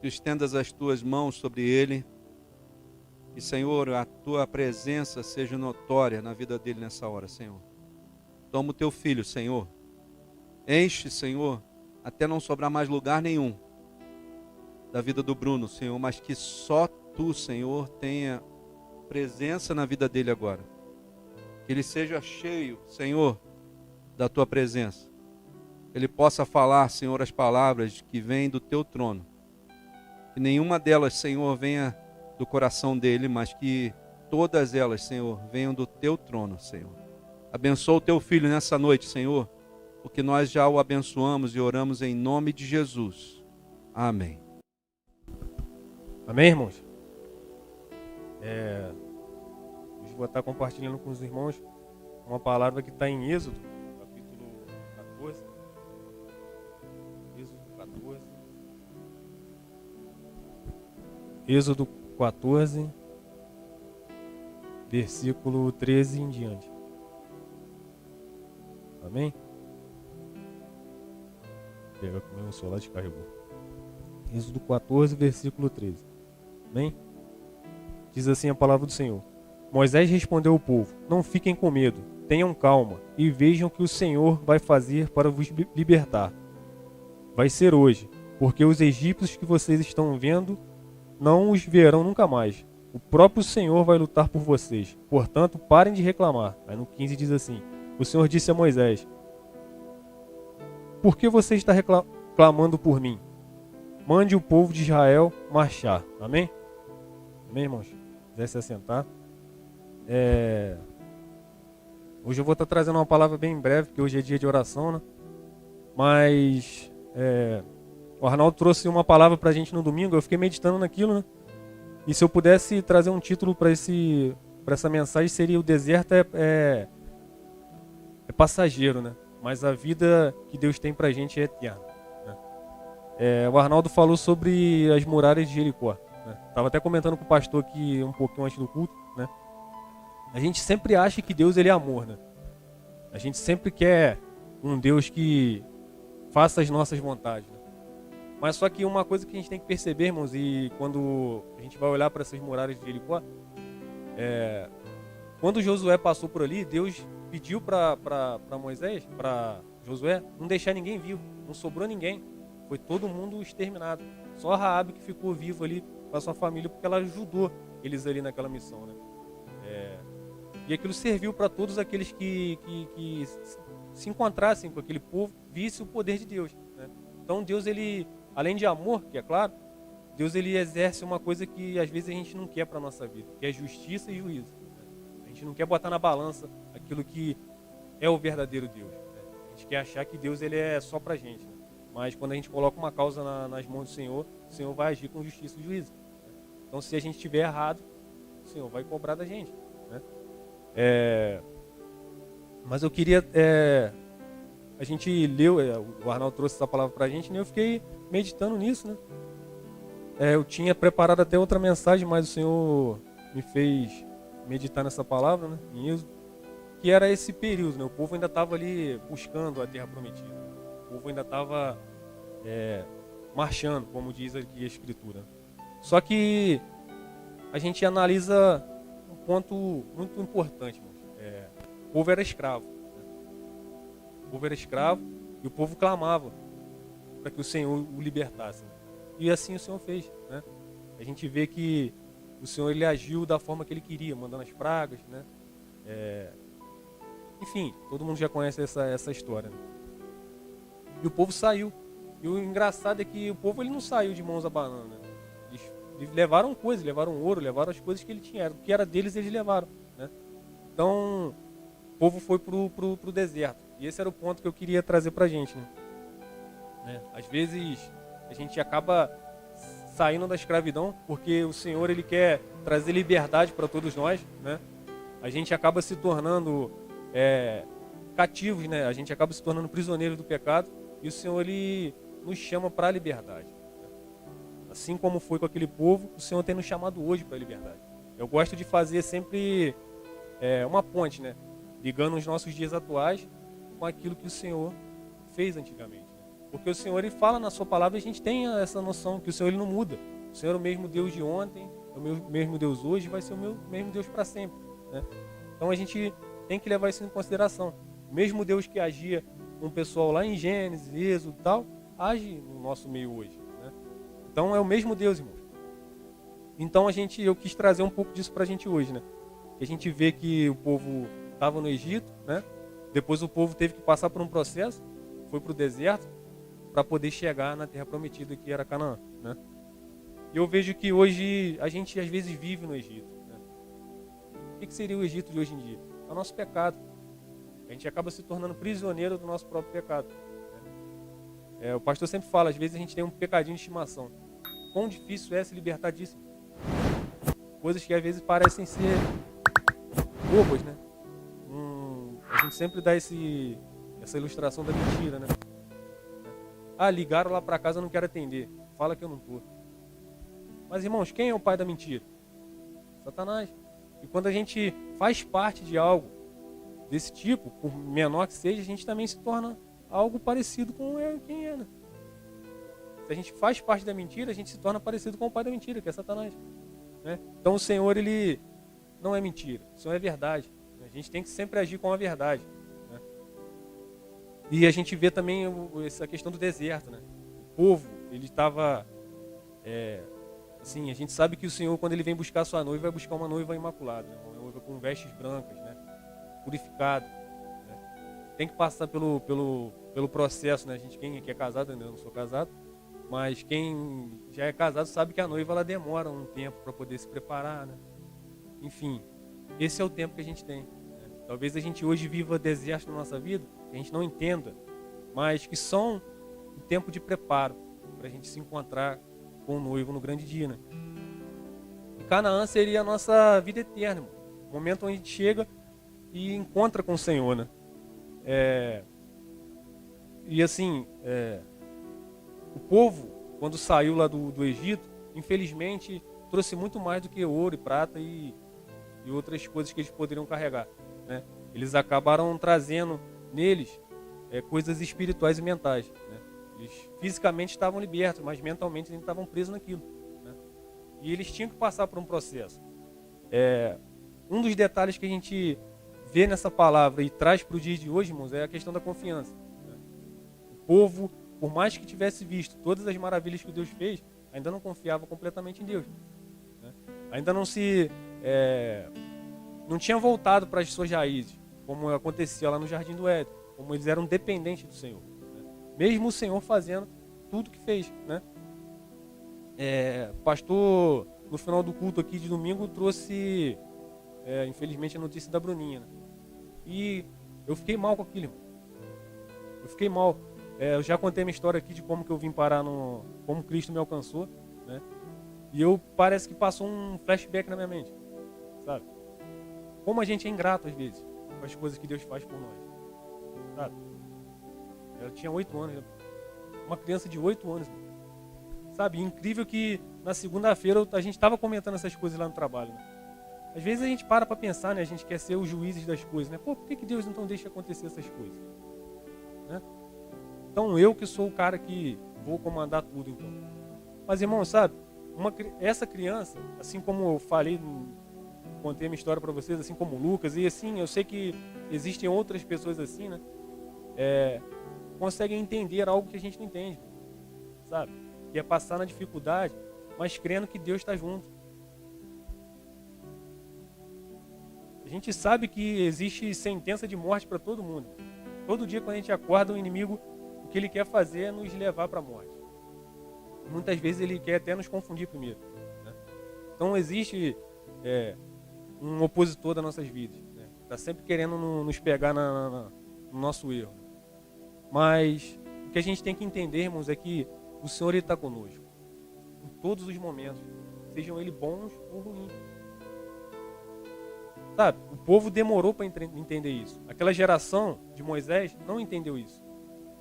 Tu estendas as tuas mãos sobre ele. E, Senhor, a tua presença seja notória na vida dele nessa hora, Senhor. Toma o teu filho, Senhor. Enche, Senhor, até não sobrar mais lugar nenhum da vida do Bruno, Senhor, mas que só tu, Senhor, tenha presença na vida dele agora. Que ele seja cheio, Senhor, da tua presença. Que ele possa falar, Senhor, as palavras que vêm do teu trono. Que nenhuma delas, Senhor, venha do coração dele, mas que todas elas, Senhor, venham do teu trono, Senhor. Abençoa o teu filho nessa noite, Senhor, porque nós já o abençoamos e oramos em nome de Jesus. Amém. Amém, irmãos? Hoje vou estar compartilhando com os irmãos uma palavra que está em Êxodo, capítulo 14. Êxodo 14, versículo 13 em diante. Amém? Vou pegar aqui o meu celular, descarregou. Êxodo 14, versículo 13. Amém? Diz assim a palavra do Senhor. Moisés respondeu ao povo: Não fiquem com medo, tenham calma e vejam o que o Senhor vai fazer para vos libertar. Vai ser hoje, porque os egípcios que vocês estão vendo não os verão nunca mais. O próprio Senhor vai lutar por vocês. Portanto, parem de reclamar. Aí no 15 diz assim: O Senhor disse a Moisés: Por que você está reclamando por mim? Mande o povo de Israel marchar. Amém? Amém, irmãos? Se quiser se assentar. Hoje eu vou estar trazendo uma palavra bem breve, porque hoje é dia de oração, né? Mas o Arnaldo trouxe uma palavra para a gente no domingo, eu fiquei meditando naquilo, né? E se eu pudesse trazer um título para essa mensagem, seria: O deserto é passageiro, né? Mas a vida que Deus tem para a gente é eterna, né? O Arnaldo falou sobre as muralhas de Jericó, né? Estava até comentando com o pastor aqui um pouquinho antes do culto, né? A gente sempre acha que Deus ele é amor, né? A gente sempre quer um Deus que faça as nossas vontades, né? Mas só que uma coisa que a gente tem que perceber, irmãos, e quando a gente vai olhar para essas muralhas de Jericó, quando Josué passou por ali, Deus pediu para Moisés, para Josué, não deixar ninguém vivo, não sobrou ninguém, foi todo mundo exterminado. Só Raabe que ficou vivo ali com a sua família, porque ela ajudou eles ali naquela missão, né? E aquilo serviu para todos aqueles que se encontrassem com aquele povo, vissem o poder de Deus, né? Então Deus, ele, além de amor, que é claro, Deus ele exerce uma coisa que às vezes a gente não quer para a nossa vida, que é justiça e juízo, né? A gente não quer botar na balança aquilo que é o verdadeiro Deus, né? A gente quer achar que Deus ele é só para a gente, né? Mas quando a gente coloca uma causa nas mãos do Senhor, o Senhor vai agir com justiça e juízo, né? Então se a gente estiver errado, o Senhor vai cobrar da gente, né? Mas eu queria... a gente leu, o Arnaldo trouxe essa palavra pra gente, né? Eu fiquei meditando nisso, né? Eu tinha preparado até outra mensagem, mas o Senhor me fez meditar nessa palavra, né? Em Êxodo, que era esse período, né? O povo ainda estava ali buscando a terra prometida. O povo ainda estava marchando, como diz aqui a Escritura. Só que a gente analisa um ponto muito importante, irmãos. O povo era escravo. O povo era escravo e o povo clamava para que o Senhor o libertasse. E assim o Senhor fez, né? A gente vê que o Senhor ele agiu da forma que ele queria, mandando as pragas, né? Enfim, todo mundo já conhece essa história, né? E o povo saiu. E o engraçado é que o povo ele não saiu de mãos abanando, né? Eles levaram coisas, levaram ouro, levaram as coisas que ele tinha. O que era deles eles levaram, né? Então o povo foi pro deserto. E esse era o ponto que eu queria trazer pra gente, né? Às vezes a gente acaba saindo da escravidão porque o Senhor ele quer trazer liberdade para todos nós, né? A gente acaba se tornando cativos, né? A gente acaba se tornando prisioneiros do pecado e o Senhor ele nos chama para a liberdade, né? Assim como foi com aquele povo, o Senhor tem nos chamado hoje para a liberdade. Eu gosto de fazer sempre uma ponte, né? Ligando os nossos dias atuais com aquilo que o Senhor fez antigamente, né? Porque o Senhor, ele fala na sua palavra e a gente tem essa noção que o Senhor, ele não muda. O Senhor é o mesmo Deus de ontem, é o mesmo Deus hoje, vai ser o mesmo Deus para sempre, né? Então a gente tem que levar isso em consideração. O mesmo Deus que agia com o pessoal lá em Gênesis, Êxodo e tal, age no nosso meio hoje, né? Então é o mesmo Deus, irmãos. Então eu quis trazer um pouco disso para a gente hoje, né? Que a gente vê que o povo estava no Egito, né? Depois o povo teve que passar por um processo, foi para o deserto, para poder chegar na terra prometida que era Canaã, né? E eu vejo que hoje a gente às vezes vive no Egito, né? O que seria o Egito de hoje em dia? É o nosso pecado. A gente acaba se tornando prisioneiro do nosso próprio pecado, né? O pastor sempre fala, às vezes a gente tem um pecadinho de estimação. Quão difícil é se libertar disso? Coisas que às vezes parecem ser bobas, né? A gente sempre dá essa ilustração da mentira, né? Ligaram lá para casa, eu não quero atender. Fala que eu não tô. Mas, irmãos, quem é o pai da mentira? Satanás. E quando a gente faz parte de algo desse tipo, por menor que seja, a gente também se torna algo parecido com quem é, né? Se a gente faz parte da mentira, a gente se torna parecido com o pai da mentira, que é Satanás, né? Então o Senhor, ele não é mentira, o Senhor é verdade. A gente tem que sempre agir com a verdade, né? E a gente vê também essa questão do deserto, né? O povo, ele estava... assim, a gente sabe que o Senhor, quando ele vem buscar a sua noiva, vai buscar uma noiva imaculada, né? Uma noiva com vestes brancas, né? Purificada, né? Tem que passar pelo processo, né? Quem aqui é casado, eu não sou casado, mas quem já é casado sabe que a noiva, ela demora um tempo para poder se preparar, né? Enfim, esse é o tempo que a gente tem, né? Talvez a gente hoje viva desertos na nossa vida, que a gente não entenda, mas que são o tempo de preparo para a gente se encontrar com o noivo no grande dia, né? E Canaã seria a nossa vida eterna, irmão. O momento onde a gente chega e encontra com o Senhor, né? E assim, o povo, quando saiu lá do Egito, infelizmente trouxe muito mais do que ouro e prata e outras coisas que eles poderiam carregar, né? Eles acabaram trazendo neles coisas espirituais e mentais, né? Eles fisicamente estavam libertos, mas mentalmente eles estavam presos naquilo, né? E eles tinham que passar por um processo. Um dos detalhes que a gente vê nessa palavra e traz para o dia de hoje, irmãos, é a questão da confiança, né? O povo, por mais que tivesse visto todas as maravilhas que Deus fez, ainda não confiava completamente em Deus, né? Ainda não tinha voltado para as suas raízes, como acontecia lá no Jardim do Éden, como eles eram dependentes do Senhor, né? Mesmo o Senhor fazendo tudo que fez, né? O pastor, no final do culto aqui de domingo, trouxe, infelizmente, a notícia da Bruninha, né? E eu fiquei mal com aquilo, irmão. Eu fiquei mal. Eu já contei minha história aqui de como que eu vim parar como Cristo me alcançou, né? E parece que passou um flashback na minha mente, sabe? Como a gente é ingrato às vezes com as coisas que Deus faz por nós, sabe? Eu tinha 8 anos, uma criança de 8 anos, sabe? Incrível que na segunda-feira a gente estava comentando essas coisas lá no trabalho, né? Às vezes a gente para pensar, né? A gente quer ser os juízes das coisas, né? Pô, por que Deus então deixa acontecer essas coisas, né? Então eu que sou o cara que vou comandar tudo, então. Mas, irmão, sabe? Essa criança, assim como eu falei, contei a minha história para vocês, assim como o Lucas, e assim, eu sei que existem outras pessoas assim, né? Conseguem entender algo que a gente não entende, sabe? Que é passar na dificuldade, mas crendo que Deus está junto. A gente sabe que existe sentença de morte para todo mundo. Todo dia quando a gente acorda, o inimigo, o que ele quer fazer é nos levar para a morte. Muitas vezes ele quer até nos confundir primeiro, né? Então existe um opositor das nossas vidas, né? Está sempre querendo nos pegar no nosso erro. Mas o que a gente tem que entender, irmãos, é que o Senhor está conosco em todos os momentos, sejam eles bons ou ruins. Sabe, o povo demorou para entender isso. Aquela geração de Moisés não entendeu isso.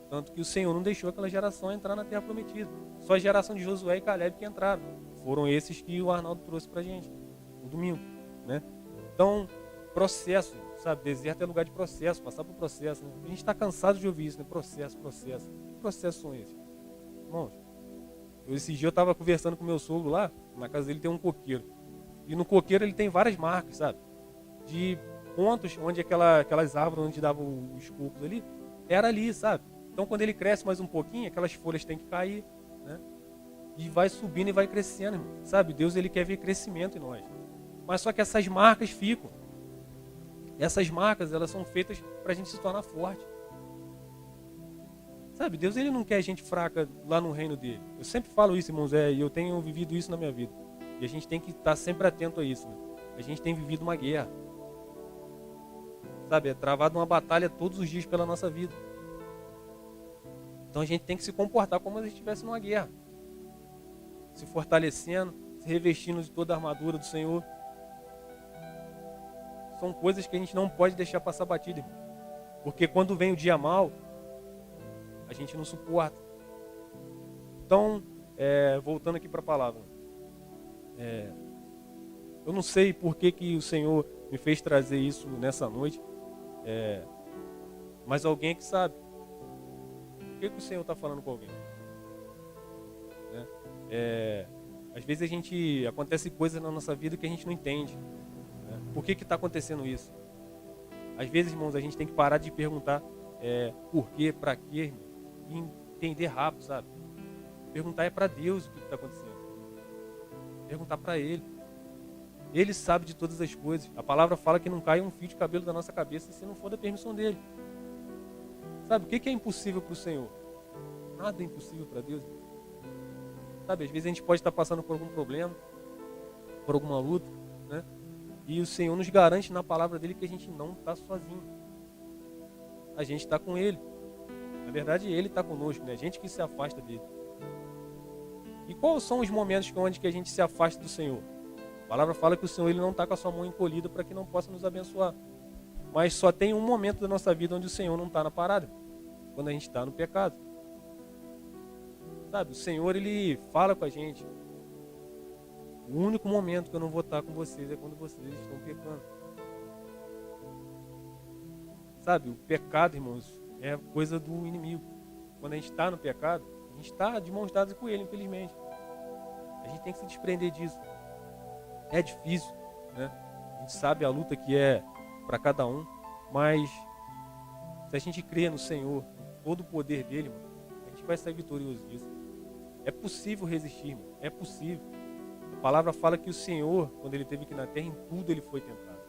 Tanto que o Senhor não deixou aquela geração entrar na Terra Prometida. Só a geração de Josué e Caleb que entraram. Foram esses que o Arnaldo trouxe para a gente no domingo, né? Então, processo, sabe? Deserto é lugar de processo, passar por processo, né? A gente está cansado de ouvir isso, né? Processo. processos são esses? Irmãos, esse dia eu estava conversando com meu sogro lá, na casa dele tem um coqueiro. E no coqueiro ele tem várias marcas, sabe? De pontos onde aquelas árvores onde davam os cocos ali, era ali, sabe? Então quando ele cresce mais um pouquinho, aquelas folhas têm que cair, né? E vai subindo e vai crescendo, irmão. Sabe? Deus, ele quer ver crescimento em nós. Mas só que essas marcas ficam. Essas marcas, elas são feitas para a gente se tornar forte. Sabe? Deus, ele não quer gente fraca lá no reino dele. Eu sempre falo isso, irmãos, e eu tenho vivido isso na minha vida. E a gente tem que estar sempre atento a isso, né? A gente tem vivido uma guerra. Sabe? É travado uma batalha todos os dias pela nossa vida. Então a gente tem que se comportar como se a gente estivesse numa guerra. Se fortalecendo, se revestindo de toda a armadura do Senhor. São coisas que a gente não pode deixar passar batida, irmão. Porque quando vem o dia mal, a gente não suporta. Então, voltando aqui para a palavra. Eu não sei por que o Senhor me fez trazer isso nessa noite. Mas alguém que sabe. Por que o Senhor está falando com alguém? Às vezes acontece coisas na nossa vida que a gente não entende. Né? Por que está acontecendo isso? Às vezes, irmãos, a gente tem que parar de perguntar por quê, para quê, irmão, e entender rápido, sabe? Perguntar para Deus o que está acontecendo. Perguntar para Ele. Ele sabe de todas as coisas. A palavra fala que não cai um fio de cabelo da nossa cabeça se não for da permissão dEle. Sabe, o que é impossível para o Senhor? Nada é impossível para Deus. Sabe, às vezes a gente pode estar passando por algum problema, por alguma luta, né? E o Senhor nos garante na palavra dEle que a gente não está sozinho. A gente está com Ele. Na verdade, Ele está conosco, né? A gente que se afasta dEle. E quais são os momentos onde que a gente se afasta do Senhor? A palavra fala que o Senhor, ele não está com a sua mão encolhida para que não possa nos abençoar. Mas só tem um momento da nossa vida onde o Senhor não está na parada. Quando a gente está no pecado. Sabe, o Senhor, ele fala com a gente. O único momento que eu não vou estar com vocês é quando vocês estão pecando. Sabe, o pecado, irmãos, é coisa do inimigo. Quando a gente está no pecado, a gente está de mãos dadas com ele, infelizmente. A gente tem que se desprender disso. É difícil, né? A gente sabe a luta que é para cada um, mas se a gente crê no Senhor, em todo o poder dele, mano, a gente vai sair vitorioso disso. É possível resistir, mano. É possível. A palavra fala que o Senhor, quando ele esteve aqui na terra, em tudo ele foi tentado.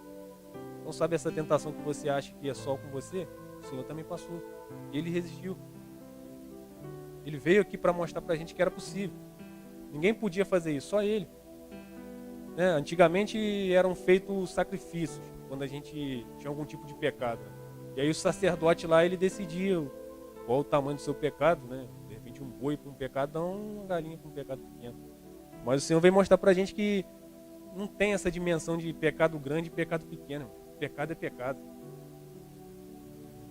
Então sabe essa tentação que você acha que é só com você? O Senhor também passou. Ele resistiu. Ele veio aqui para mostrar para a gente que era possível. Ninguém podia fazer isso, só ele. Né? Antigamente eram feitos sacrifícios, quando a gente tinha algum tipo de pecado. E aí o sacerdote lá, ele decidia qual o tamanho do seu pecado, né? De repente um boi para um pecadão, uma galinha para um pecado pequeno. Mas o Senhor veio mostrar para a gente que não tem essa dimensão de pecado grande e pecado pequeno. Pecado é pecado.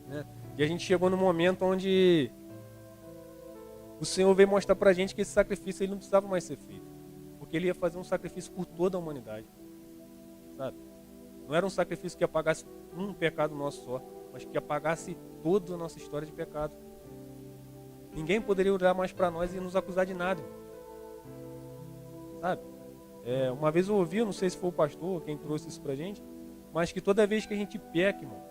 Né? E a gente chegou no momento onde o Senhor veio mostrar para a gente que esse sacrifício ele não precisava mais ser feito. Porque ele ia fazer um sacrifício por toda a humanidade. Sabe? Não era um sacrifício que apagasse um pecado nosso só, mas que apagasse toda a nossa história de pecado. Ninguém poderia olhar mais para nós e nos acusar de nada. Sabe? Uma vez eu ouvi, eu não sei se foi o pastor quem trouxe isso pra gente, mas que toda vez que a gente peca, irmão,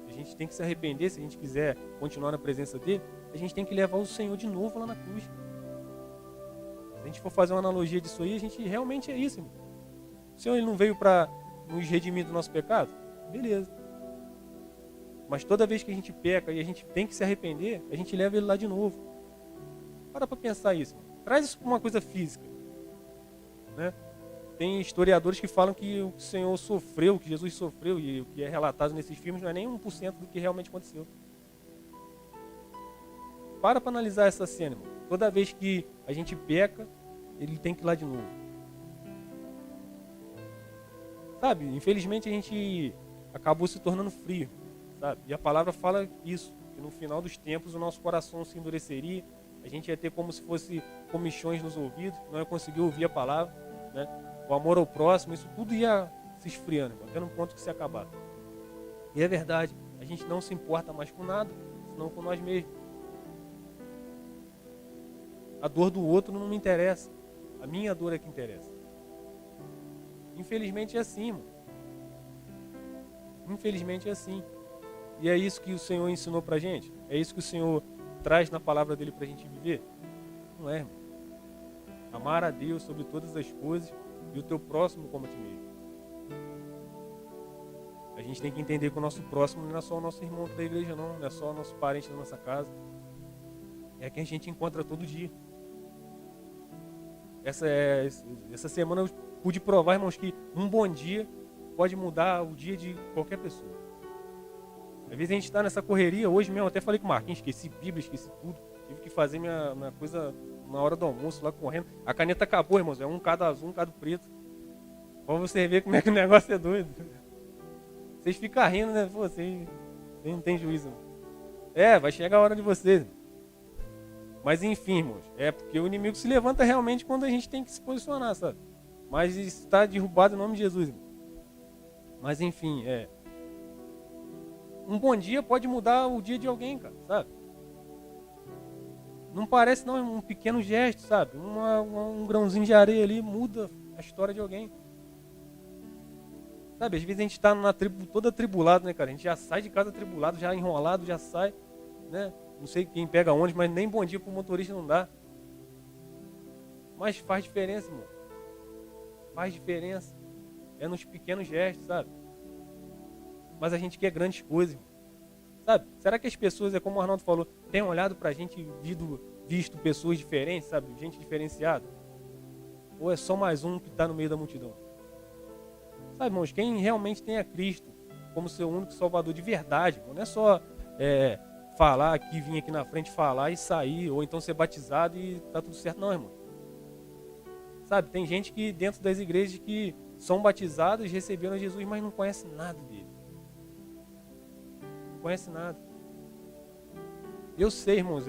a gente tem que se arrepender, se a gente quiser continuar na presença dele, a gente tem que levar o Senhor de novo lá na cruz. Se a gente for fazer uma analogia disso aí, a gente realmente é isso, irmão. O Senhor ele não veio para nos redimir do nosso pecado? Beleza. Mas toda vez que a gente peca e a gente tem que se arrepender, a gente leva ele lá de novo. Para pensar isso, irmão. Traz isso para uma coisa física. Né? Tem historiadores que falam que o Senhor sofreu, que Jesus sofreu, e o que é relatado nesses filmes não é nem 1% do que realmente aconteceu. Para analisar essa cena, irmão. Toda vez que a gente peca, ele tem que ir lá de novo. Sabe, infelizmente a gente acabou se tornando frio, sabe? E a palavra fala isso, que no final dos tempos o nosso coração se endureceria, a gente ia ter como se fosse comichões nos ouvidos, não ia conseguir ouvir a palavra, né? O amor ao próximo, isso tudo ia se esfriando, até num ponto que se acabar. E é verdade, a gente não se importa mais com nada, senão com nós mesmos. A dor do outro não me interessa. A minha dor é que interessa. Infelizmente é assim, irmão. Infelizmente é assim. E é isso que o Senhor ensinou pra gente? É isso que o Senhor traz na palavra dele pra gente viver? Não é, irmão. Amar a Deus sobre todas as coisas e o teu próximo como a ti mesmo. A gente tem que entender que o nosso próximo não é só o nosso irmão da igreja, não é só o nosso parente da nossa casa. É quem a gente encontra todo dia. Essa semana eu pude provar, irmãos, que um bom dia pode mudar o dia de qualquer pessoa. Às vezes a gente está nessa correria, hoje mesmo, até falei com o Marquinhos, esqueci Bíblia, esqueci tudo. Tive que fazer minha coisa na hora do almoço, lá correndo. A caneta acabou, irmãos, é um cada azul, um cada preto. Pra você ver como é que o negócio é doido. Vocês ficam rindo, né? Pô, vocês não tem juízo. Vai chegar a hora de vocês. Mas enfim, irmãos, é porque o inimigo se levanta realmente quando a gente tem que se posicionar, sabe? Mas está derrubado em nome de Jesus, irmão. Mas enfim, um bom dia pode mudar o dia de alguém, cara, sabe? Não parece não, um pequeno gesto, sabe? Um grãozinho de areia ali muda a história de alguém. Sabe, às vezes a gente está toda atribulado, né, cara? A gente já sai de casa atribulado, já enrolado, já sai, né? Não sei quem pega ônibus, mas nem bom dia pro motorista não dá. Mas faz diferença, irmão. Faz diferença. É nos pequenos gestos, sabe? Mas a gente quer grandes coisas, irmão. Sabe? Será que as pessoas, é como o Arnaldo falou, têm olhado pra gente e visto pessoas diferentes, sabe? Gente diferenciada? Ou é só mais um que está no meio da multidão? Sabe, irmãos, quem realmente tem a Cristo como seu único salvador de verdade, irmão, não é só falar aqui, vir aqui na frente falar e sair, ou então ser batizado e tá tudo certo, não, irmão. Sabe, tem gente que dentro das igrejas que são batizados, receberam Jesus, mas não conhece nada dele. Não conhece nada. Eu sei, irmãos,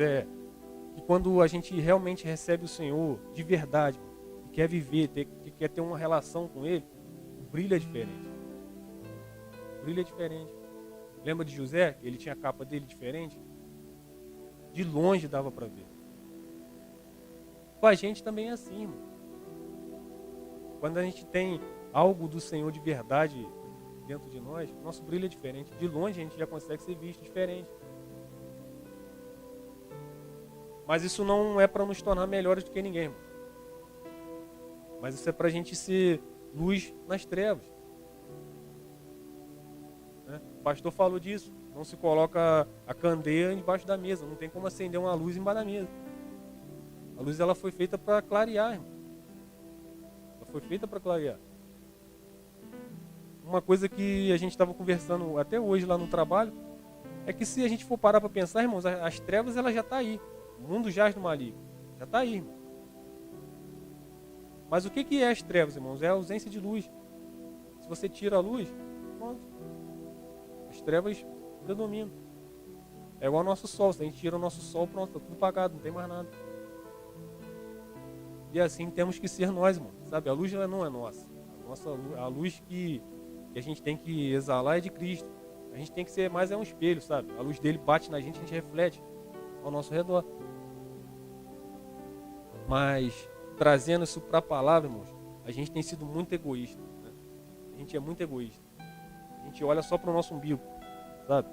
que quando a gente realmente recebe o Senhor de verdade, irmão, e quer viver, que quer ter uma relação com Ele, o brilho é diferente. O brilho é diferente. Lembra de José? Ele tinha a capa dele diferente. De longe dava para ver. Com a gente também é assim, irmão. Quando a gente tem algo do Senhor de verdade dentro de nós, nosso brilho é diferente. De longe a gente já consegue ser visto diferente. Mas isso não é para nos tornar melhores do que ninguém, irmão. Mas isso é para a gente ser luz nas trevas. O pastor falou disso. Não se coloca a candeia embaixo da mesa. Não tem como acender uma luz embaixo da mesa. A luz ela foi feita para clarear, irmão. Ela foi feita para clarear. Uma coisa que a gente estava conversando até hoje lá no trabalho é que se a gente for parar para pensar, irmãos, as trevas ela já está aí. O mundo jaz no maligno. Já está aí, irmão. Mas o que é as trevas, irmãos? É a ausência de luz. Se você tira a luz, pronto. As trevas predominam. É igual ao nosso sol. Se a gente tira o nosso sol, pronto, está tudo apagado, não tem mais nada. E assim temos que ser nós, irmão. Sabe, a luz ela não é nossa. A luz que a gente tem que exalar é de Cristo. A gente tem que ser mais um espelho, sabe? A luz dele bate na gente, a gente reflete ao nosso redor. Mas, trazendo isso para a palavra, irmãos, a gente tem sido muito egoísta. Né? A gente é muito egoísta. A gente olha só para o nosso umbigo, sabe?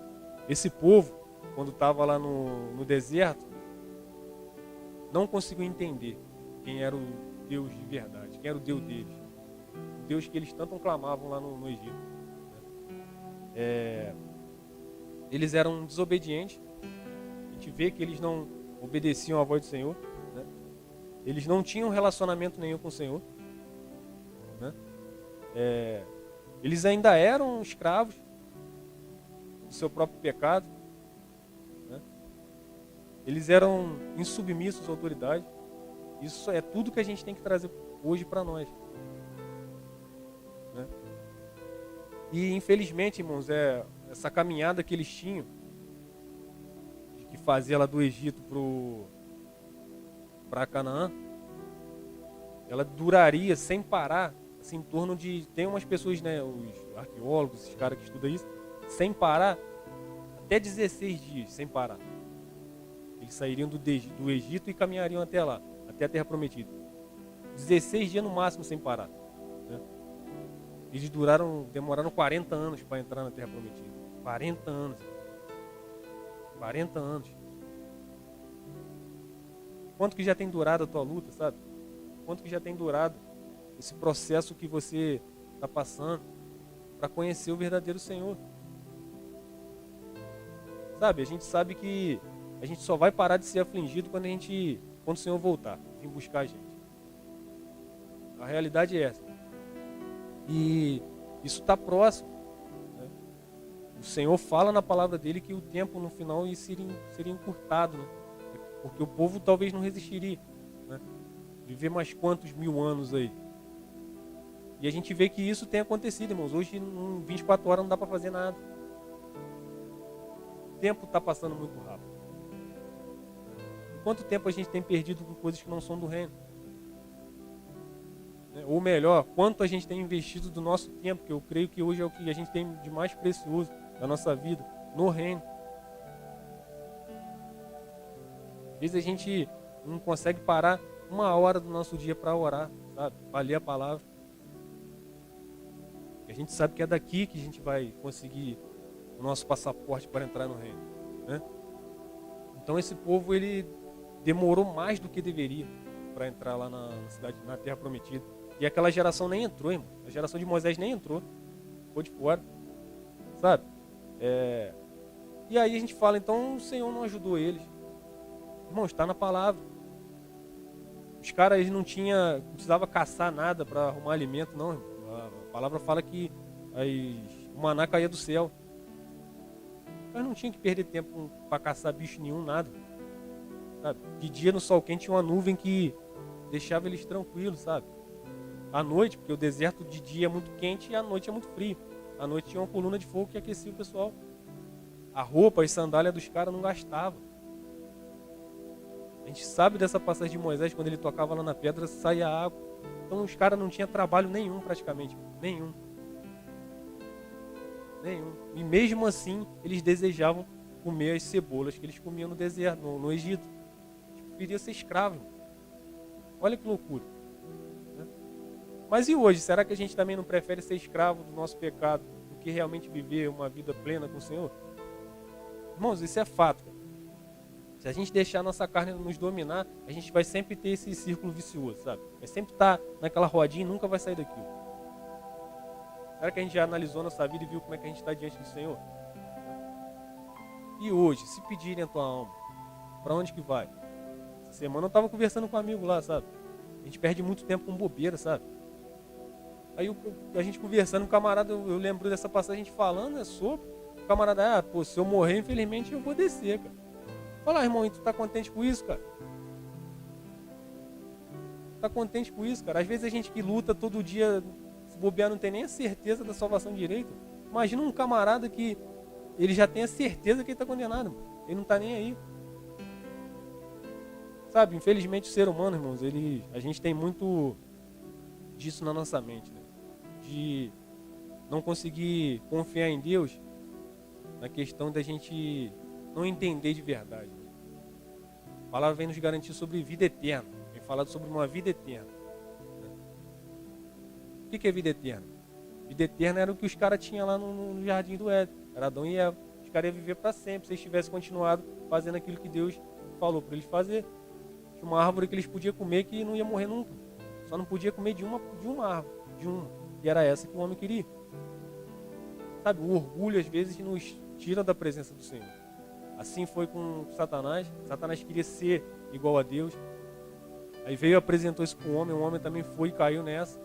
Esse povo, quando estava lá no deserto, não conseguiu entender quem era o Deus de verdade, quem era o Deus deles. O Deus que eles tanto clamavam lá no Egito. Eles eram desobedientes. A gente vê que eles não obedeciam à voz do Senhor. Né? Eles não tinham relacionamento nenhum com o Senhor. Né? Eles ainda eram escravos do seu próprio pecado. Né? Eles eram insubmissos à autoridade. Isso é tudo que a gente tem que trazer hoje para nós. Né? E infelizmente, irmãos, essa caminhada que eles tinham, que fazia lá do Egito para Canaã, ela duraria sem parar, assim, em torno de... Tem umas pessoas, né, os arqueólogos, esses caras que estudam isso, sem parar, até 16 dias, sem parar. Eles sairiam do Egito e caminhariam até lá. até a terra prometida. 16 dias no máximo sem parar. Né? Eles demoraram 40 anos para entrar na terra prometida. 40 anos. 40 anos. Quanto que já tem durado a tua luta, sabe? Quanto que já tem durado esse processo que você está passando para conhecer o verdadeiro Senhor? Sabe, a gente sabe que a gente só vai parar de ser afligido quando o Senhor voltar, vir buscar a gente. A realidade é essa. E isso está próximo. Né? O Senhor fala na palavra dele que o tempo no final seria encurtado, né? Porque o povo talvez não resistiria, né? Viver mais quantos 1000 anos aí. E a gente vê que isso tem acontecido, irmãos. Hoje, em 24 horas, não dá para fazer nada. O tempo está passando muito rápido. E quanto tempo a gente tem perdido com coisas que não são do reino? Ou melhor, quanto a gente tem investido do nosso tempo, que eu creio que hoje é o que a gente tem de mais precioso da nossa vida, no reino. Às vezes a gente não consegue parar 1 hora do nosso dia para orar, sabe? Para ler a palavra. E a gente sabe que é daqui que a gente vai conseguir o nosso passaporte para entrar no reino, né? Então esse povo, ele demorou mais do que deveria para entrar lá na cidade, na terra prometida. E aquela geração nem entrou, irmão. A geração de Moisés nem entrou. Ficou de fora, sabe? E aí a gente fala, então o Senhor não ajudou eles. Irmão, está na palavra. Os caras, eles não precisava caçar nada para arrumar alimento, não, irmão. A palavra fala que o maná caía do céu. Mas não tinha que perder tempo para caçar bicho nenhum, nada. Sabe? De dia no sol quente tinha uma nuvem que deixava eles tranquilos, sabe? À noite, porque o deserto de dia é muito quente e à noite é muito frio. À noite tinha uma coluna de fogo que aquecia o pessoal. A roupa e sandália dos caras não gastavam. A gente sabe dessa passagem de Moisés, quando ele tocava lá na pedra, saía água. Então os caras não tinham trabalho nenhum praticamente. Nenhum. E mesmo assim, eles desejavam comer as cebolas que eles comiam no deserto, no Egito. Eles preferiam ser escravos. Olha que loucura. Né? Mas e hoje? Será que a gente também não prefere ser escravo do nosso pecado do que realmente viver uma vida plena com o Senhor? Irmãos, isso é fato. Cara. Se a gente deixar a nossa carne nos dominar, a gente vai sempre ter esse círculo vicioso, sabe? Vai sempre estar naquela rodinha e nunca vai sair daquilo. Será que a gente já analisou nossa vida e viu como é que a gente está diante do Senhor? E hoje, se pedirem a tua alma, para onde que vai? Essa semana eu estava conversando com um amigo lá, sabe? A gente perde muito tempo com bobeira, sabe? Aí a gente conversando com o camarada, eu lembro dessa passagem, a gente falando sobre. O camarada, se eu morrer, infelizmente eu vou descer, cara. Fala, irmão, e tu tá contente com isso, cara? Tá contente com isso, cara? Às vezes a gente que luta todo dia, se bobear, não tem nem a certeza da salvação direito. Imagina um camarada que ele já tem a certeza que ele tá condenado, mano. Ele não tá nem aí. Sabe, infelizmente o ser humano, irmãos, a gente tem muito disso na nossa mente, né? De não conseguir confiar em Deus na questão da gente não entender de verdade. A palavra vem nos garantir sobre vida eterna. Vem falado sobre uma vida eterna. O que é vida eterna? Vida eterna era o que os caras tinham lá no jardim do Éden. Era Adão e Eva. Os caras iam viver para sempre se eles tivessem continuado fazendo aquilo que Deus falou para eles fazer. Tinha uma árvore que eles podiam comer que não ia morrer nunca. Só não podia comer de uma árvore. E era essa que o homem queria. Sabe, o orgulho às vezes nos tira da presença do Senhor. Assim foi com Satanás. Satanás queria ser igual a Deus. Aí veio e apresentou isso para o homem também foi e caiu nessa.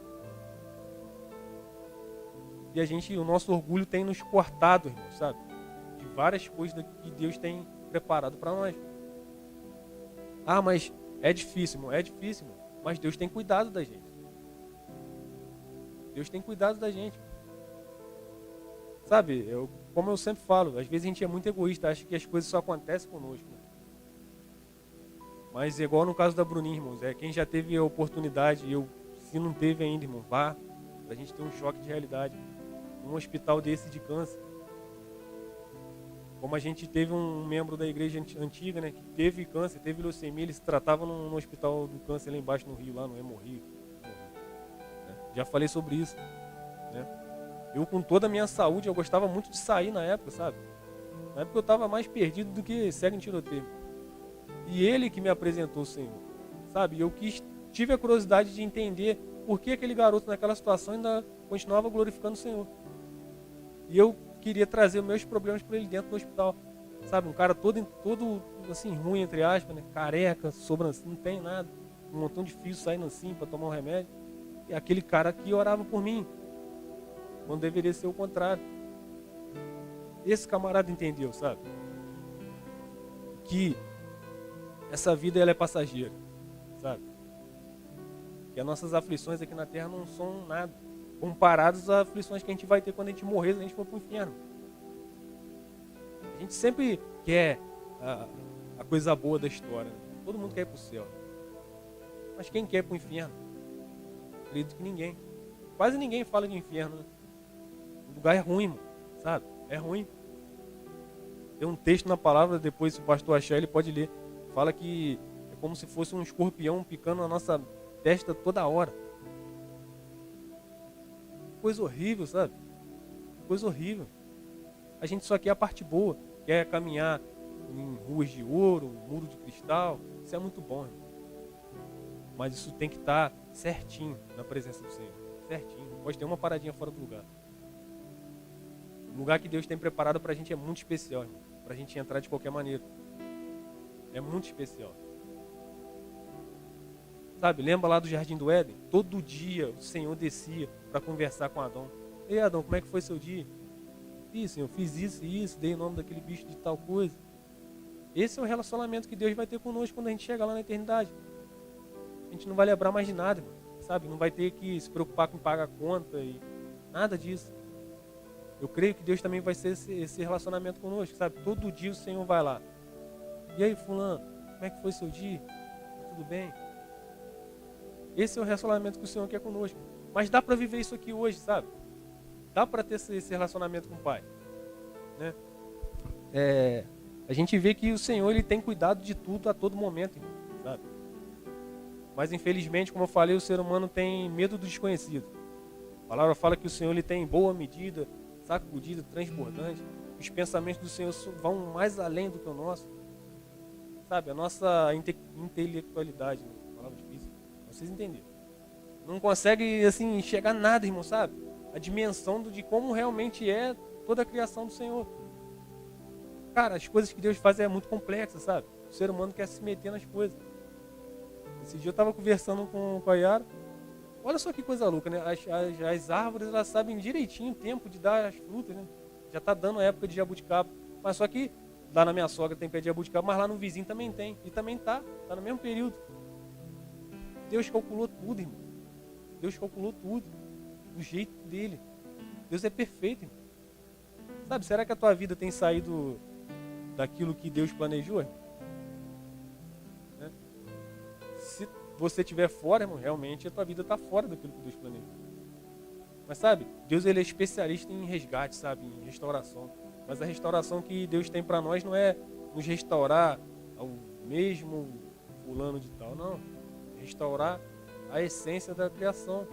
E o nosso orgulho tem nos cortado, irmão, sabe? De várias coisas que Deus tem preparado para nós. Mas é difícil, irmão. É difícil, irmão. Mas Deus tem cuidado da gente. Deus tem cuidado da gente. Sabe, como eu sempre falo, às vezes a gente é muito egoísta, acha que as coisas só acontecem conosco. Né? Mas igual no caso da Bruninha, irmãos, quem já teve a oportunidade, se não teve ainda, irmão, vá, pra gente ter um choque de realidade. Um hospital desse de câncer. Como a gente teve um membro da igreja antiga, né, que teve câncer, teve leucemia, ele se tratava no hospital do câncer lá embaixo no Rio, lá no Hemorrio. Né? Já falei sobre isso. Né? Eu, com toda a minha saúde, eu gostava muito de sair na época, sabe? Na época eu estava mais perdido do que cego em tiroteio. E ele que me apresentou o Senhor, sabe? Eu tive a curiosidade de entender por que aquele garoto naquela situação ainda continuava glorificando o Senhor. E eu queria trazer os meus problemas para ele dentro do hospital, sabe? Um cara todo assim, ruim, entre aspas, né? Careca, sobrancelha, não tem nada. Um montão de fio saindo assim para tomar um remédio. E aquele cara aqui orava por mim, quando deveria ser o contrário. Esse camarada entendeu, sabe? Que essa vida ela é passageira, sabe? Que as nossas aflições aqui na terra não são nada comparadas às aflições que a gente vai ter quando a gente morrer, se a gente for para o inferno. A gente sempre quer a coisa boa da história. Né? Todo mundo quer ir para o céu. Mas quem quer ir para o inferno? Acredito que ninguém. Quase ninguém fala de inferno. Né? O lugar é ruim, mano, sabe? É ruim. Tem um texto na palavra, depois se o pastor achar, ele pode ler. Fala que é como se fosse um escorpião picando na nossa testa toda hora. Coisa horrível, sabe? Coisa horrível. A gente só quer a parte boa. Quer caminhar em ruas de ouro, muro de cristal. Isso é muito bom, irmão. Mas isso tem que estar certinho na presença do Senhor. Certinho. Não pode ter uma paradinha fora do lugar. O lugar que Deus tem preparado pra gente é muito especial, irmão. Pra gente entrar de qualquer maneira. É muito especial. Sabe, lembra lá do Jardim do Éden? Todo dia o Senhor descia para conversar com Adão. Ei, Adão, como é que foi seu dia? Ih, Senhor, fiz isso e isso, dei o nome daquele bicho de tal coisa. Esse é o relacionamento que Deus vai ter conosco quando a gente chegar lá na eternidade. A gente não vai lembrar mais de nada, irmão, sabe? Não vai ter que se preocupar com pagar a conta e nada disso. Eu creio que Deus também vai ser esse relacionamento conosco, sabe? Todo dia o Senhor vai lá. E aí, fulano, como é que foi seu dia? Tudo bem? Esse é o relacionamento que o Senhor quer conosco. Mas dá para viver isso aqui hoje, sabe? Dá para ter esse relacionamento com o Pai. Né? A gente vê que o Senhor ele tem cuidado de tudo a todo momento, sabe? Mas infelizmente, como eu falei, o ser humano tem medo do desconhecido. A palavra fala que o Senhor ele tem boa medida, sacudida, transbordante. Os pensamentos do Senhor vão mais além do que o nosso. Sabe? A nossa intelectualidade, né? Palavra difícil. Vocês entenderam? Não consegue assim enxergar nada, irmão, sabe? A dimensão de como realmente é toda a criação do Senhor. Cara, as coisas que Deus faz é muito complexa, sabe? O ser humano quer se meter nas coisas. Esse dia eu estava conversando com a Yara. Olha só que coisa louca, né? As árvores, elas sabem direitinho o tempo de dar as frutas, né? Já está dando a época de jabuticaba. Mas só que lá na minha sogra tem pé de jabuticaba, mas lá no vizinho também tem. E também tá no mesmo período. Deus calculou tudo, irmão. Deus calculou tudo. Do jeito dele. Deus é perfeito, irmão. Sabe, será que a tua vida tem saído daquilo que Deus planejou, irmão? Né? Se você estiver fora, irmão, realmente a tua vida está fora daquilo que Deus planejou. Mas sabe, Deus ele é especialista em resgate, sabe, em restauração. Mas a restauração que Deus tem para nós não é nos restaurar ao mesmo fulano de tal, não. Restaurar a essência da criação.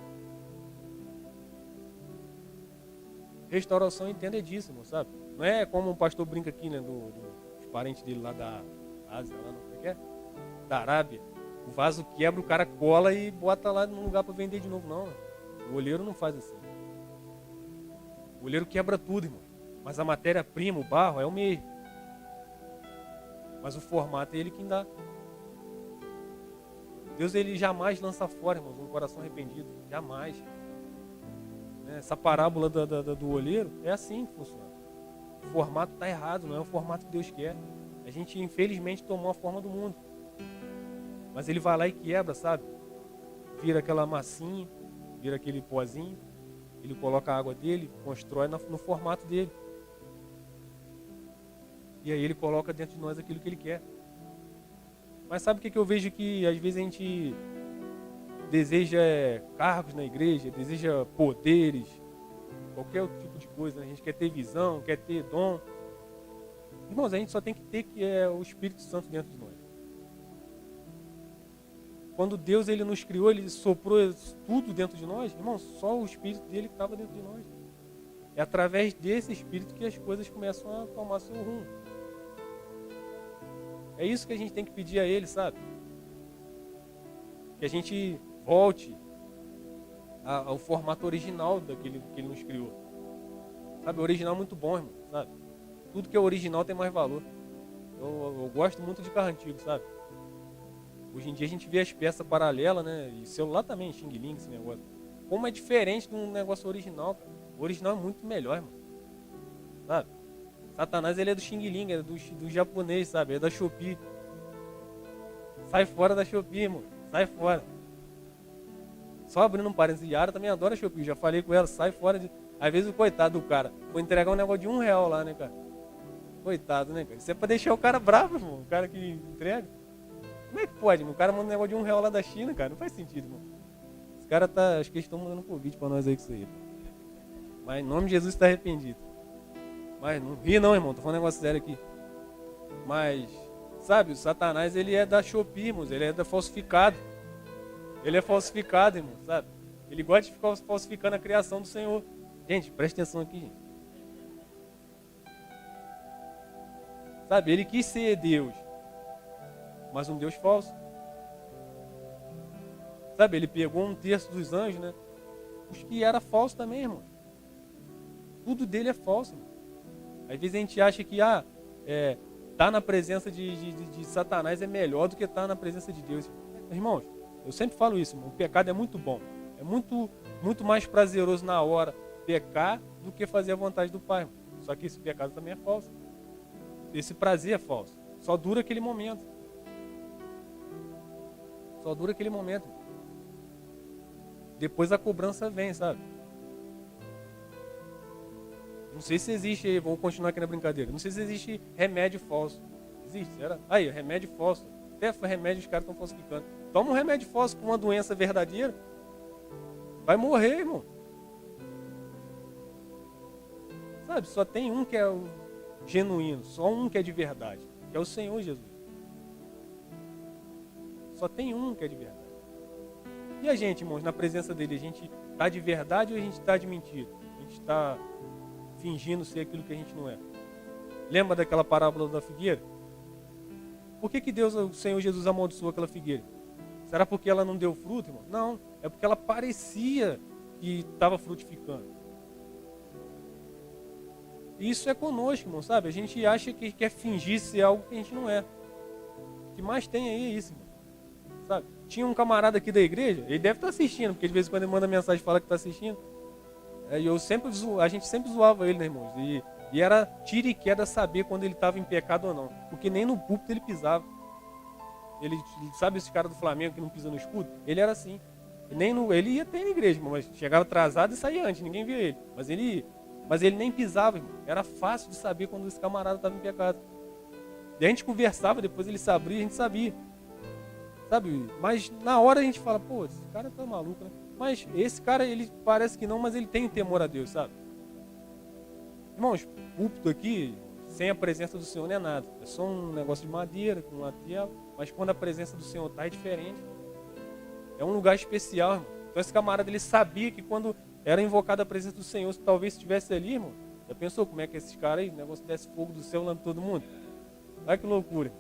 Restauração, entenda disso, irmão, sabe? Não é como o pastor brinca aqui, né, dos parentes dele lá da Ásia, lá, não, como é que é? Da Arábia. O vaso quebra, o cara cola e bota lá num lugar para vender de novo, não. O olheiro não faz assim. O olheiro quebra tudo, irmão. Mas a matéria-prima, o barro, é o mesmo. Mas o formato é ele quem dá. Deus ele jamais lança fora, irmãos, um coração arrependido. Jamais. Essa parábola do olheiro é assim que funciona. O formato está errado, não é o formato que Deus quer. A gente, infelizmente, tomou a forma do mundo. Mas ele vai lá e quebra, sabe? Vira aquela massinha, vira aquele pozinho. Ele coloca a água dele, constrói no formato dele. E aí ele coloca dentro de nós aquilo que ele quer. Mas sabe o que eu vejo que às vezes a gente deseja cargos na igreja, deseja poderes, qualquer tipo de coisa, né? A gente quer ter visão, quer ter dom. Irmãos, a gente só tem que ter o Espírito Santo dentro de nós. Quando Deus ele nos criou, ele soprou tudo dentro de nós, irmãos, só o Espírito dele que estava dentro de nós. É através desse Espírito que as coisas começam a tomar seu rumo. É isso que a gente tem que pedir a Ele, sabe? Que a gente volte ao formato original daquele que Ele nos criou. Sabe, o original é muito bom, irmão, sabe? Tudo que é original tem mais valor. Eu gosto muito de carro antigo, sabe? Hoje em dia a gente vê as peças paralelas, né? E celular também, Xing Ling, esse negócio. Como é diferente de um negócio original, cara. O original é muito melhor, irmão. Sabe? Satanás, ele é do Xing Ling, é do japonês, sabe? É da Shopee. Sai fora da Shopee, irmão. Sai fora. Só abrindo um parênteses, Yara também adora Shopee. Já falei com ela, sai fora de... Às vezes o coitado do cara foi entregar um negócio de R$1 lá, né, cara? Coitado, né, cara? Isso é pra deixar o cara bravo, irmão. O cara que entrega. Como é que pode, irmão? O cara manda um negócio de R$1 lá da China, cara. Não faz sentido, irmão. Os caras acho que eles estão mandando convite pra nós aí com isso aí. Mas em nome de Jesus está arrependido. Mas não ri não, irmão. Tô falando um negócio sério aqui. Mas, sabe, o Satanás, ele é da Shopee, irmãos. Ele é da falsificado. Ele é falsificado, irmão, sabe? Ele gosta de ficar falsificando a criação do Senhor. Gente, presta atenção aqui, gente. Sabe, ele quis ser Deus, mas um Deus falso. Sabe, ele pegou um terço dos anjos, né? Os que era falso também, irmão. Tudo dele é falso, irmão. Às vezes a gente acha que tá na presença de Satanás é melhor do que estar na presença de Deus. Irmãos, eu sempre falo isso, irmão. O pecado é muito bom. É muito mais prazeroso na hora pecar do que fazer a vontade do Pai, irmão. Só que esse pecado também é falso. Esse prazer é falso. Só dura aquele momento. Só dura aquele momento. Depois a cobrança vem, sabe? Não sei se existe, vou continuar aqui na brincadeira. Não sei se existe remédio falso. Existe? Será? Aí, remédio falso. Até remédio os caras estão falsificando. Toma um remédio falso com uma doença verdadeira. Vai morrer, irmão. Sabe, só tem um que é o genuíno. Só um que é de verdade. Que é o Senhor Jesus. Só tem um que é de verdade. E a gente, irmãos, na presença dele, a gente está de verdade ou a gente está de mentira? A gente está fingindo ser aquilo que a gente não é. Lembra daquela parábola da figueira? Por que Deus, o Senhor Jesus, amaldiçoou aquela figueira? Será porque ela não deu fruto, irmão? Não, é porque ela parecia que estava frutificando. E isso é conosco, irmão, sabe? A gente acha que quer fingir ser algo que a gente não é. O que mais tem aí é isso, irmão. Sabe? Tinha um camarada aqui da igreja, ele deve estar assistindo, porque de vez em quando ele manda mensagem e fala que está assistindo. A gente sempre zoava ele, né, irmãos? E era tira e queda saber quando ele estava em pecado ou não. Porque nem no púlpito ele pisava. Ele, sabe esse cara do Flamengo que não pisa no escudo? Ele era assim. Ele ia até na igreja, mas chegava atrasado e saía antes, ninguém via ele. Mas ele nem pisava, irmão. Era fácil de saber quando esse camarada estava em pecado. E a gente conversava, depois ele se abria, a gente sabia. Sabe? Mas na hora a gente fala, pô, esse cara tá maluco, né? Mas esse cara, ele parece que não, mas ele tem temor a Deus, sabe? Irmãos, púlpito aqui, sem a presença do Senhor não é nada. É só um negócio de madeira, com uma tela. Mas quando a presença do Senhor está, é diferente. É um lugar especial, irmão. Então esse camarada, ele sabia que quando era invocada a presença do Senhor, se talvez estivesse ali, irmão, já pensou como é que esses caras aí, o negócio desse fogo do céu lá em todo mundo? Olha que loucura.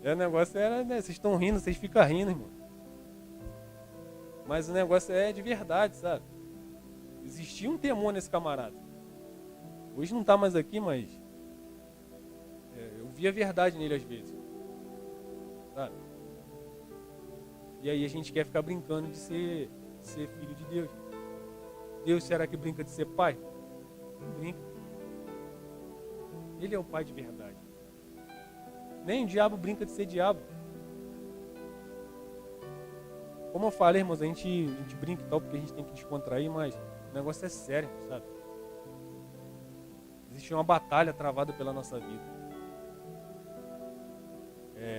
O negócio era, né, vocês estão rindo, vocês ficam rindo, irmão. Mas o negócio é de verdade, sabe? Existia um temor nesse camarada. Hoje não está mais aqui, mas eu vi a verdade nele às vezes. Sabe? E aí a gente quer ficar brincando de ser filho de Deus. Deus, será que brinca de ser pai? Não brinca. Ele é o pai de verdade. Nem o diabo brinca de ser diabo. Como eu falei, irmãos, a gente brinca e tal, porque a gente tem que descontrair, mas o negócio é sério, sabe? Existe uma batalha travada pela nossa vida.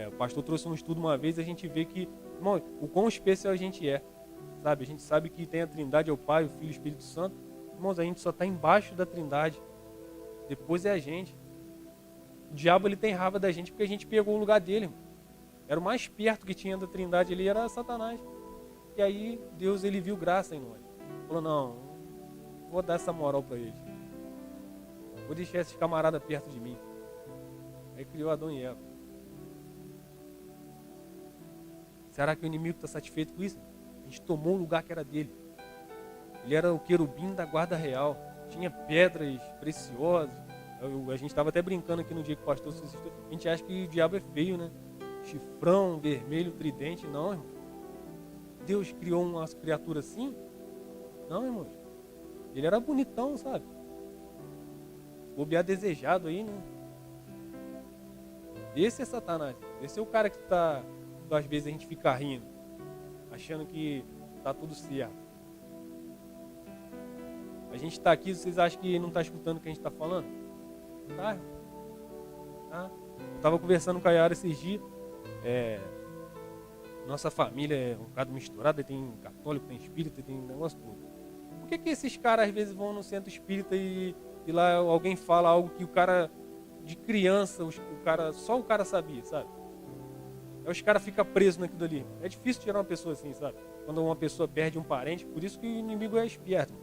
O pastor trouxe um estudo uma vez, a gente vê que, irmão, o quão especial a gente é, sabe? A gente sabe que tem a Trindade, é o Pai, o Filho e o Espírito Santo. Irmãos, a gente só está embaixo da Trindade. Depois é a gente. O diabo ele tem raiva da gente porque a gente pegou o lugar dele, irmão. Era o mais perto que tinha da Trindade ali, era Satanás. E aí Deus ele viu graça em nós. Falou, não, vou dar essa moral para eles. Vou deixar esses camaradas perto de mim. Aí criou Adão e Eva. Será que o inimigo está satisfeito com isso? A gente tomou o lugar que era dele. Ele era o querubim da guarda real. Tinha pedras preciosas. A gente estava até brincando aqui no dia que o pastor assistiu. A gente acha que o diabo é feio, né? Chifrão, vermelho, tridente. Não, irmão. Deus criou uma criatura assim? Não, irmão. Ele era bonitão, sabe? Bobear desejado aí, né? Esse é Satanás. Esse é o cara que tá, às vezes a gente fica rindo, achando que tá tudo certo. A gente tá aqui, vocês acham que não tá escutando o que a gente tá falando? Tá? Tá? Eu tava conversando com a Yara esses dias. Nossa família é um bocado misturada, tem católico, tem espírita, tem negócio todo. Por que esses caras às vezes vão no centro espírita e lá alguém fala algo que o cara, de criança, só o cara sabia, sabe? Aí os caras ficam presos naquilo ali. É difícil tirar uma pessoa assim, sabe? Quando uma pessoa perde um parente, por isso que o inimigo é esperto.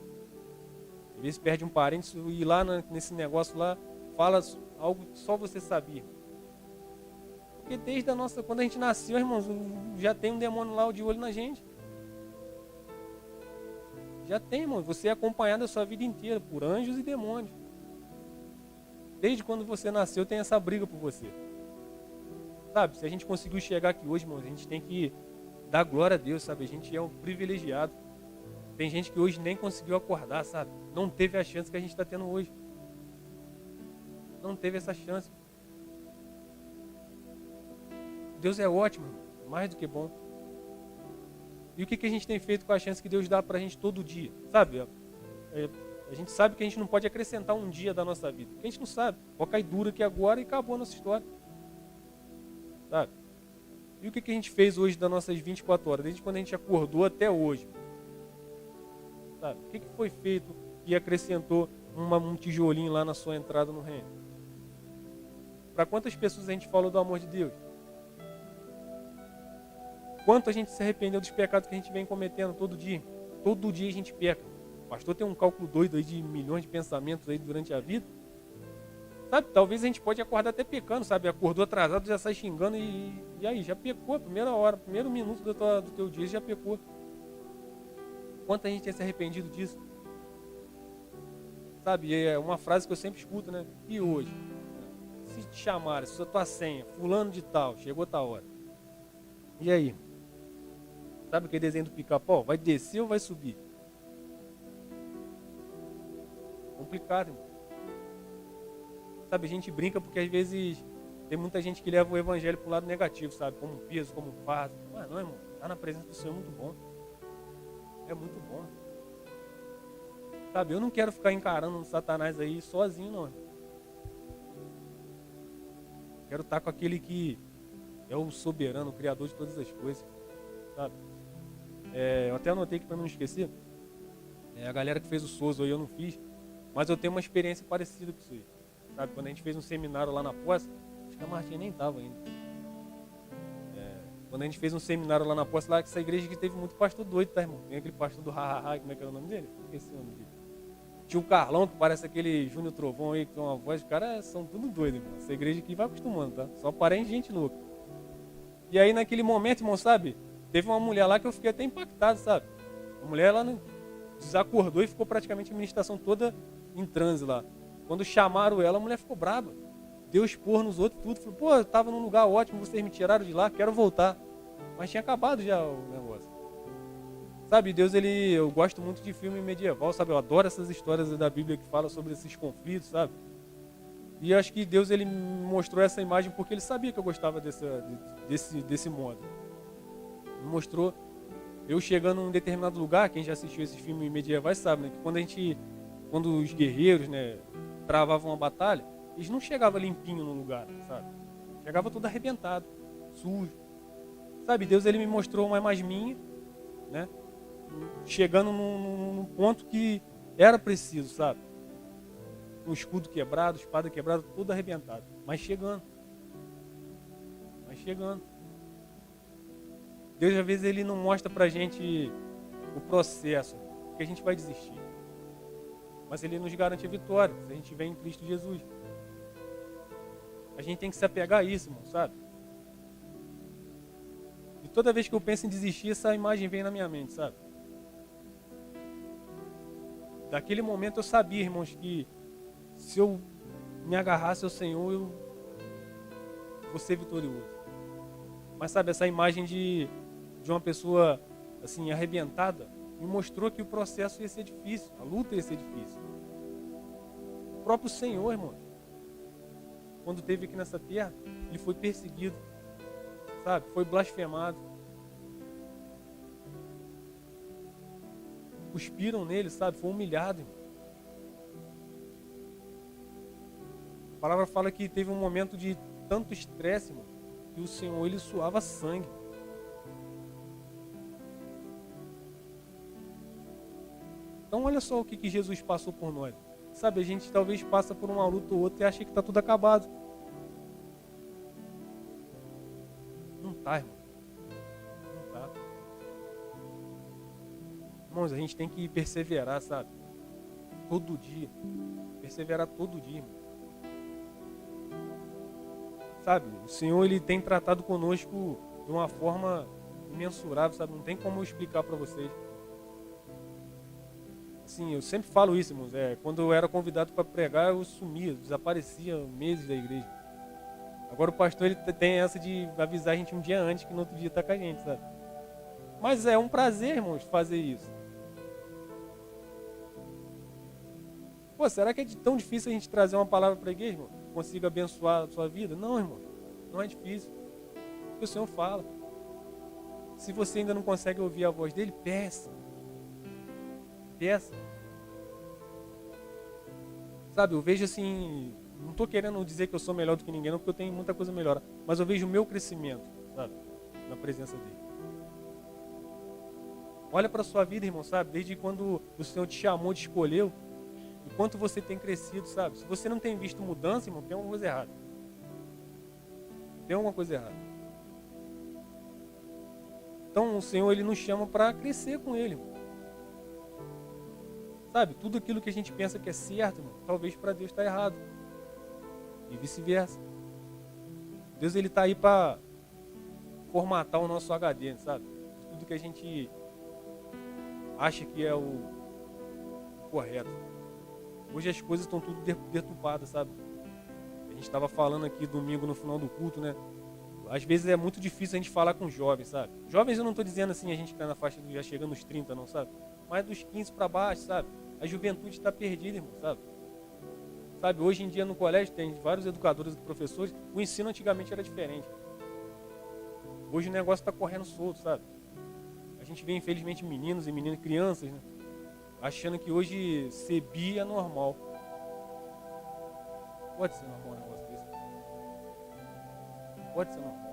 Às vezes perde um parente e lá nesse negócio lá, fala algo que só você sabia. Porque desde quando a gente nasceu, irmãos, já tem um demônio lá de olho na gente. Já tem, irmão. Você é acompanhado a sua vida inteira por anjos e demônios. Desde quando você nasceu, tem essa briga por você. Sabe, se a gente conseguiu chegar aqui hoje, irmão, a gente tem que dar glória a Deus, sabe? A gente é um privilegiado. Tem gente que hoje nem conseguiu acordar, sabe? Não teve a chance que a gente está tendo hoje. Não teve essa chance. Deus é ótimo, mais do que bom. E o que a gente tem feito com a chance que Deus dá pra gente todo dia? Sabe? A gente sabe que a gente não pode acrescentar um dia da nossa vida. A gente não sabe. Pode cair duro aqui agora e acabou a nossa história. Sabe? E o que a gente fez hoje das nossas 24 horas? Desde quando a gente acordou até hoje. Sabe? O que foi feito que acrescentou um tijolinho lá na sua entrada no reino? Para quantas pessoas a gente falou do amor de Deus? Quanto a gente se arrependeu dos pecados que a gente vem cometendo todo dia? Todo dia a gente peca. O pastor tem um cálculo doido aí de milhões de pensamentos aí durante a vida. Sabe, talvez a gente pode acordar até pecando, sabe? Acordou atrasado, já sai xingando e aí, já pecou. Primeira hora, primeiro minuto do teu dia, já pecou. Quanto a gente tem se arrependido disso? Sabe, é uma frase que eu sempre escuto, né? E hoje? Se te chamarem, se a tua senha, fulano de tal, chegou tal hora. E aí? Sabe aquele desenho do pica-pau? Vai descer ou vai subir? Complicado, irmão. Sabe, a gente brinca porque às vezes tem muita gente que leva o evangelho para o lado negativo, sabe? Como um peso, como um fardo. Mas não, irmão. Estar na presença do Senhor é muito bom. É muito bom. Sabe, eu não quero ficar encarando um Satanás aí sozinho, não. Irmão. Quero estar com aquele que é o soberano, o criador de todas as coisas. Sabe? Eu até anotei aqui para não esquecer. A galera que fez o Souza aí eu não fiz. Mas eu tenho uma experiência parecida com isso aí. Sabe? Quando a gente fez um seminário lá na Posse, acho que a Martinha nem estava ainda. Quando a gente fez um seminário lá na Posse, lá que essa igreja que teve muito pastor doido, tá, irmão? Tem aquele pastor do ha-ha-ha, como é que era o nome dele? Esqueci o nome dele. Tinha o Carlão, que parece aquele Júnior Trovão aí, que tem uma voz, os caras são tudo doidos, irmão. Essa igreja aqui vai acostumando, tá? Só parente de gente louca. E aí naquele momento, irmão, sabe? Teve uma mulher lá que eu fiquei até impactado, sabe? A mulher, ela desacordou e ficou praticamente a ministração toda em transe lá. Quando chamaram ela, a mulher ficou braba. Deu expor nos outros, tudo. Falou, pô, eu tava num lugar ótimo, vocês me tiraram de lá, quero voltar. Mas tinha acabado já o negócio. Sabe, Deus, eu gosto muito de filme medieval, sabe? Eu adoro essas histórias da Bíblia que falam sobre esses conflitos, sabe? E eu acho que Deus, ele me mostrou essa imagem porque ele sabia que eu gostava desse modo. Me mostrou eu chegando em um determinado lugar, quem já assistiu esses filmes medievais sabe, né? Que quando os guerreiros, né, travavam uma batalha, eles não chegavam limpinho no lugar, sabe? Chegava todo arrebentado, sujo. Sabe, Deus, ele me mostrou uma imagem minha, né? Chegando num ponto que era preciso, sabe? com o escudo quebrado, espada quebrada, tudo arrebentado. Mas chegando. Deus, às vezes, Ele não mostra pra gente o processo, porque a gente vai desistir. Mas Ele nos garante a vitória, se a gente estiver em Cristo Jesus. A gente tem que se apegar a isso, irmão, sabe? E toda vez que eu penso em desistir, essa imagem vem na minha mente, sabe? Daquele momento eu sabia, irmãos, que se eu me agarrasse ao Senhor, eu vou ser vitorioso. Mas sabe, essa imagem de uma pessoa assim, arrebentada, me mostrou que o processo ia ser difícil, a luta ia ser difícil. O próprio Senhor, irmão, quando esteve aqui nessa terra, ele foi perseguido, sabe? Foi blasfemado. Cuspiram nele, sabe? Foi humilhado, irmão. A palavra fala que teve um momento de tanto estresse, irmão, que o Senhor, ele suava sangue. Então olha só o que Jesus passou por nós. Sabe, a gente talvez passa por uma luta ou outra e acha que está tudo acabado. Não tá, irmão. Não tá. Irmãos, a gente tem que perseverar, sabe? Todo dia. Perseverar todo dia, irmão. Sabe, o Senhor, ele tem tratado conosco de uma forma imensurável, sabe? Não tem como eu explicar para vocês. Assim, eu sempre falo isso, irmãos. Quando eu era convidado para pregar, eu sumia, desaparecia meses da igreja. Agora o pastor, ele tem essa de avisar a gente um dia antes, que no outro dia tá com a gente, sabe? Mas é um prazer, irmãos, fazer isso. Pô, será que é tão difícil a gente trazer uma palavra para a igreja, irmão? Consiga abençoar a sua vida? Não, irmão. Não é difícil. Porque o Senhor fala. Se você ainda não consegue ouvir a voz dele, peça. Peça. Sabe, eu vejo assim, não estou querendo dizer que eu sou melhor do que ninguém, não, porque eu tenho muita coisa melhor, mas eu vejo o meu crescimento, sabe, na presença dele. Olha para a sua vida, irmão, sabe, desde quando o Senhor te chamou, te escolheu, o quanto você tem crescido, sabe. Se você não tem visto mudança, irmão, tem alguma coisa errada. Tem alguma coisa errada. Então o Senhor, ele nos chama para crescer com ele, irmão. Sabe, tudo aquilo que a gente pensa que é certo, irmão, talvez para Deus está errado. E vice-versa. Deus, ele está aí para formatar o nosso HD, sabe? Tudo que a gente acha que é o correto. Hoje as coisas estão tudo deturpadas, sabe? A gente estava falando aqui domingo no final do culto, né? Às vezes é muito difícil a gente falar com jovens, sabe? Jovens eu não estou dizendo assim, a gente que está na faixa já chegando nos 30, não, sabe? Mas dos 15 para baixo, sabe? A juventude está perdida, irmão, sabe? Sabe, hoje em dia no colégio tem vários educadores e professores, o ensino antigamente era diferente. Hoje o negócio está correndo solto, sabe? A gente vê, infelizmente, meninos e meninas, crianças, né? Achando que hoje ser bi é normal. Pode ser normal um negócio desse. Pode ser normal.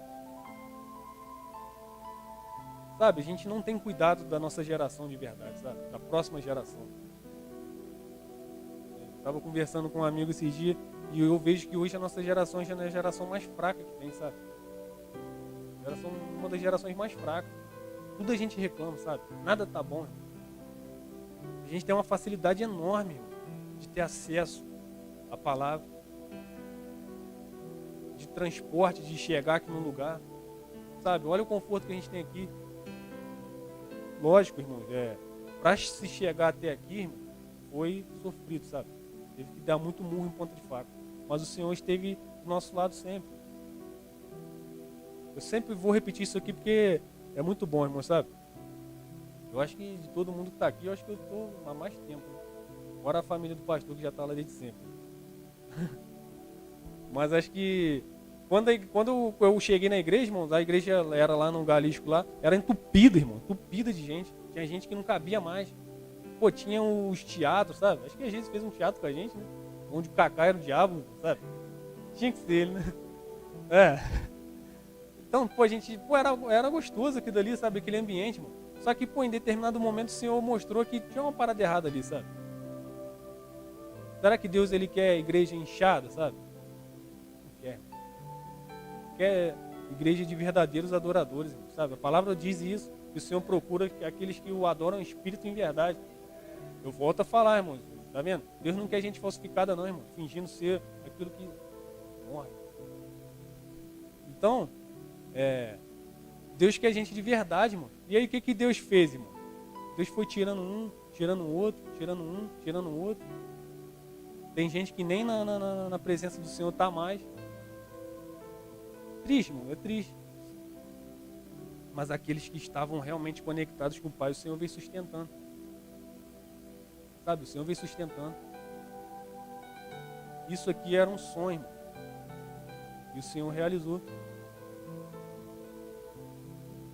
Sabe, a gente não tem cuidado da nossa geração de verdade, sabe? Da próxima geração. Estava conversando com um amigo esses dias e eu vejo que hoje a nossa geração já não é a geração mais fraca que tem, sabe? Uma das gerações mais fracas. Tudo a gente reclama, sabe? Nada tá bom, irmão. A gente tem uma facilidade enorme, irmão, de ter acesso à palavra, de transporte, de chegar aqui no lugar, sabe? Olha o conforto que a gente tem aqui. Lógico, irmão, para se chegar até aqui, irmão, foi sofrido, sabe? Teve que dar muito murro em ponta de faca. Mas o Senhor esteve do nosso lado sempre. Eu sempre vou repetir isso aqui porque é muito bom, irmão, sabe? Eu acho que de todo mundo que está aqui, eu acho que eu estou há mais tempo. Fora a família do pastor que já está lá desde sempre. Mas acho que quando eu cheguei na igreja, irmão, a igreja era lá no Galisco lá, era entupida, irmão, entupida de gente. Tinha gente que não cabia mais. Pô, tinha os teatros, sabe? Acho que a gente fez um teatro com a gente, né? Onde o Cacá era o diabo, sabe? Tinha que ser ele, né? Então, pô, era gostoso aquilo ali, sabe? Aquele ambiente, mano. Só que, pô, em determinado momento o Senhor mostrou que tinha uma parada errada ali, sabe? Será que Deus ele quer igreja inchada, sabe? Não quer. Quer igreja de verdadeiros adoradores, sabe? A palavra diz isso, que o Senhor procura aqueles que o adoram em espírito e em verdade. Eu volto a falar, irmãos, tá vendo? Deus não quer gente falsificada não, irmão, fingindo ser aquilo que morre. Então, Deus quer gente de verdade, irmão. E aí o que Deus fez, irmão? Deus foi tirando um, tirando o outro, tirando um, tirando o outro. Tem gente que nem na presença do Senhor está mais. Triste, irmão, é triste. Mas aqueles que estavam realmente conectados com o Pai, o Senhor veio sustentando. Sabe, o Senhor veio sustentando. Isso aqui era um sonho, irmão. E o Senhor realizou.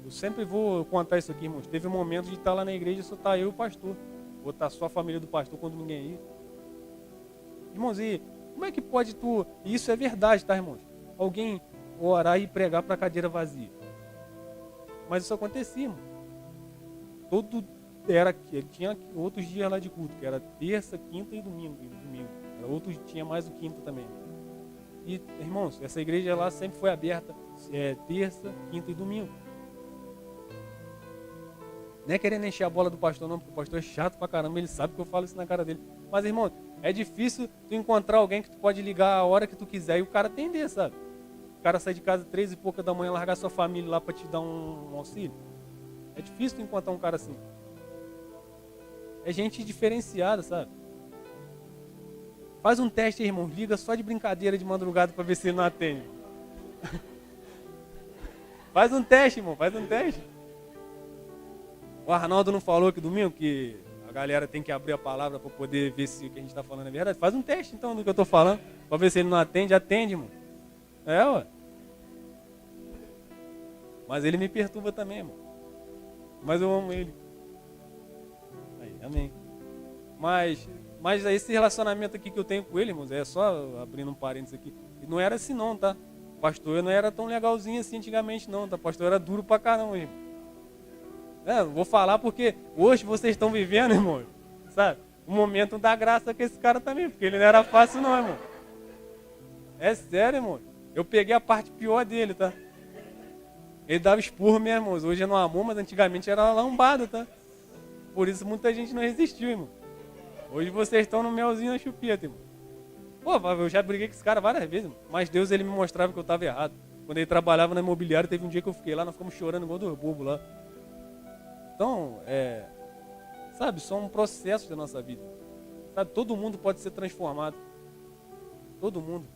Eu sempre vou contar isso aqui, irmãos. Teve um momento de estar lá na igreja, só tá eu e o pastor. Ou tá só a família do pastor quando ninguém ia. Irmãos, e como é que pode tu... E isso é verdade, tá, irmãos? Alguém orar e pregar para a cadeira vazia. Mas isso acontecia, irmão. Tinha outros dias lá de culto, que era terça, quinta e domingo. Era outros, tinha mais o quinto também. E, irmãos, essa igreja lá sempre foi aberta terça, quinta e domingo. Não é querendo encher a bola do pastor não, porque o pastor é chato pra caramba, ele sabe que eu falo isso na cara dele. Mas, irmão, é difícil tu encontrar alguém que tu pode ligar a hora que tu quiser e o cara atender, sabe? O cara sai de casa 3 e pouca da manhã, largar sua família lá pra te dar um auxílio. É difícil tu encontrar um cara assim. É gente diferenciada, sabe? Faz um teste aí, irmão. Liga só de brincadeira de madrugada pra ver se ele não atende. Faz um teste, irmão. Faz um teste. O Arnaldo não falou que domingo que a galera tem que abrir a palavra para poder ver se o que a gente está falando é verdade? Faz um teste então do que eu estou falando, para ver se ele não atende. Atende, irmão. Ué. Mas ele me perturba também, irmão. Mas eu amo ele. Aí, amém. Mas esse relacionamento aqui que eu tenho com ele, irmãos, é só abrindo um parênteses aqui. Não era assim não, tá? O pastor não era tão legalzinho assim antigamente não, tá? O pastor era duro pra caramba, irmão. Vou falar porque hoje vocês estão vivendo, irmão, sabe? Um momento da graça com esse cara também, porque ele não era fácil não, irmão. É sério, irmão. Eu peguei a parte pior dele, tá? Ele dava esporro mesmo, irmãos. Hoje é no amor, mas antigamente era lambada, tá? Por isso muita gente não resistiu, irmão. Hoje vocês estão no melzinho na chupeta, irmão. Pô, eu já briguei com esse cara várias vezes, irmão. Mas Deus, ele me mostrava que eu estava errado. Quando ele trabalhava na imobiliária, teve um dia que eu fiquei lá, nós ficamos chorando igual dos bobos lá. Então, sabe, são processos da nossa vida. Sabe, todo mundo pode ser transformado. Todo mundo.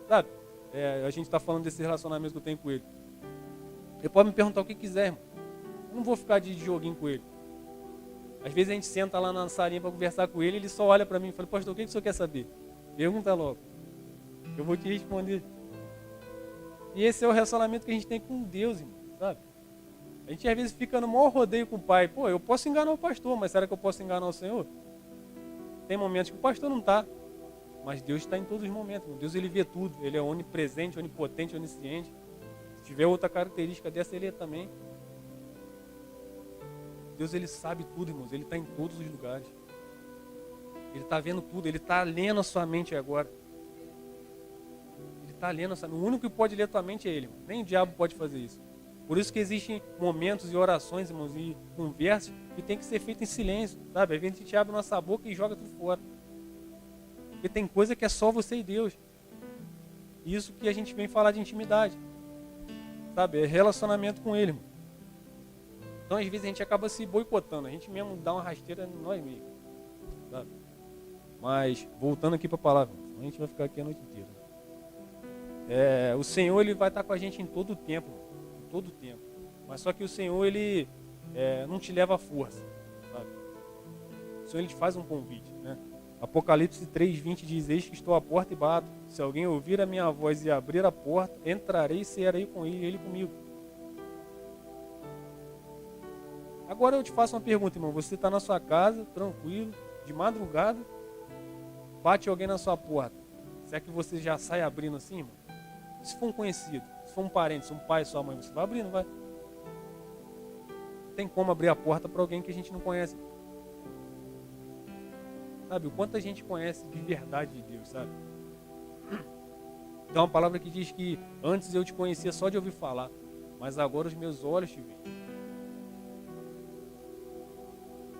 Sabe, a gente está falando desse relacionamento que eu tenho com ele. Ele pode me perguntar o que quiser, irmão. Eu não vou ficar de joguinho com ele. Às vezes a gente senta lá na salinha para conversar com ele, ele só olha para mim e fala, pastor, o que o senhor quer saber? Pergunta logo. Eu vou te responder. E esse é o relacionamento que a gente tem com Deus, irmão, sabe? A gente às vezes fica no maior rodeio com o pai. Pô, eu posso enganar o pastor, mas será que eu posso enganar o Senhor? Tem momentos que o pastor não está, mas Deus está em todos os momentos. Deus, ele vê tudo. Ele é onipresente, onipotente, onisciente. Se tiver outra característica dessa, ele é também. Deus, ele sabe tudo, irmãos. Ele está em todos os lugares. Ele está vendo tudo. Ele está lendo a sua mente agora. Ele está lendo a sua mente. O único que pode ler a tua mente é ele, irmão. Nem o diabo pode fazer isso. Por isso que existem momentos e orações, irmãos, e conversas que tem que ser feito em silêncio, sabe? Às vezes a gente abre nossa boca e joga tudo fora. Porque tem coisa que é só você e Deus. Isso que a gente vem falar de intimidade. Sabe? É relacionamento com Ele, irmão. Então, às vezes, a gente acaba se boicotando. A gente mesmo dá uma rasteira em nós mesmos. Sabe? Mas, voltando aqui para a palavra, senão a gente vai ficar aqui a noite inteira. O Senhor, ele vai estar com a gente em todo o tempo, irmão. Todo o tempo. Mas só que o Senhor, ele não te leva à força, sabe? O Senhor, ele te faz um convite, né? Apocalipse 3:20 diz, eis que estou à porta e bato. Se alguém ouvir a minha voz e abrir a porta, entrarei e cearei com ele e ele comigo. Agora eu te faço uma pergunta, irmão. Você está na sua casa, tranquilo, de madrugada, bate alguém na sua porta. Será que você já sai abrindo assim, irmão? Se for um conhecido, se for um parente, se for um pai, sua mãe, você vai abrir, não vai? Não tem como abrir a porta para alguém que a gente não conhece. Sabe, o quanto a gente conhece de verdade de Deus, sabe? Tem uma palavra que diz que antes eu te conhecia só de ouvir falar, mas agora os meus olhos te veem.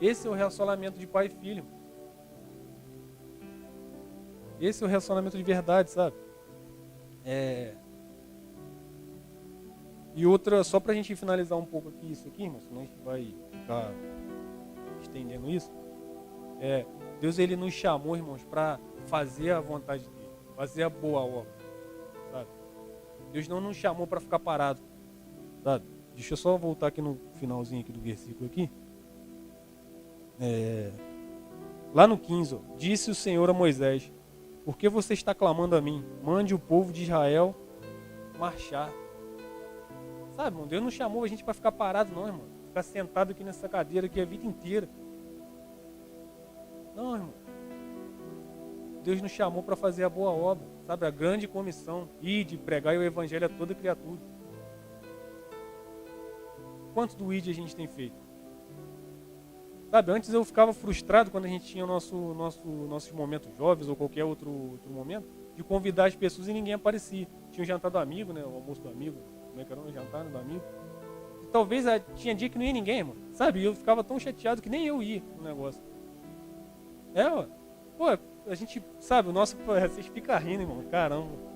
Esse é o relacionamento de pai e filho. Esse é o relacionamento de verdade, sabe? E outra, só pra gente finalizar um pouco aqui isso aqui, irmão, senão a gente vai ficar estendendo isso. Deus, ele nos chamou, irmãos, para fazer a vontade dele, fazer a boa obra, sabe? Deus não nos chamou para ficar parado, sabe? Deixa eu só voltar aqui no finalzinho aqui do versículo aqui. Lá no 15, ó, disse o Senhor a Moisés: por que você está clamando a mim? Mande o povo de Israel marchar. Sabe, irmão, Deus não chamou a gente para ficar parado, não, irmão. Ficar sentado aqui nessa cadeira aqui a vida inteira. Não, irmão. Deus nos chamou para fazer a boa obra, sabe? A grande comissão, ir de pregar o evangelho a toda criatura. Quanto do ID a gente tem feito? Sabe, antes eu ficava frustrado quando a gente tinha nossos momentos jovens ou qualquer outro momento, de convidar as pessoas e ninguém aparecia. Tinha o jantar do amigo, né? O almoço do amigo, como é que era o jantar do amigo. E talvez tinha dia que não ia ninguém, irmão. Sabe, eu ficava tão chateado que nem eu ia no negócio. Pô, a gente, sabe, vocês ficam rindo, irmão, caramba.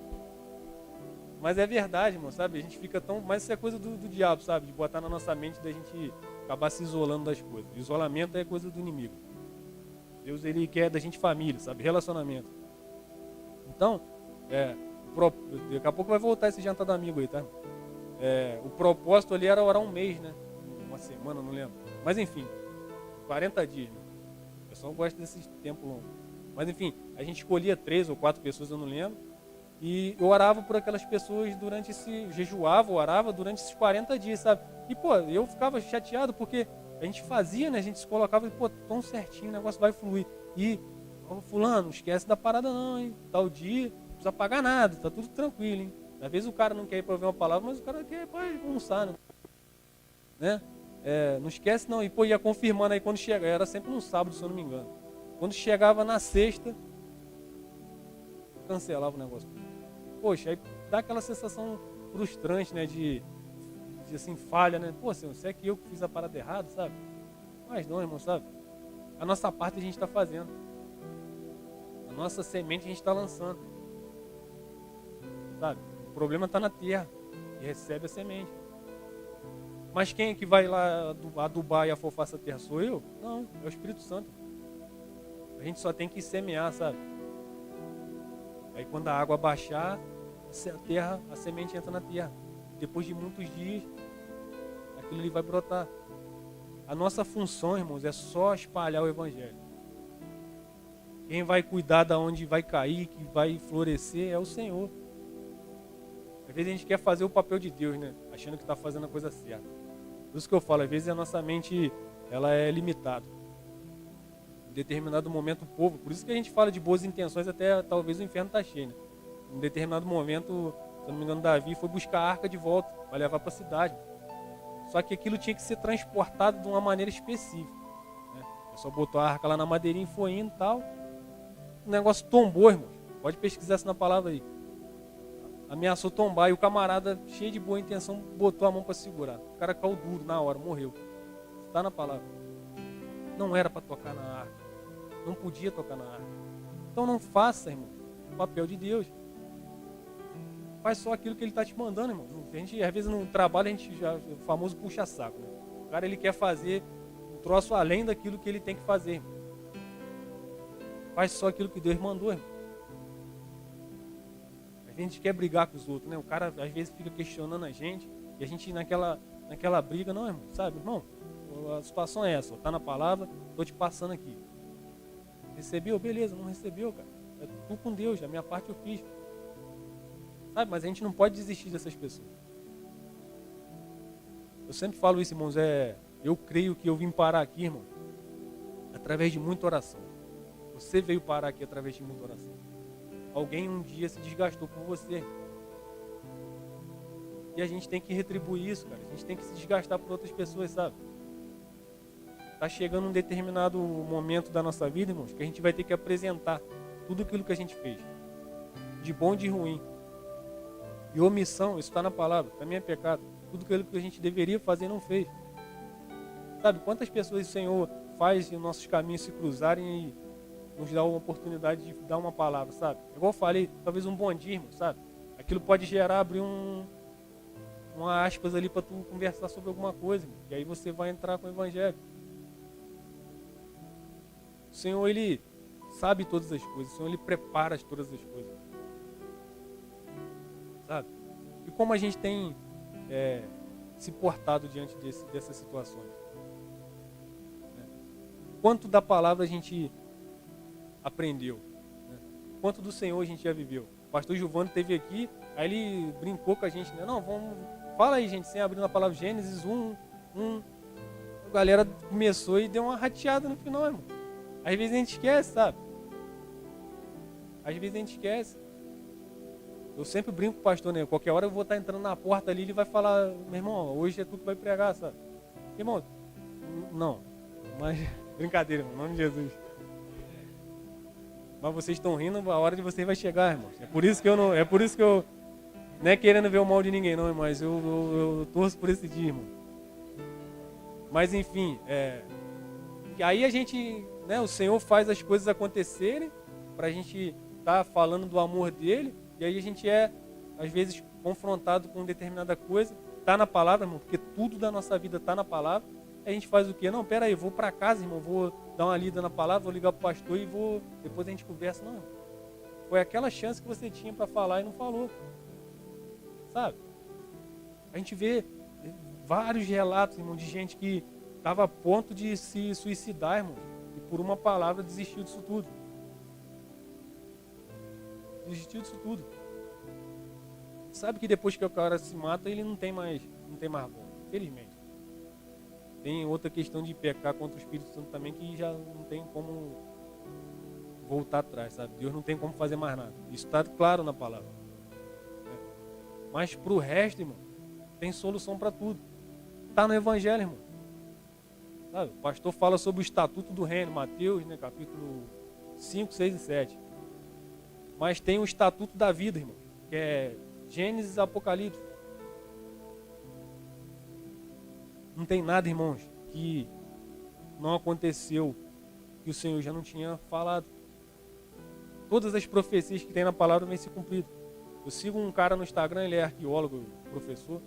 Mas é verdade, irmão, sabe, a gente fica tão, mas isso é coisa do diabo, sabe, de botar na nossa mente da gente acabar se isolando das coisas. Isolamento é coisa do inimigo. Deus, ele quer da gente família, sabe, relacionamento. Então, daqui a pouco vai voltar esse jantar do amigo aí, tá? O propósito ali era orar um mês, né? Uma semana, não lembro. Mas enfim, 40 dias, né? O pessoal gosta desses tempos longos. Mas enfim, a gente escolhia 3 ou 4 pessoas, eu não lembro. E eu orava por aquelas pessoas orava durante esses 40 dias, sabe? E, pô, eu ficava chateado porque a gente fazia, né? A gente se colocava, pô, tão certinho, o negócio vai fluir. E, fulano, não esquece da parada não, hein? Tal dia, não precisa pagar nada, tá tudo tranquilo, hein? Às vezes o cara não quer ir para ouvir uma palavra, mas o cara quer ir para almoçar, né? Não esquece não. E, pô, ia confirmando aí quando chega. Era sempre no sábado, se eu não me engano. Quando chegava na sexta, cancelava o negócio. Poxa, aí dá aquela sensação frustrante, né? De assim, falha, né? Pô, Senhor, se é que eu que fiz a parada errada, sabe? Mas não, irmão, sabe? A nossa parte a gente está fazendo. A nossa semente a gente está lançando. Sabe? O problema está na terra. E recebe a semente. Mas quem é que vai lá adubar e afofar essa terra? Sou eu? Não, é o Espírito Santo. A gente só tem que semear, sabe? Aí quando a água baixar, a semente entra na terra. Depois de muitos dias, aquilo ali vai brotar. A nossa função, irmãos, é só espalhar o Evangelho. Quem vai cuidar de onde vai cair, que vai florescer, é o Senhor. Às vezes a gente quer fazer o papel de Deus, né? Achando que está fazendo a coisa certa. Por isso que eu falo, às vezes a nossa mente ela é limitada. Em determinado momento o povo, por isso que a gente fala de boas intenções, até talvez o inferno está cheio, né? Em determinado momento, se eu não me engano, Davi foi buscar a arca de volta para levar para a cidade. Só que aquilo tinha que ser transportado de uma maneira específica, né? O pessoal botou a arca lá na madeirinha e foi indo e tal. O negócio tombou, irmão. Pode pesquisar essa na palavra aí. Ameaçou tombar e o camarada, cheio de boa intenção, botou a mão para segurar. O cara caiu duro na hora, morreu. Está na palavra. Não era para tocar na arca. Não podia tocar na arca. Então não faça, irmão, o papel de Deus. Faz só aquilo que ele está te mandando, irmão. A gente, às vezes no trabalho, a gente já, o famoso puxa-saco, né? O cara, ele quer fazer um troço além daquilo que ele tem que fazer, irmão. Faz só aquilo que Deus mandou, irmão. A gente quer brigar com os outros, né? O cara às vezes fica questionando a gente e a gente naquela briga, não, irmão, sabe, irmão? A situação é essa, tá na palavra, tô te passando aqui. Recebeu? Beleza, não recebeu, cara. É tu com Deus, a minha parte eu fiz. Sabe, mas a gente não pode desistir dessas pessoas. Eu sempre falo isso, irmãos, eu creio que eu vim parar aqui, irmão, através de muita oração. Você veio parar aqui através de muita oração. Alguém um dia se desgastou por você. E a gente tem que retribuir isso, cara. A gente tem que se desgastar por outras pessoas, sabe? tá chegando um determinado momento da nossa vida, irmãos, que a gente vai ter que apresentar tudo aquilo que a gente fez, de bom e de ruim. E omissão, isso está na palavra, também é pecado. Tudo aquilo que a gente deveria fazer e não fez. Sabe, quantas pessoas o Senhor faz em nossos caminhos se cruzarem e nos dá uma oportunidade de dar uma palavra, sabe? Igual eu falei, talvez um bom dia, irmão, sabe? Aquilo pode gerar, abrir uma aspas ali para tu conversar sobre alguma coisa, irmão, e aí você vai entrar com o Evangelho. O Senhor, Ele sabe todas as coisas, o Senhor, Ele prepara todas as coisas, sabe? E como a gente tem se portado diante dessas situações? Quanto da palavra a gente aprendeu? Né? Quanto do Senhor a gente já viveu? O pastor Giovanni esteve aqui, aí ele brincou com a gente, né? Não, fala aí, gente, sem abrir na palavra Gênesis 1. A galera começou e deu uma rateada no final, irmão. Às vezes a gente esquece, sabe? Às vezes a gente esquece. Eu sempre brinco com o pastor, né? Qualquer hora eu vou estar entrando na porta ali, ele vai falar, meu irmão, hoje é tu que vai pregar, sabe? Irmão, não, mas brincadeira, irmão, em nome de Jesus. Mas vocês estão rindo, a hora de vocês vai chegar, irmão. É por isso que eu não é querendo ver o mal de ninguém, não, mas eu torço por esse dia, irmão. Mas enfim, e aí a gente, né, o Senhor faz as coisas acontecerem pra gente estar falando do amor dele, e aí a gente às vezes, confrontado com determinada coisa, tá na palavra, irmão, porque tudo da nossa vida tá na palavra. Aí a gente faz o quê? Não, pera aí, vou para casa, irmão, vou dar uma lida na palavra, vou ligar pro pastor e depois a gente conversa. Não, foi aquela chance que você tinha para falar e não falou, sabe? A gente vê vários relatos, irmão, de gente que estava a ponto de se suicidar, irmão, e por uma palavra desistiu disso tudo. Desistiu disso tudo. Sabe que depois que o cara se mata, ele não tem mais volta, infelizmente. Tem outra questão de pecar contra o Espírito Santo também, que já não tem como voltar atrás, sabe? Deus não tem como fazer mais nada. Isso está claro na palavra. Mas para o resto, irmão, tem solução para tudo. Está no Evangelho, irmão. Sabe? O pastor fala sobre o estatuto do reino, Mateus, né, capítulo 5, 6 e 7. Mas tem o estatuto da vida, irmão, que é Gênesis e Apocalipse. Não tem nada, irmãos, que não aconteceu, que o Senhor já não tinha falado. Todas as profecias que tem na palavra vêm se cumpridas. Eu sigo um cara no Instagram, ele é arqueólogo, professor,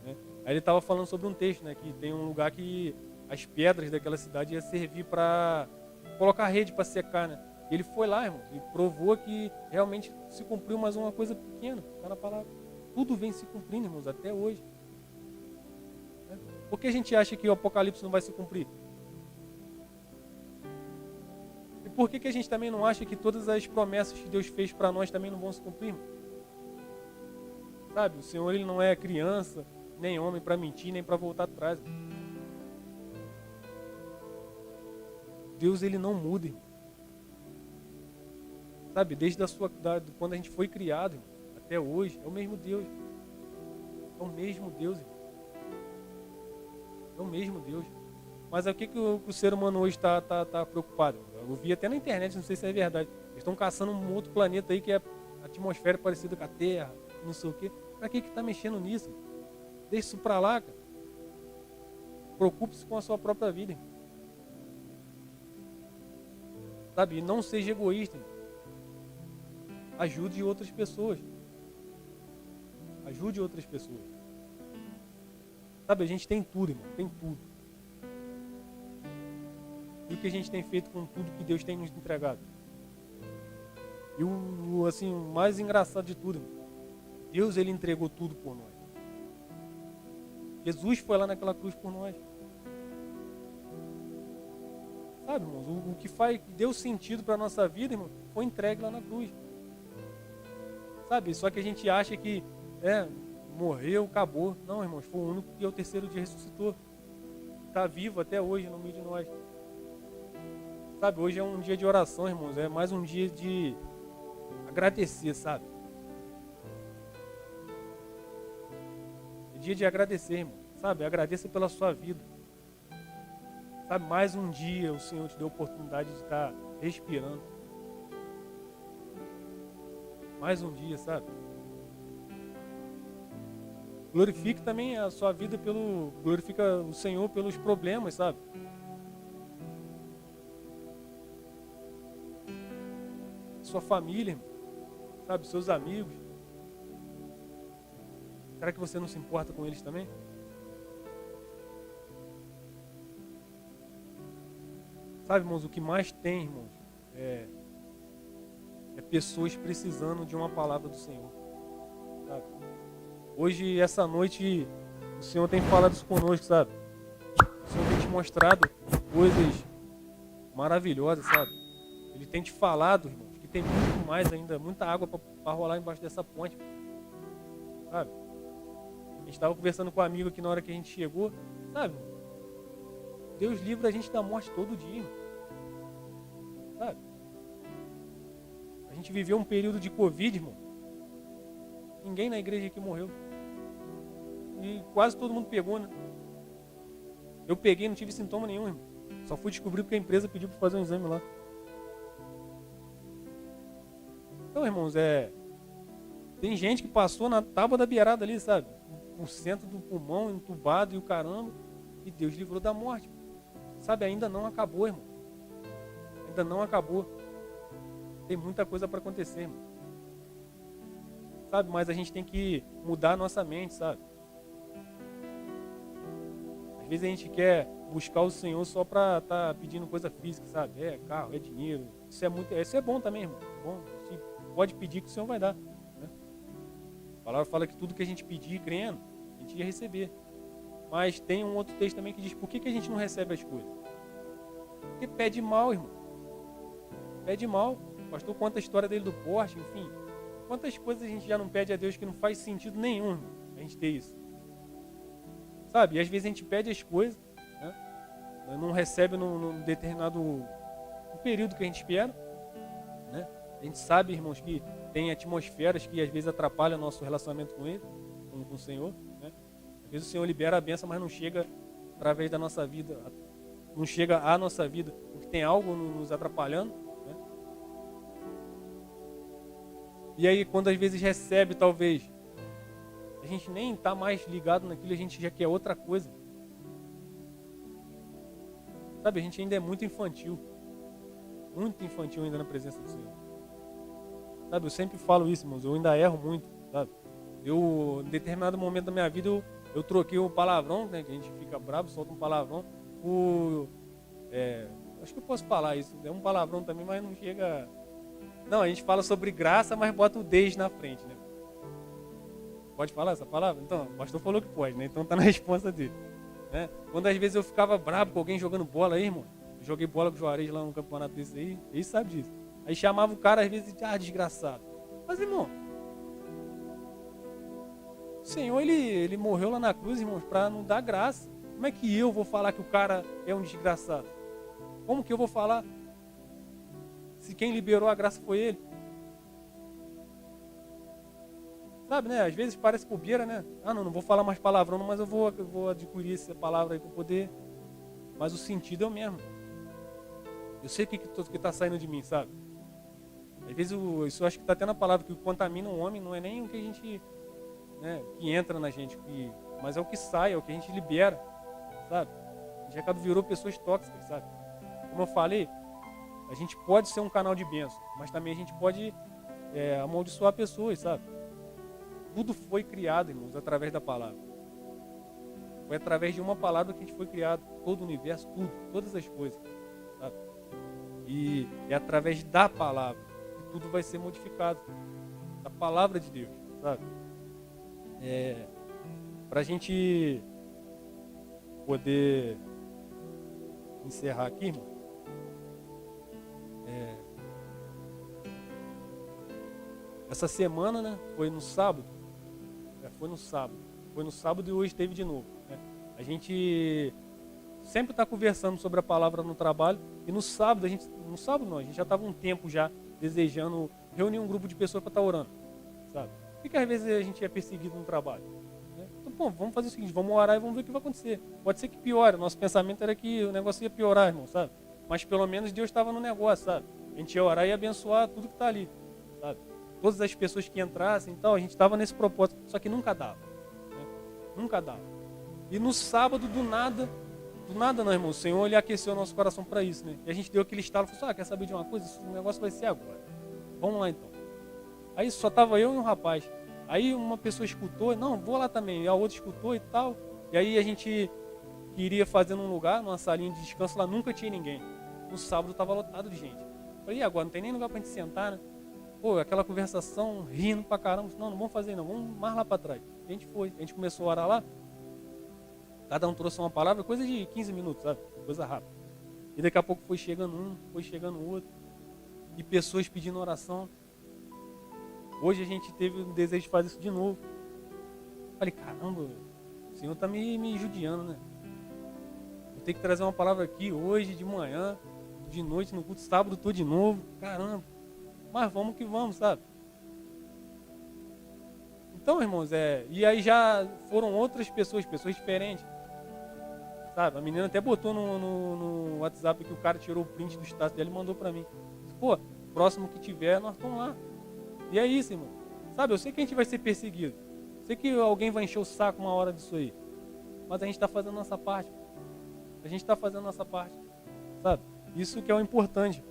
né? Aí ele estava falando sobre um texto, né, que tem um lugar que as pedras daquela cidade iam servir para colocar rede para secar, né? E ele foi lá, irmão, e provou que realmente se cumpriu mais uma coisa pequena, está na palavra. Tudo vem se cumprindo, irmãos, até hoje. Por que a gente acha que o Apocalipse não vai se cumprir? E por que a gente também não acha que todas as promessas que Deus fez para nós também não vão se cumprir? Sabe, o Senhor, Ele não é criança, nem homem para mentir, nem para voltar atrás. Deus, Ele não muda, irmão. Sabe, desde quando a gente foi criado, irmão, até hoje, é o mesmo Deus. É o mesmo Deus, irmão. É o mesmo Deus. Mas o que o ser humano hoje está preocupado? Eu vi até na internet, não sei se é verdade. Eles estão caçando um outro planeta aí que é a atmosfera parecida com a Terra, não sei o quê. Para que está mexendo nisso? Deixa isso para lá, cara. Preocupe-se com a sua própria vida, irmão. Sabe? E não seja egoísta, irmão. Ajude outras pessoas. Ajude outras pessoas. Sabe, a gente tem tudo, irmão, tem tudo. E o que a gente tem feito com tudo que Deus tem nos entregado? E o mais engraçado de tudo, irmão, Deus, Ele entregou tudo por nós. Jesus foi lá naquela cruz por nós. Sabe, irmãos, o que deu sentido para a nossa vida, irmão, foi entregue lá na cruz. Sabe, só que a gente acha que morreu, acabou. Não, irmãos, foi o único que ao terceiro dia ressuscitou. Está vivo até hoje no meio de nós. Sabe, hoje é um dia de oração, irmãos. É mais um dia de agradecer, sabe? É dia de agradecer, irmão. Sabe, agradeça pela sua vida. Sabe, mais um dia o Senhor te deu a oportunidade de estar respirando. Mais um dia, sabe? Glorifique também a sua vida glorifica o Senhor pelos problemas, sabe? Sua família, irmão, sabe? Seus amigos. Será que você não se importa com eles também? Sabe, irmãos, o que mais tem, irmãos, é pessoas precisando de uma palavra do Senhor. Sabe? Hoje, essa noite, o Senhor tem falado isso conosco, sabe? O Senhor tem te mostrado coisas maravilhosas, sabe? Ele tem te falado, irmãos, que tem muito mais ainda, muita água para rolar embaixo dessa ponte, sabe? A gente estava conversando com um amigo aqui na hora que a gente chegou, sabe? Deus livra a gente da morte todo dia, irmão. Sabe? A gente viveu um período de Covid, irmão. Ninguém na igreja aqui morreu. E quase todo mundo pegou, né? Eu peguei, não tive sintoma nenhum, irmão. Só fui descobrir porque a empresa pediu para fazer um exame lá. Então, irmãos, tem gente que passou na tábua da beirada ali, sabe? No centro do pulmão, entubado e o caramba. E Deus livrou da morte. Sabe, ainda não acabou, irmão. Ainda não acabou. Tem muita coisa para acontecer, irmão. Sabe, mas a gente tem que mudar a nossa mente, sabe? Às vezes a gente quer buscar o Senhor só para estar pedindo coisa física, sabe? É carro, é dinheiro. Isso é bom também, irmão. Bom, a gente pode pedir que o Senhor vai dar, né? A palavra fala que tudo que a gente pedir crendo, a gente ia receber. Mas tem um outro texto também que diz: por que a gente não recebe as coisas? Porque pede mal, irmão. Pede mal. O pastor conta a história dele do Porsche, enfim. Quantas coisas a gente já não pede a Deus que não faz sentido nenhum, irmão, a gente ter isso. Sabe? E às vezes a gente pede as coisas, né? Não recebe num determinado período que a gente espera, né? A gente sabe, irmãos, que tem atmosferas que às vezes atrapalham nosso relacionamento com Ele, com o Senhor, né? Às vezes o Senhor libera a bênção, mas não chega através da nossa vida, não chega à nossa vida, porque tem algo nos atrapalhando, né? E aí, quando às vezes recebe, talvez, a gente nem está mais ligado naquilo, a gente já quer outra coisa. Sabe, a gente ainda é muito infantil ainda na presença do Senhor. Sabe, eu sempre falo isso, irmãos, eu ainda erro muito, sabe? Em determinado momento da minha vida, eu troquei o palavrão, né, que a gente fica bravo, solta um palavrão, acho que eu posso falar isso, é um palavrão também, mas não chega... Não, a gente fala sobre graça, mas bota o Deus na frente, né? Pode falar essa palavra? Então, o pastor falou que pode, né? Então tá na resposta dele, né? Quando às vezes eu ficava bravo com alguém jogando bola aí, irmão, eu joguei bola com o Juarez lá no campeonato desse aí, ele sabe disso. Aí chamava o cara às vezes de desgraçado. Mas, irmão, o Senhor, ele morreu lá na cruz, irmãos, para não dar graça. Como é que eu vou falar que o cara é um desgraçado? Como que eu vou falar? Se quem liberou a graça foi ele. Sabe, né? Às vezes parece bobeira, né? Não vou falar mais palavrão, mas eu vou adquirir essa palavra aí para poder... Mas o sentido é o mesmo. Eu sei o que está saindo de mim, sabe? Às vezes isso eu acho que está até na palavra, que o que contamina um homem não é nem o que a gente... né, que entra na gente, mas é o que sai, é o que a gente libera, sabe? A gente virou pessoas tóxicas, sabe? Como eu falei, a gente pode ser um canal de bênção, mas também a gente pode amaldiçoar pessoas, sabe? Tudo foi criado, irmãos, através da palavra. Foi através de uma palavra que a gente foi criado, todo o universo, tudo, todas as coisas, sabe? E é através da palavra que tudo vai ser modificado, da palavra de Deus, sabe? Para a gente poder encerrar aqui, irmão, essa semana, né, foi no sábado e hoje teve de novo, né? A gente sempre está conversando sobre a palavra no trabalho, e no sábado a gente já estava um tempo já desejando reunir um grupo de pessoas para estar orando, sabe? Por que às vezes a gente é perseguido no trabalho, né? Então, pô, vamos fazer o seguinte, vamos orar e vamos ver o que vai acontecer. Pode ser que piore, nosso pensamento era que o negócio ia piorar, irmão, sabe? Mas pelo menos Deus estava no negócio, sabe? A gente ia orar e abençoar tudo que está ali, sabe? Todas as pessoas que entrassem e tal, a gente estava nesse propósito, só que nunca dava, né? Nunca dava. E no sábado, do nada não, irmão, o Senhor, ele aqueceu o nosso coração para isso, né? E a gente deu aquele estalo, falou assim, quer saber de uma coisa? Esse negócio vai ser agora. Vamos lá então. Aí só tava eu e um rapaz. Aí uma pessoa escutou, não, vou lá também. E a outra escutou e tal. E aí a gente queria fazer num lugar, numa salinha de descanso, lá nunca tinha ninguém. No sábado tava lotado de gente. Falei, e agora? Não tem nem lugar pra gente sentar, né? Pô, aquela conversação, rindo pra caramba. Não vamos fazer não, vamos mais lá pra trás. A gente foi, a gente começou a orar lá. Cada um trouxe uma palavra, coisa de 15 minutos, sabe? Coisa rápida. E daqui a pouco foi chegando um, foi chegando outro. E pessoas pedindo oração. Hoje a gente teve o desejo de fazer isso de novo. Falei, caramba, o Senhor tá me judiando, né? Vou ter que trazer uma palavra aqui hoje, de manhã, de noite, no culto, sábado, tô de novo. Caramba. Mas vamos que vamos, sabe? Então, irmãos, e aí já foram outras pessoas diferentes. Sabe? A menina até botou no WhatsApp que o cara tirou o print do status dela e mandou pra mim. Pô, próximo que tiver, nós estamos lá. E é isso, irmão. Sabe, eu sei que a gente vai ser perseguido. Sei que alguém vai encher o saco uma hora disso aí. Mas a gente está fazendo a nossa parte. A gente está fazendo a nossa parte. Sabe? Isso que é o importante.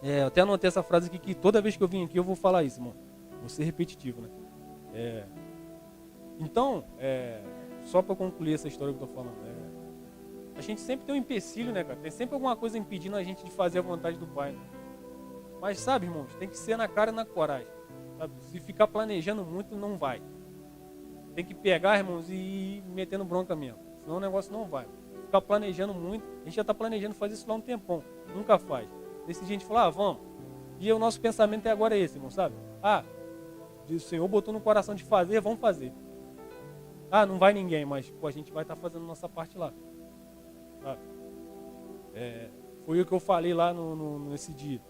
Eu até anotei essa frase aqui, que toda vez que eu vim aqui eu vou falar isso, irmão. Vou ser repetitivo, né? Então, só para concluir essa história que eu tô falando, a gente sempre tem um empecilho, né, cara? Tem sempre alguma coisa impedindo a gente de fazer a vontade do Pai, né? Mas sabe, irmãos, tem que ser na cara e na coragem, sabe? Se ficar planejando muito, não vai. Tem que pegar, irmãos, e ir metendo bronca mesmo. Senão o negócio não vai. Ficar planejando muito, a gente já está planejando fazer isso lá um tempão, nunca faz. Nesse dia a gente fala, vamos. E o nosso pensamento até agora é esse, irmão, sabe? O Senhor botou no coração de fazer, vamos fazer. Não vai ninguém, mas pô, a gente vai estar fazendo nossa parte lá. Sabe? Foi o que eu falei lá nesse dia.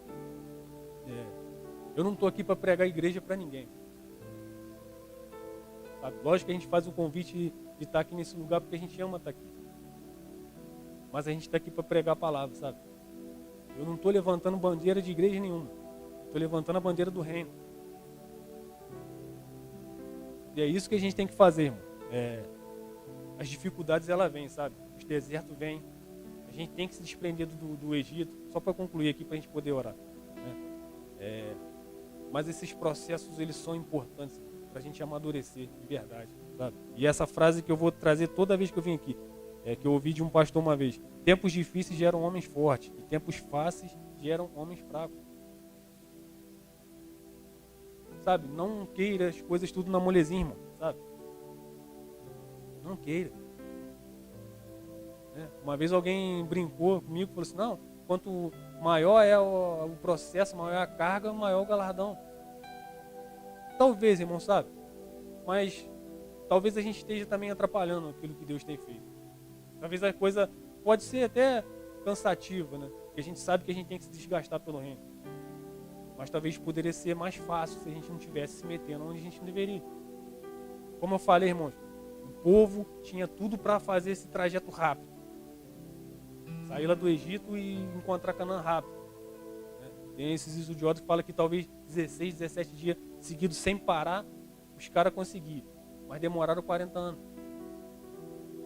Eu não estou aqui para pregar a igreja para ninguém. Sabe? Lógico que a gente faz o convite de estar aqui nesse lugar porque a gente ama estar aqui. Mas a gente está aqui para pregar a palavra, sabe? Eu não estou levantando bandeira de igreja nenhuma. Estou levantando a bandeira do reino. E é isso que a gente tem que fazer, irmão. As dificuldades, elas vêm, sabe? Os desertos vêm. A gente tem que se desprender do Egito. Só para concluir aqui, para a gente poder orar. Né? Mas esses processos, eles são importantes para a gente amadurecer de verdade, sabe? E essa frase que eu vou trazer toda vez que eu vim aqui, que eu ouvi de um pastor uma vez: tempos difíceis geram homens fortes e tempos fáceis geram homens fracos. Sabe? Não queira as coisas tudo na molezinha, irmão, sabe? Não queira. Uma vez alguém brincou comigo e falou assim, não, quanto maior é o processo, maior é a carga, maior o galardão. Talvez, irmão, sabe? Mas talvez a gente esteja também atrapalhando aquilo que Deus tem feito. Talvez a coisa pode ser até cansativa, né? Porque a gente sabe que a gente tem que se desgastar pelo reino. Mas talvez poderia ser mais fácil se a gente não tivesse se metendo onde a gente não deveria. Como eu falei, irmãos, o povo tinha tudo para fazer esse trajeto rápido. Sair lá do Egito e encontrar Canaã rápido. Tem esses estudiosos que falam que talvez 16, 17 dias seguidos sem parar, os caras conseguiram. Mas demoraram 40 anos.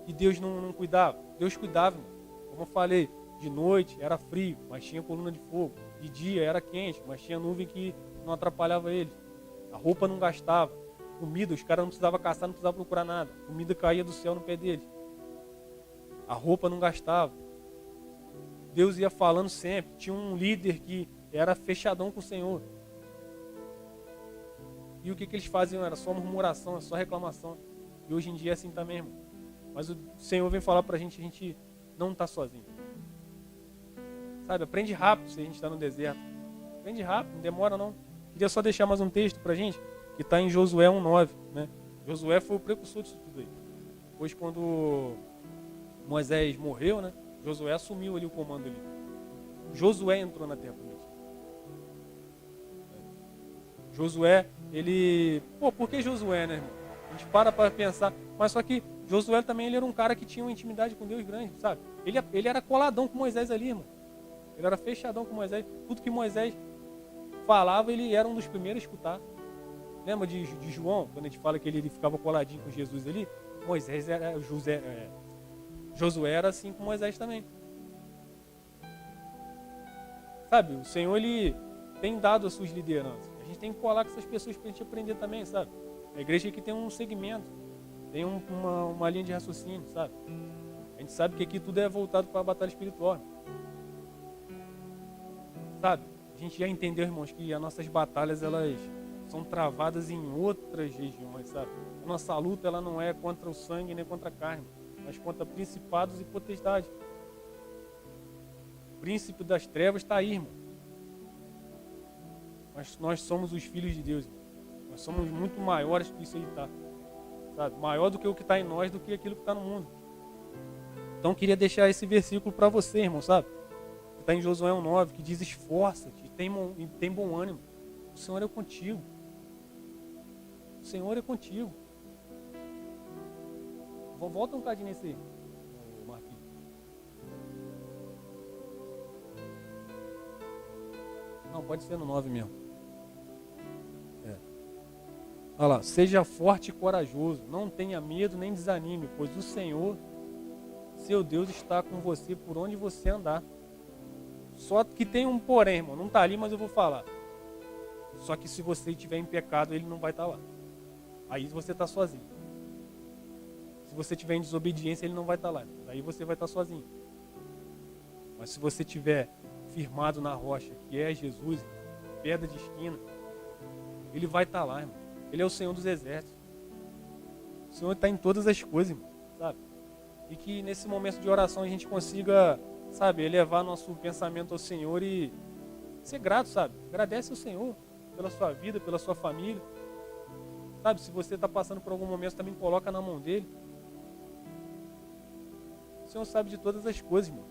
E Deus não cuidava? Deus cuidava, irmão. Como eu falei, de noite era frio, mas tinha coluna de fogo. De dia era quente, mas tinha nuvem que não atrapalhava eles. A roupa não gastava. Comida, os caras não precisavam caçar, não precisavam procurar nada. Comida caía do céu no pé deles. A roupa não gastava. Deus ia falando sempre. Tinha um líder que era fechadão com o Senhor. E o que eles faziam era só murmuração, só reclamação. E hoje em dia é assim também, irmão. Mas o Senhor vem falar pra gente, a gente não está sozinho. Sabe, aprende rápido se a gente está no deserto. Aprende rápido, não demora não. Queria só deixar mais um texto pra gente, que está em Josué 1:9, né? Josué foi o precursor disso tudo aí. Depois, quando Moisés morreu, né? Josué assumiu ali o comando ali. Josué entrou na terra prometida. Josué, ele... por que Josué, né, irmão? A gente para pensar. Mas só que Josué também ele era um cara que tinha uma intimidade com Deus grande, sabe? Ele era coladão com Moisés ali, irmão. Ele era fechadão com Moisés. Tudo que Moisés falava, ele era um dos primeiros a escutar. Lembra de João, quando a gente fala que ele ficava coladinho com Jesus ali? Josué era assim com Moisés também. Sabe, o Senhor, ele tem dado as suas lideranças. A gente tem que colar com essas pessoas para a gente aprender também, sabe? A igreja aqui tem um segmento, tem uma linha de raciocínio, sabe? A gente sabe que aqui tudo é voltado para a batalha espiritual. Sabe? A gente já entendeu, irmãos, que as nossas batalhas, elas são travadas em outras regiões, sabe? A nossa luta, ela não é contra o sangue nem contra a carne, mas contra principados e potestades. O príncipe das trevas está aí, irmão. Mas nós somos os filhos de Deus, irmão. Nós somos muito maiores que isso aí está. Sabe? Maior do que o que está em nós, do que aquilo que está no mundo. Então, eu queria deixar esse versículo para você, irmão, sabe? Está em Josué 1,9, que diz: esforça-te e tem bom ânimo. O Senhor é contigo. O Senhor é contigo. Volta um bocadinho nesse aí, Marquinhos. Não, pode ser no 9 mesmo. Olha lá, seja forte e corajoso, não tenha medo nem desanime, pois o Senhor, seu Deus, está com você por onde você andar. Só que tem um porém, irmão, não está ali, mas eu vou falar. Só que se você estiver em pecado, ele não vai estar lá. Aí você está sozinho. Se você estiver em desobediência, ele não vai estar lá. Aí você vai estar sozinho. Mas se você estiver firmado na rocha, que é Jesus, pedra de esquina, ele vai estar lá, irmão. Ele é o Senhor dos exércitos. O Senhor está em todas as coisas, irmão, sabe? E que nesse momento de oração a gente consiga, sabe, elevar nosso pensamento ao Senhor e ser grato, sabe? Agradece ao Senhor pela sua vida, pela sua família. Sabe, se você está passando por algum momento, também coloca na mão dele. O Senhor sabe de todas as coisas, irmão.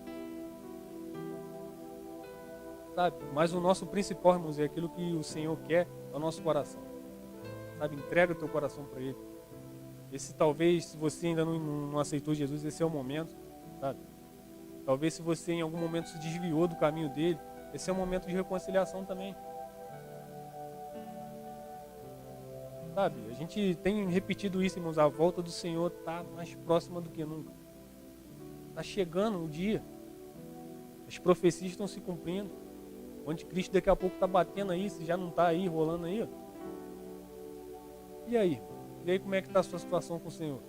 Sabe? Mas o nosso principal, irmãos, é aquilo que o Senhor quer, é o nosso coração. Sabe? Entrega o teu coração para Ele. Esse talvez, se você ainda não aceitou Jesus, esse é o momento, sabe? Talvez se você em algum momento se desviou do caminho dele, esse é o momento de reconciliação também. Sabe? A gente tem repetido isso, irmãos, a volta do Senhor está mais próxima do que nunca. Está chegando o dia. As profecias estão se cumprindo. O anticristo daqui a pouco está batendo aí, se já não está aí, rolando aí, ó. E aí? E aí, como é que está a sua situação com o Senhor?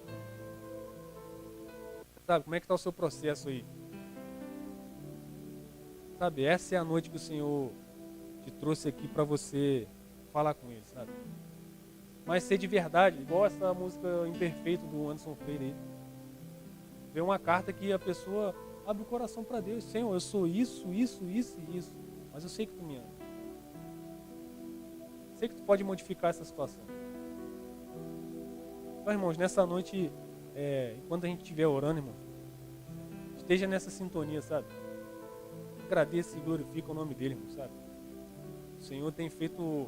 Sabe, como é que está o seu processo aí? Sabe, essa é a noite que o Senhor te trouxe aqui para você falar com Ele, sabe? Mas ser de verdade, igual essa música Imperfeito do Anderson Freire aí. Vê uma carta que a pessoa abre o coração para Deus. Senhor, eu sou isso, isso, isso e isso. Mas eu sei que tu me ama. Sei que tu pode modificar essa situação. Então, irmãos, nessa noite, enquanto a gente estiver orando, irmãos, esteja nessa sintonia, sabe? Agradeça e glorifica o nome dele, irmão, sabe? O Senhor tem feito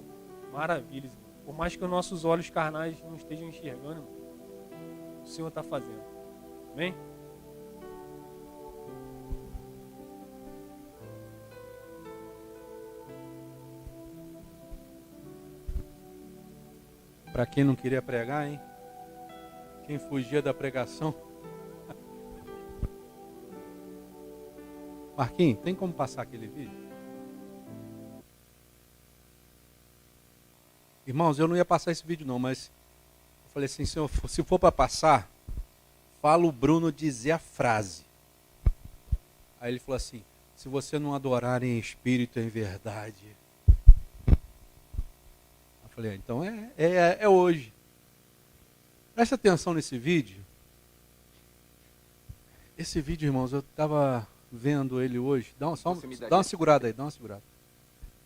maravilhas, irmão. Por mais que os nossos olhos carnais não estejam enxergando, irmão, o Senhor está fazendo. Amém? Para quem não queria pregar, hein? Quem fugia da pregação. Marquinhos, tem como passar aquele vídeo? Irmãos, eu não ia passar esse vídeo não, mas eu falei assim, Senhor, se for para passar, fala o Bruno dizer a frase. Aí ele falou assim, se você não adorar em espírito e em verdade. Eu falei, então é hoje. Presta atenção nesse vídeo. Esse vídeo, irmãos, eu estava vendo ele hoje. Dá uma segurada aí, dá uma segurada.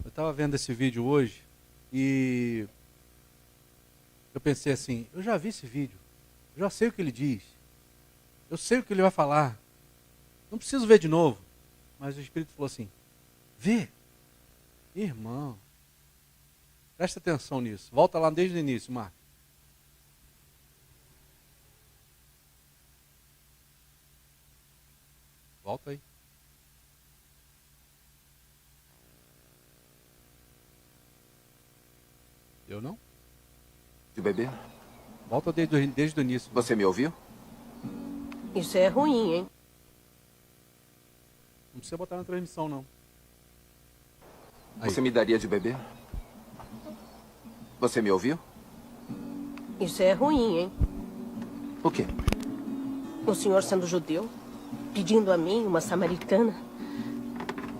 Eu estava vendo esse vídeo hoje e eu pensei assim, eu já vi esse vídeo, eu já sei o que ele diz, eu sei o que ele vai falar, não preciso ver de novo. Mas o Espírito falou assim, vê, irmão, presta atenção nisso, volta lá desde o início, Marcos. Volta aí. Eu não? De beber? Volta desde o início. Você me ouviu? Isso é ruim, hein? Não precisa botar na transmissão, não. Aí. Você me daria de beber? Você me ouviu? Isso é ruim, hein? O quê? O senhor sendo judeu, pedindo a mim, uma samaritana,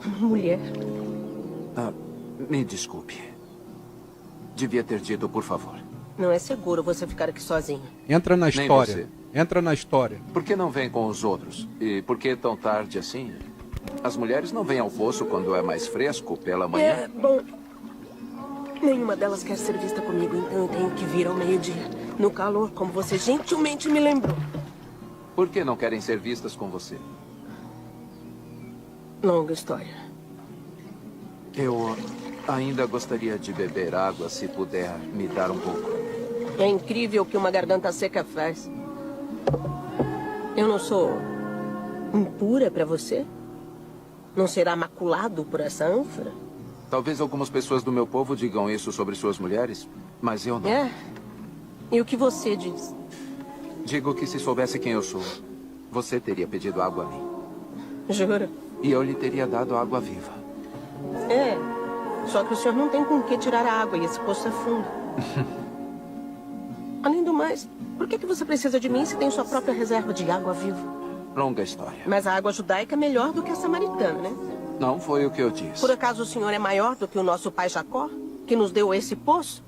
uma mulher. Ah, me desculpe. Devia ter dito, por favor. Não é seguro você ficar aqui sozinho. Entra na Nem história. você. Entra na história. Por que não vem com os outros? E por que tão tarde assim? As mulheres não vêm ao poço quando é mais fresco, pela manhã? É, bom... Nenhuma delas quer ser vista comigo, então eu tenho que vir ao meio-dia. No calor, como você gentilmente me lembrou. Por que não querem ser vistas com você? Longa história. Eu ainda gostaria de beber água, se puder me dar um pouco. É incrível o que uma garganta seca faz. Eu não sou impura para você? Não será maculado por essa ânfora? Talvez algumas pessoas do meu povo digam isso sobre suas mulheres, mas eu não. É? E o que você diz? Digo que se soubesse quem eu sou, você teria pedido água a mim. Jura? E eu lhe teria dado água viva. É. Só que o senhor não tem com que tirar a água e esse poço é fundo. Além do mais, por que você precisa de mim se tem sua própria reserva de água viva? Longa história. Mas a água judaica é melhor do que a samaritana, né? Não foi o que eu disse. Por acaso o senhor é maior do que o nosso pai Jacó, que nos deu esse poço?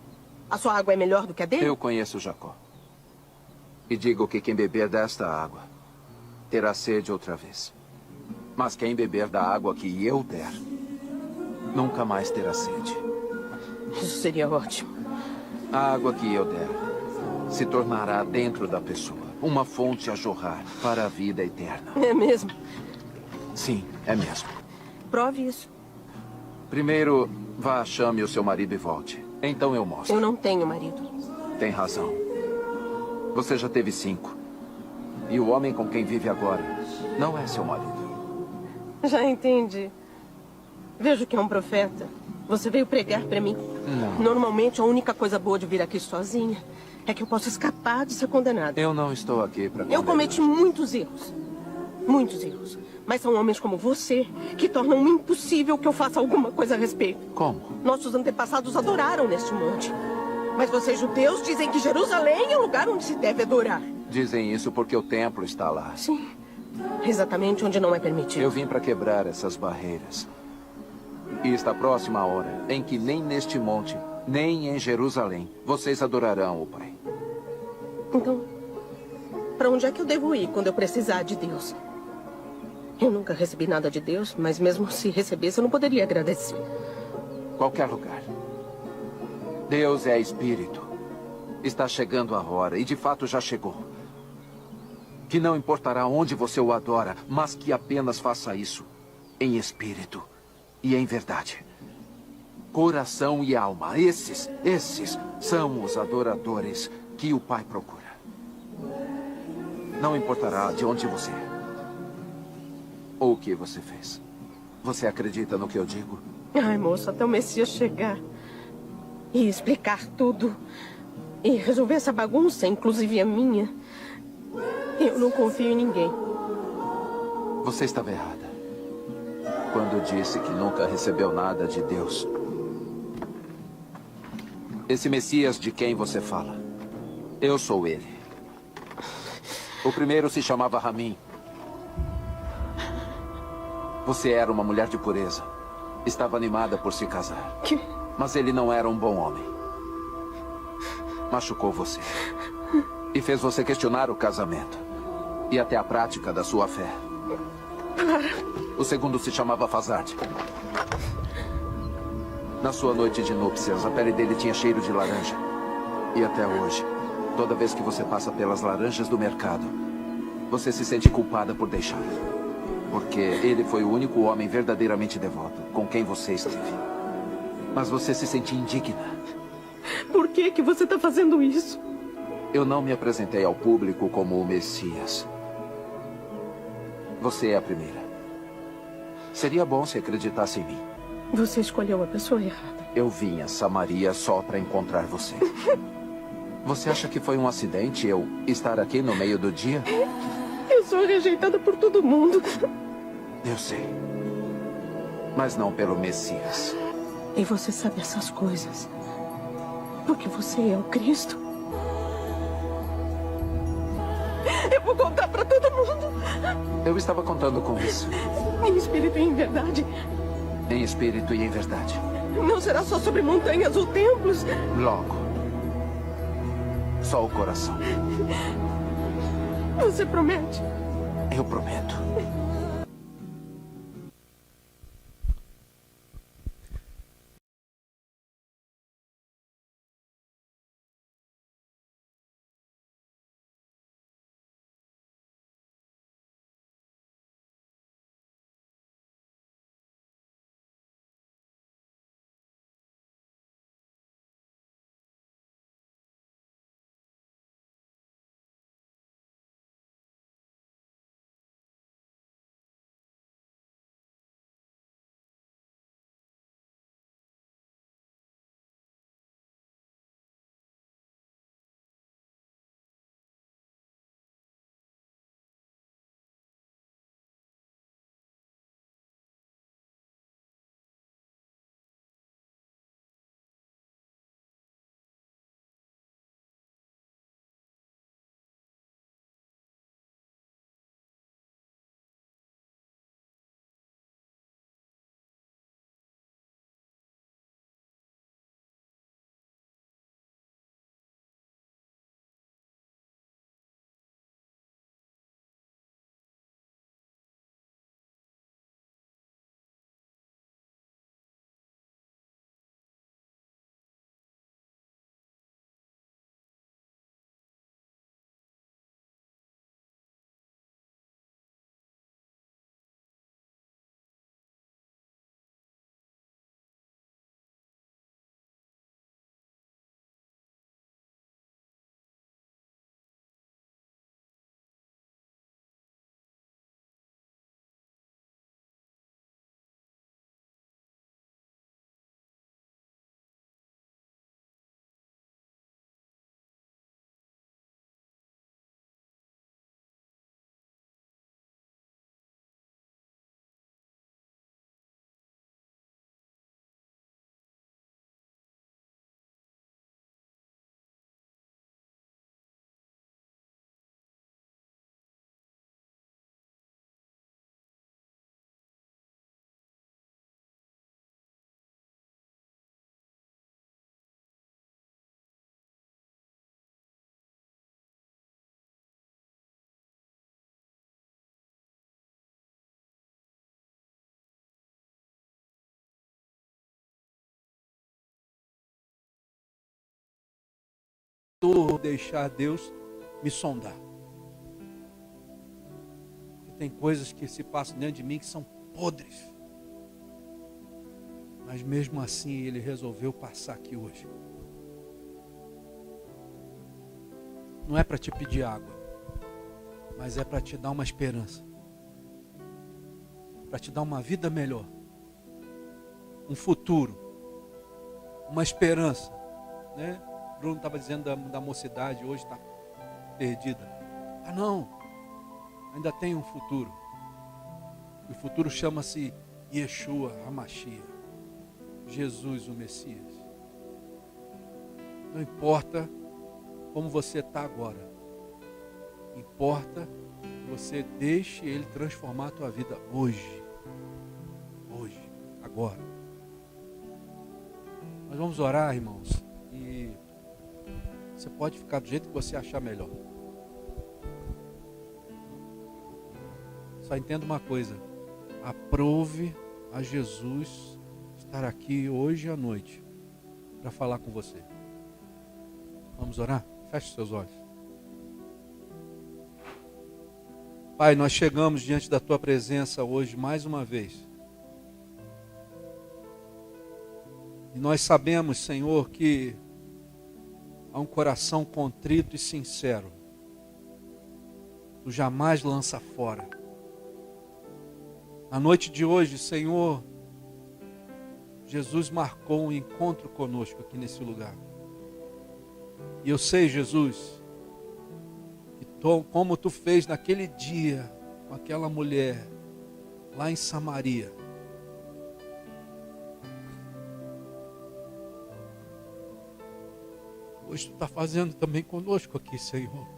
A sua água é melhor do que a dele? Eu conheço Jacó. E digo que quem beber desta água terá sede outra vez. Mas quem beber da água que eu der, nunca mais terá sede. Isso seria ótimo. A água que eu der se tornará dentro da pessoa uma fonte a jorrar para a vida eterna. É mesmo? Sim, é mesmo. Prove isso. Primeiro, vá, chame o seu marido e volte. Então eu mostro. Eu não tenho marido. Tem razão. Você já teve 5. E o homem com quem vive agora não é seu marido. Já entendi. Vejo que é um profeta. Você veio pregar para mim. Não. Normalmente, a única coisa boa de vir aqui sozinha é que eu posso escapar de ser condenada. Eu não estou aqui para Eu cometi muitos erros. Muitos erros. Mas são homens como você que tornam impossível que eu faça alguma coisa a respeito. Como? Nossos antepassados adoraram neste monte. Mas vocês judeus dizem que Jerusalém é o lugar onde se deve adorar. Dizem isso porque o templo está lá. Sim. Exatamente onde não é permitido. Eu vim para quebrar essas barreiras. E está próxima a hora em que nem neste monte, nem em Jerusalém, vocês adorarão o Pai. Então, para onde é que eu devo ir quando eu precisar de Deus? Eu nunca recebi nada de Deus, mas mesmo se recebesse, eu não poderia agradecer. Qualquer lugar. Deus é espírito. Está chegando a hora, e de fato já chegou. Que não importará onde você o adora, mas que apenas faça isso em espírito e em verdade. Coração e alma, esses são os adoradores que o Pai procura. Não importará de onde você é ou o que você fez. Você acredita no que eu digo? Ai, moço, até o Messias chegar e explicar tudo e resolver essa bagunça, inclusive a minha, eu não confio em ninguém. Você estava errada quando disse que nunca recebeu nada de Deus. Esse Messias de quem você fala, eu sou ele. O primeiro se chamava Ramim. Você era uma mulher de pureza. Estava animada por se casar. Mas ele não era um bom homem. Machucou você. E fez você questionar o casamento. E até a prática da sua fé. O segundo se chamava Fazard. Na sua noite de núpcias, a pele dele tinha cheiro de laranja. E até hoje, toda vez que você passa pelas laranjas do mercado, você se sente culpada por deixá-lo. Porque ele foi o único homem verdadeiramente devoto com quem você esteve. Mas você se sente indigna. Por que você está fazendo isso? Eu não me apresentei ao público como o Messias. Você é a primeira. Seria bom se acreditasse em mim. Você escolheu a pessoa errada. Eu vim a Samaria só para encontrar você. Você acha que foi um acidente eu estar aqui no meio do dia? Eu sou rejeitada por todo mundo. Eu sei. Mas não pelo Messias. E você sabe essas coisas. Porque você é o Cristo. Eu vou contar pra todo mundo. Eu estava contando com isso. Em espírito e em verdade. Em espírito e em verdade. Não será só sobre montanhas ou templos. Logo. Só o coração. Você promete? Eu prometo. Deixar Deus me sondar. Tem coisas que se passam dentro de mim que são podres. Mas mesmo assim Ele resolveu passar aqui hoje. Não é para te pedir água, mas é para te dar uma esperança. Para te dar uma vida melhor. Um futuro. Uma esperança, né? Bruno estava dizendo da mocidade, hoje está perdida. Ah, não, ainda tem um futuro. E o futuro chama-se Yeshua HaMashiach, Jesus o Messias. Não importa como você está agora, importa que você deixe Ele transformar a tua vida hoje, agora. Nós vamos orar, irmãos, e você pode ficar do jeito que você achar melhor. Só entenda uma coisa. Aprove a Jesus estar aqui hoje à noite para falar com você. Vamos orar? Feche seus olhos. Pai, nós chegamos diante da Tua presença hoje mais uma vez. E nós sabemos, Senhor, que há um coração contrito e sincero. Tu jamais lança fora. Na noite de hoje, Senhor, Jesus marcou um encontro conosco aqui nesse lugar. E eu sei, Jesus, que como tu fez naquele dia com aquela mulher lá em Samaria, hoje tu está fazendo também conosco aqui, Senhor.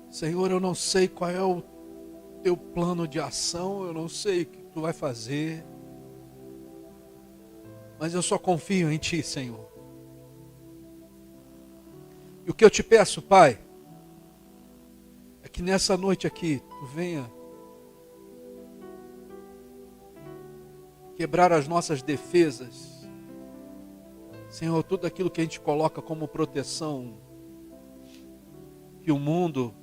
Senhor, eu não sei qual é o teu plano de ação, eu não sei o que tu vai fazer, mas eu só confio em ti, Senhor. E o que eu te peço, Pai, é que nessa noite aqui, tu venha quebrar as nossas defesas, Senhor, tudo aquilo que a gente coloca como proteção, que o mundo,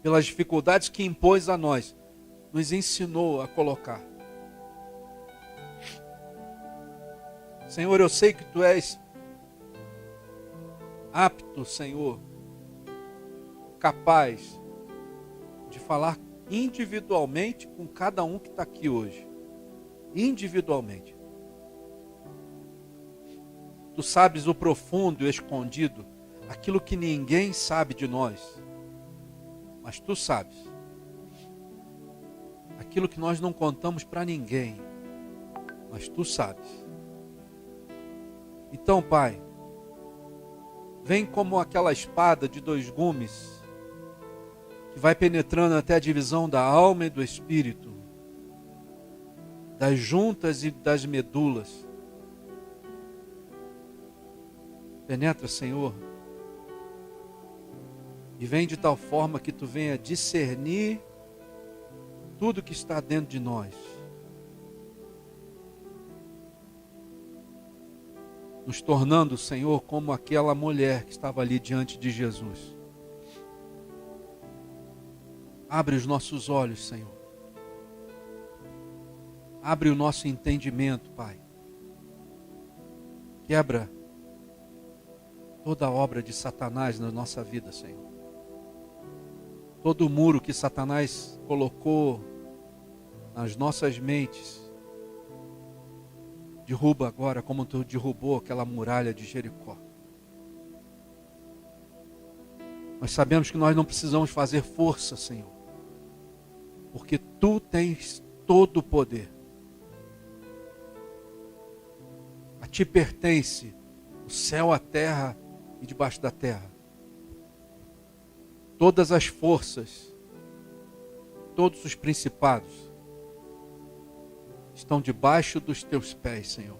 pelas dificuldades que impôs a nós, nos ensinou a colocar. Senhor, eu sei que tu és apto, Senhor, capaz de falar individualmente com cada um que está aqui hoje. Individualmente. Tu sabes o profundo e o escondido, aquilo que ninguém sabe de nós. Mas tu sabes. Aquilo que nós não contamos para ninguém. Mas tu sabes. Então, Pai, vem como aquela espada de 2 gumes, que vai penetrando até a divisão da alma e do espírito, das juntas e das medulas. Penetra, Senhor, e vem de tal forma que tu venha discernir tudo que está dentro de nós. Nos tornando, Senhor, como aquela mulher que estava ali diante de Jesus. Abre os nossos olhos, Senhor. Abre o nosso entendimento, Pai. Quebra toda a obra de Satanás na nossa vida, Senhor. Todo o muro que Satanás colocou nas nossas mentes, derruba agora como tu derrubou aquela muralha de Jericó. Nós sabemos que nós não precisamos fazer força, Senhor, porque tu tens todo o poder. A ti pertence o céu, a terra e debaixo da terra. Todas as forças, todos os principados estão debaixo dos teus pés, Senhor.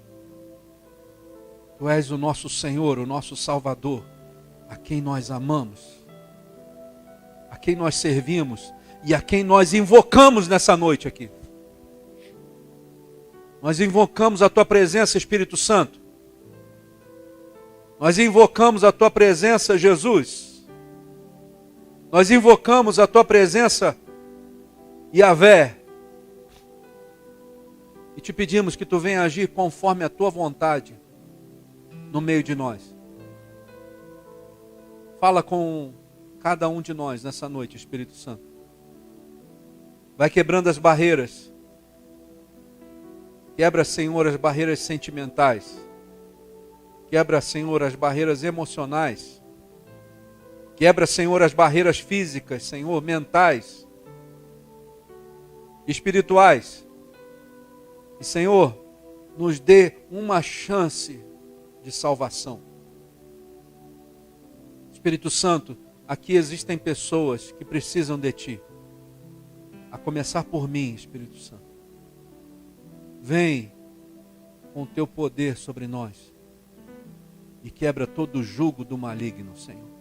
Tu és o nosso Senhor, o nosso Salvador, a quem nós amamos, a quem nós servimos e a quem nós invocamos nessa noite aqui. Nós invocamos a tua presença, Espírito Santo. Nós invocamos a tua presença, Jesus. Nós invocamos a tua presença, Yahvé. E te pedimos que tu venha agir conforme a tua vontade no meio de nós. Fala com cada um de nós nessa noite, Espírito Santo. Vai quebrando as barreiras. Quebra, Senhor, as barreiras sentimentais. Quebra, Senhor, as barreiras emocionais. Quebra, Senhor, as barreiras físicas, Senhor, mentais, espirituais. E, Senhor, nos dê uma chance de salvação. Espírito Santo, aqui existem pessoas que precisam de Ti. A começar por mim, Espírito Santo. Vem com o Teu poder sobre nós e quebra todo o jugo do maligno, Senhor.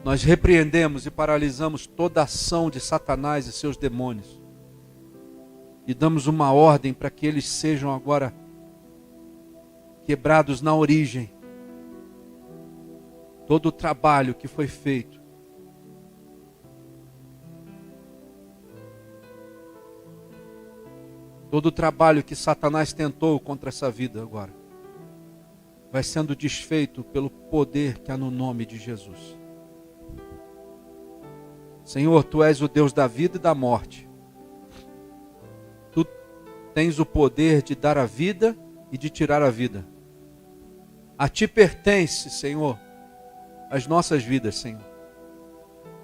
Nós repreendemos e paralisamos toda a ação de Satanás e seus demônios. E damos uma ordem para que eles sejam agora quebrados na origem. Todo o trabalho que foi feito. Todo o trabalho que Satanás tentou contra essa vida agora vai sendo desfeito pelo poder que há no nome de Jesus. Senhor, Tu és o Deus da vida e da morte. Tu tens o poder de dar a vida e de tirar a vida. A Ti pertence, Senhor, as nossas vidas, Senhor.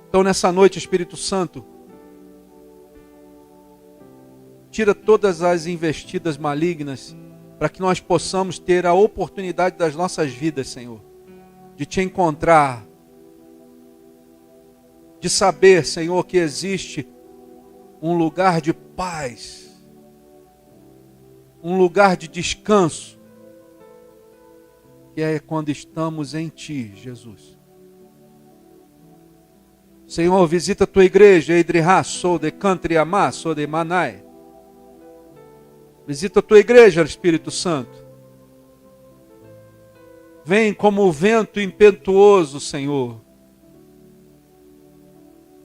Então nessa noite, Espírito Santo, tira todas as investidas malignas, para que nós possamos ter a oportunidade das nossas vidas, Senhor, de Te encontrar, de saber, Senhor, que existe um lugar de paz, um lugar de descanso, que é quando estamos em Ti, Jesus. Senhor, visita a Tua igreja, Eidrihá, sou de Cantriamá, sou de Manai. Visita a Tua igreja, Espírito Santo. Vem como o vento impetuoso, Senhor.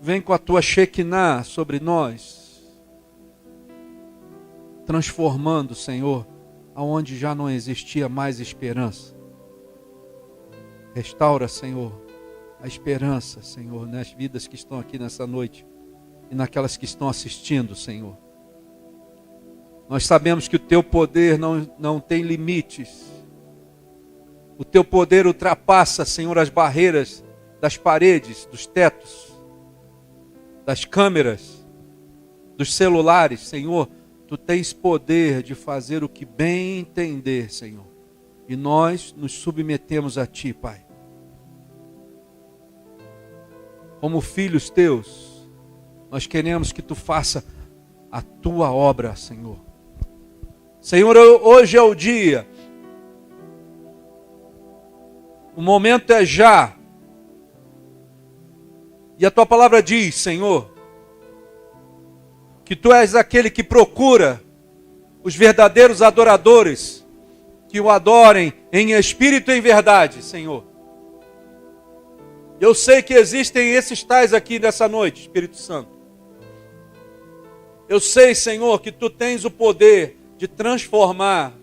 Vem com a Tua Shekinah sobre nós, transformando, Senhor, aonde já não existia mais esperança. Restaura, Senhor, a esperança, Senhor, nas vidas que estão aqui nessa noite e naquelas que estão assistindo, Senhor. Nós sabemos que o Teu poder não tem limites. O Teu poder ultrapassa, Senhor, as barreiras das paredes, dos tetos, das câmeras, dos celulares. Senhor, Tu tens poder de fazer o que bem entender, Senhor. E nós nos submetemos a Ti, Pai. Como filhos Teus, nós queremos que Tu faça a Tua obra, Senhor. Senhor, hoje é o dia. O momento é já. E a Tua palavra diz, Senhor, que Tu és aquele que procura os verdadeiros adoradores, que o adorem em espírito e em verdade, Senhor. Eu sei que existem esses tais aqui nessa noite, Espírito Santo. Eu sei, Senhor, que Tu tens o poder de transformar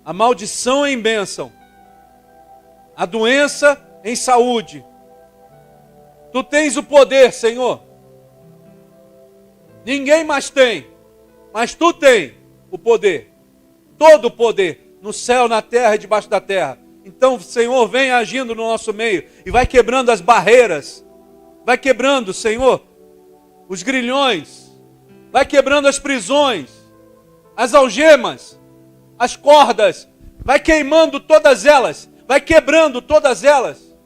a maldição em bênção, a doença em saúde. Tu tens o poder, Senhor. Ninguém mais tem, mas Tu tens o poder. Todo o poder, no céu, na terra e debaixo da terra. Então, Senhor, vem agindo no nosso meio e vai quebrando as barreiras. Vai quebrando, Senhor, os grilhões. Vai quebrando as prisões, as algemas, as cordas. Vai queimando todas elas. Vai quebrando todas elas.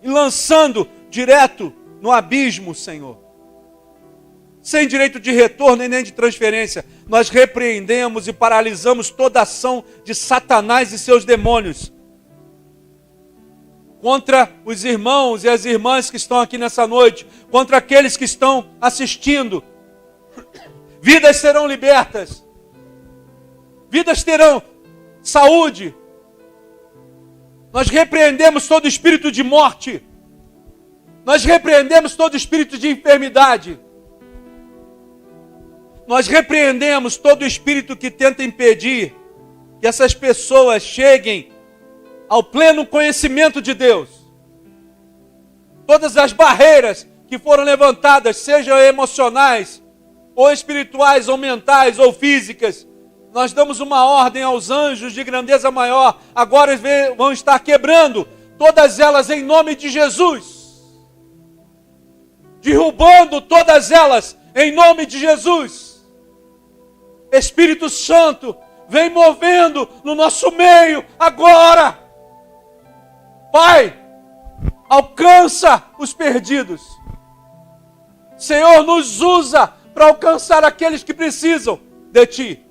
E lançando direto no abismo, Senhor. Sem direito de retorno e nem de transferência. Nós repreendemos e paralisamos toda ação de Satanás e seus demônios contra os irmãos e as irmãs que estão aqui nessa noite, contra aqueles que estão assistindo. Vidas serão libertas. Vidas terão saúde. Nós repreendemos todo espírito de morte. Nós repreendemos todo espírito de enfermidade. Nós repreendemos todo espírito que tenta impedir que essas pessoas cheguem ao pleno conhecimento de Deus. Todas as barreiras que foram levantadas, sejam emocionais, ou espirituais, ou mentais, ou físicas, nós damos uma ordem aos anjos de grandeza maior, agora eles vão estar quebrando todas elas em nome de Jesus. Derrubando todas elas em nome de Jesus. Espírito Santo, vem movendo no nosso meio agora. Pai, alcança os perdidos. Senhor, nos usa para alcançar aqueles que precisam de Ti.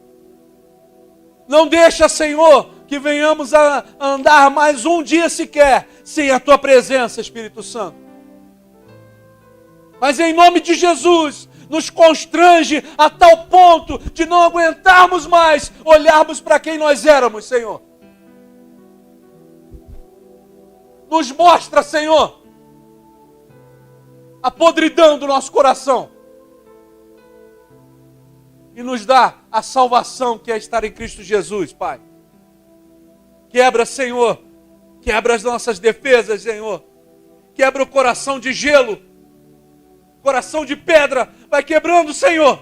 Não deixa, Senhor, que venhamos a andar mais um dia sequer sem a Tua presença, Espírito Santo. Mas em nome de Jesus, nos constrange a tal ponto de não aguentarmos mais olharmos para quem nós éramos, Senhor. Nos mostra, Senhor, a podridão do nosso coração e nos dá a salvação que é estar em Cristo Jesus, Pai. Quebra, Senhor, quebra as nossas defesas, Senhor. Quebra o coração de gelo coração de pedra vai quebrando, Senhor.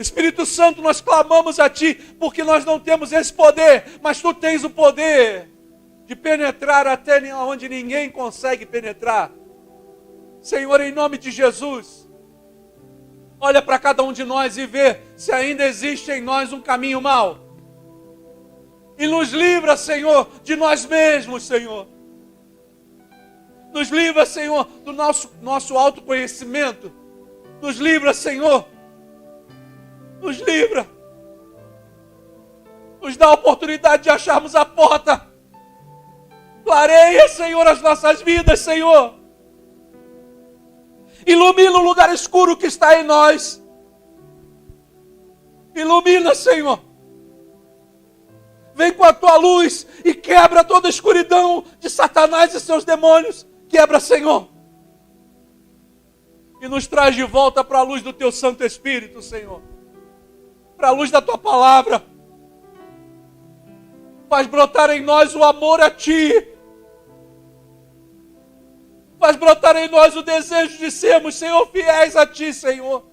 Espírito Santo, nós clamamos a Ti, porque nós não temos esse poder, mas Tu tens o poder de penetrar até onde ninguém consegue penetrar. Senhor, em nome de Jesus, olha para cada um de nós e vê se ainda existe em nós um caminho mau. E nos livra, Senhor, de nós mesmos, Senhor. Nos livra, Senhor, do nosso autoconhecimento. Nos livra, Senhor. Nos livra. Nos dá a oportunidade de acharmos a porta. Clareia, Senhor, as nossas vidas, Senhor. Ilumina o lugar escuro que está em nós. Ilumina, Senhor. Vem com a Tua luz e quebra toda a escuridão de Satanás e seus demônios. Quebra, Senhor. E nos traz de volta para a luz do Teu Santo Espírito, Senhor. Para a luz da Tua palavra. Faz brotar em nós o amor a Ti. Faz brotar em nós o desejo de sermos, Senhor, fiéis a Ti, Senhor.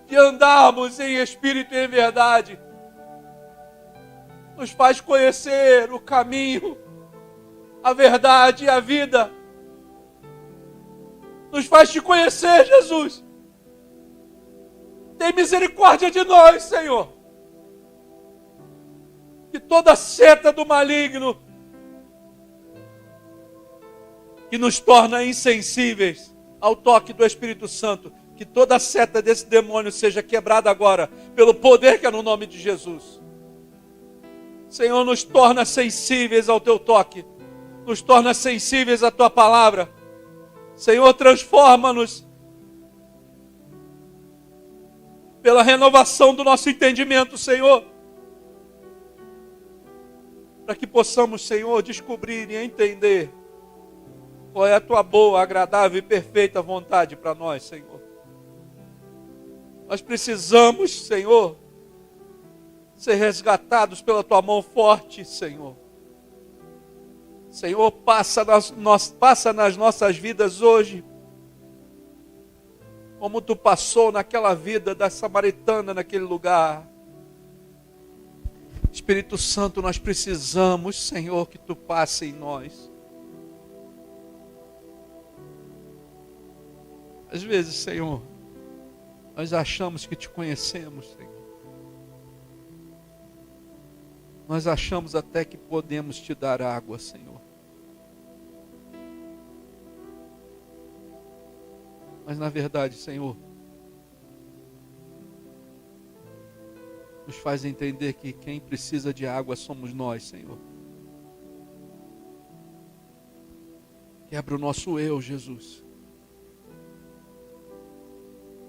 De andarmos em espírito e em verdade. Nos faz conhecer o caminho, a verdade e a vida. Nos faz Te conhecer, Jesus. Tem misericórdia de nós, Senhor. Que toda seta do maligno que nos torna insensíveis ao toque do Espírito Santo, que toda seta desse demônio seja quebrada agora, pelo poder que é no nome de Jesus. Senhor, nos torna sensíveis ao Teu toque, nos torna sensíveis à Tua palavra. Senhor, transforma-nos pela renovação do nosso entendimento, Senhor, para que possamos, Senhor, descobrir e entender qual é a Tua boa, agradável e perfeita vontade para nós, Senhor. Nós precisamos, Senhor, ser resgatados pela Tua mão forte, Senhor. Senhor, passa nas nossas vidas hoje, como Tu passou naquela vida da samaritana naquele lugar. Espírito Santo, nós precisamos, Senhor, que Tu passe em nós. Às vezes, Senhor, nós achamos que Te conhecemos, Senhor. Nós achamos até que podemos Te dar água, Senhor. Mas na verdade, Senhor, nos faz entender que quem precisa de água somos nós, Senhor. Quebra o nosso eu, Jesus.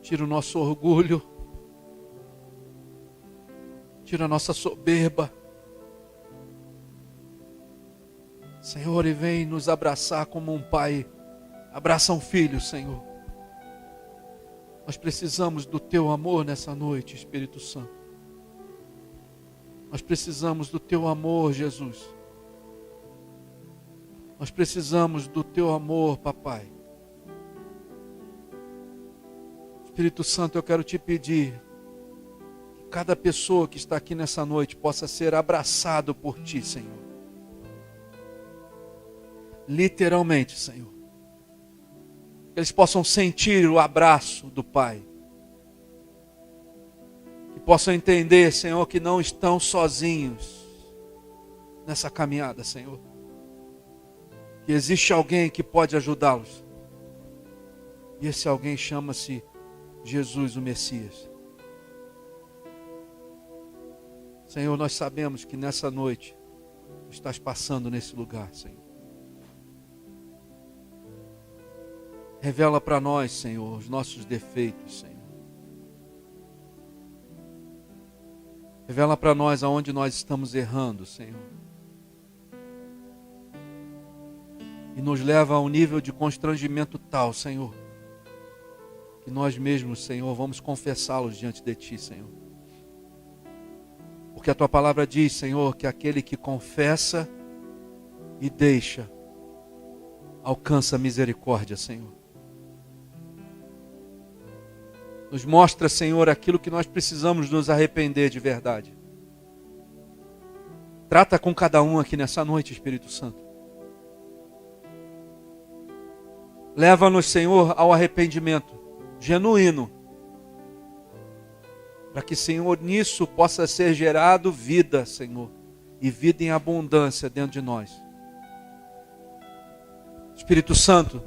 Tira o nosso orgulho. Tira a nossa soberba. Senhor, e vem nos abraçar como um pai abraça um filho, Senhor. Nós precisamos do Teu amor nessa noite, Espírito Santo. Nós precisamos do Teu amor, Jesus. Nós precisamos do Teu amor, Papai. Espírito Santo, eu quero Te pedir que cada pessoa que está aqui nessa noite possa ser abraçado por Ti, Senhor. Literalmente, Senhor. Que eles possam sentir o abraço do Pai. Que possam entender, Senhor, que não estão sozinhos nessa caminhada, Senhor. Que existe alguém que pode ajudá-los. E esse alguém chama-se Jesus, o Messias. Senhor, nós sabemos que nessa noite Tu estás passando nesse lugar, Senhor. Revela para nós, Senhor, os nossos defeitos, Senhor. Revela para nós aonde nós estamos errando, Senhor. E nos leva a um nível de constrangimento tal, Senhor, que nós mesmos, Senhor, vamos confessá-los diante de Ti, Senhor. Porque a Tua palavra diz, Senhor, que aquele que confessa e deixa, alcança a misericórdia, Senhor. Nos mostra, Senhor, aquilo que nós precisamos nos arrepender de verdade. Trata com cada um aqui nessa noite, Espírito Santo. Leva-nos, Senhor, ao arrependimento genuíno. Para que, Senhor, nisso possa ser gerado vida, Senhor. E vida em abundância dentro de nós. Espírito Santo,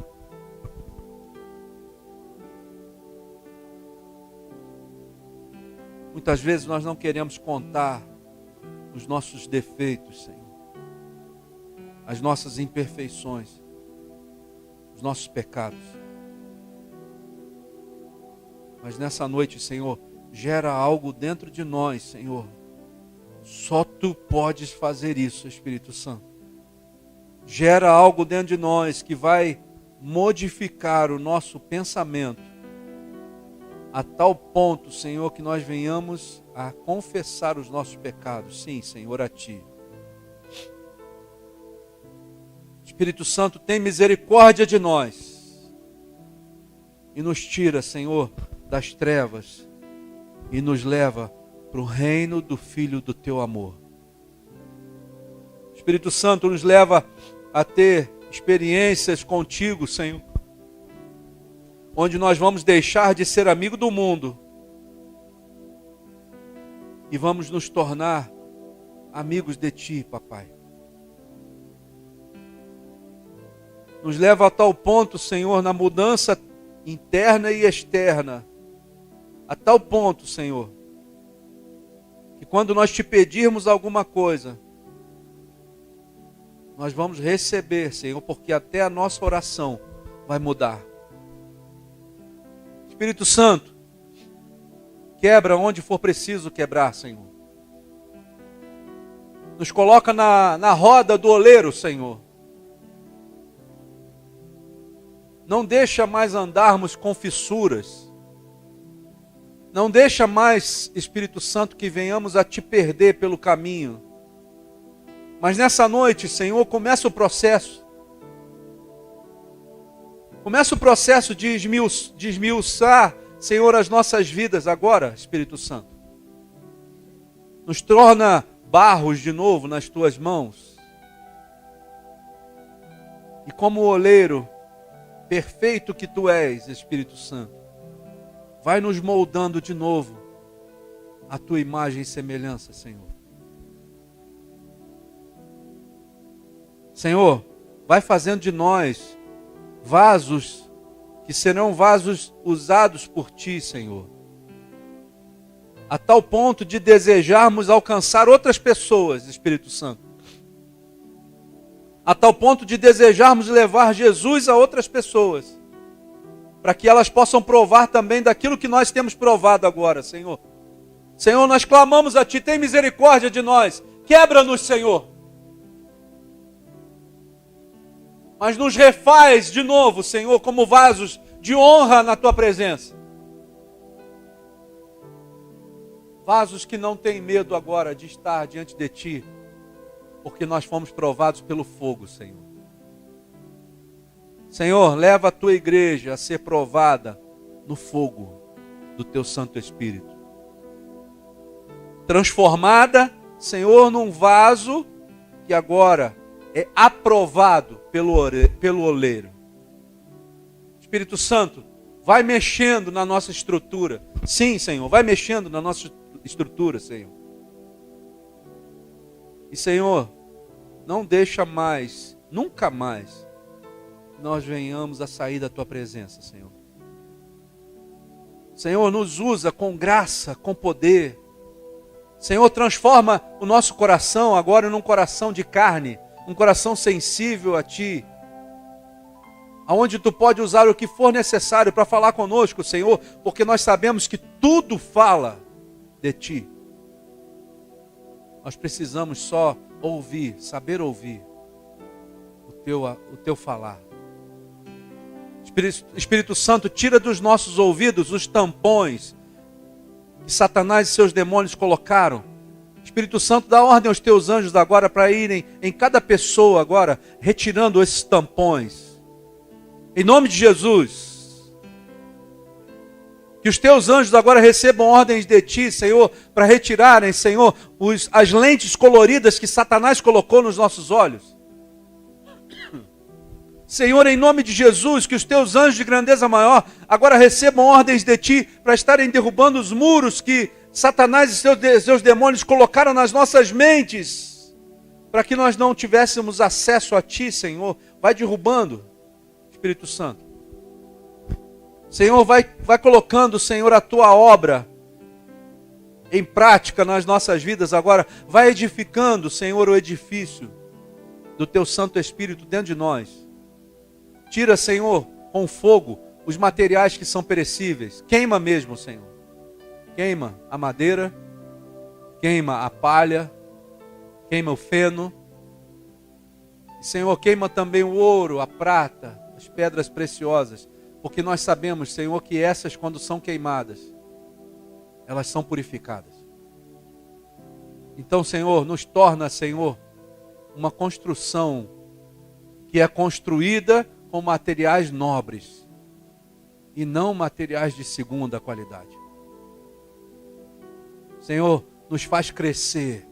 muitas vezes nós não queremos contar os nossos defeitos, Senhor. As nossas imperfeições. Os nossos pecados. Mas nessa noite, Senhor, gera algo dentro de nós, Senhor. Só Tu podes fazer isso, Espírito Santo. Gera algo dentro de nós que vai modificar o nosso pensamento a tal ponto, Senhor, que nós venhamos a confessar os nossos pecados. Sim, Senhor, a Ti. Espírito Santo, tem misericórdia de nós e nos tira, Senhor, das trevas e nos leva para o reino do Filho do Teu amor. Espírito Santo nos leva a ter experiências contigo, Senhor, onde nós vamos deixar de ser amigo do mundo e vamos nos tornar amigos de Ti, Papai. Nos leva a tal ponto, Senhor, na mudança interna e externa, a tal ponto, Senhor, que quando nós Te pedirmos alguma coisa, nós vamos receber, Senhor, porque até a nossa oração vai mudar. Espírito Santo, quebra onde for preciso quebrar, Senhor. Nos coloca na roda do oleiro, Senhor. Não deixa mais andarmos com fissuras. Não deixa mais, Espírito Santo, que venhamos a Te perder pelo caminho. Mas nessa noite, Senhor, começa o processo. Começa o processo de esmiuçar, Senhor, as nossas vidas agora, Espírito Santo. Nos torna barros de novo nas Tuas mãos. E como o oleiro perfeito que Tu és, Espírito Santo, vai nos moldando de novo a Tua imagem e semelhança, Senhor. Senhor, vai fazendo de nós vasos que serão vasos usados por Ti, Senhor. A tal ponto de desejarmos alcançar outras pessoas, Espírito Santo. A tal ponto de desejarmos levar Jesus a outras pessoas. Para que elas possam provar também daquilo que nós temos provado agora, Senhor. Senhor, nós clamamos a Ti, tem misericórdia de nós. Quebra-nos, Senhor. Mas nos refaz de novo, Senhor, como vasos de honra na Tua presença. Vasos que não têm medo agora de estar diante de Ti, porque nós fomos provados pelo fogo, Senhor. Senhor, leva a Tua igreja a ser provada no fogo do Teu Santo Espírito. Transformada, Senhor, num vaso que agora é aprovado pelo oleiro. Espírito Santo, vai mexendo na nossa estrutura. Sim, Senhor, vai mexendo na nossa estrutura, Senhor. E, Senhor, não deixa mais, nunca mais, que nós venhamos a sair da Tua presença, Senhor. Senhor, nos usa com graça, com poder. Senhor, transforma o nosso coração agora num coração de carne, um coração sensível a Ti, aonde Tu pode usar o que for necessário para falar conosco, Senhor, porque nós sabemos que tudo fala de Ti. Nós precisamos só ouvir, saber ouvir o Teu falar. Espírito Santo, tira dos nossos ouvidos os tampões que Satanás e seus demônios colocaram. Espírito Santo, dá ordem aos Teus anjos agora para irem em cada pessoa agora, retirando esses tampões. Em nome de Jesus. Que os teus anjos agora recebam ordens de ti, Senhor, para retirarem, Senhor, as lentes coloridas que Satanás colocou nos nossos olhos. Senhor, em nome de Jesus, que os teus anjos de grandeza maior agora recebam ordens de ti para estarem derrubando os muros que Satanás e seus demônios colocaram nas nossas mentes, para que nós não tivéssemos acesso a ti, Senhor. Vai derrubando, Espírito Santo. Senhor, vai colocando, Senhor, a tua obra em prática nas nossas vidas agora. Vai edificando, Senhor, o edifício do teu Santo Espírito dentro de nós. Tira, Senhor, com fogo os materiais que são perecíveis. Queima mesmo, Senhor. Queima a madeira, queima a palha, queima o feno. Senhor, queima também o ouro, a prata, as pedras preciosas. Porque nós sabemos, Senhor, que essas, quando são queimadas, elas são purificadas. Então, Senhor, nos torna, Senhor, uma construção que é construída com materiais nobres e não materiais de segunda qualidade. Senhor, nos faz crescer.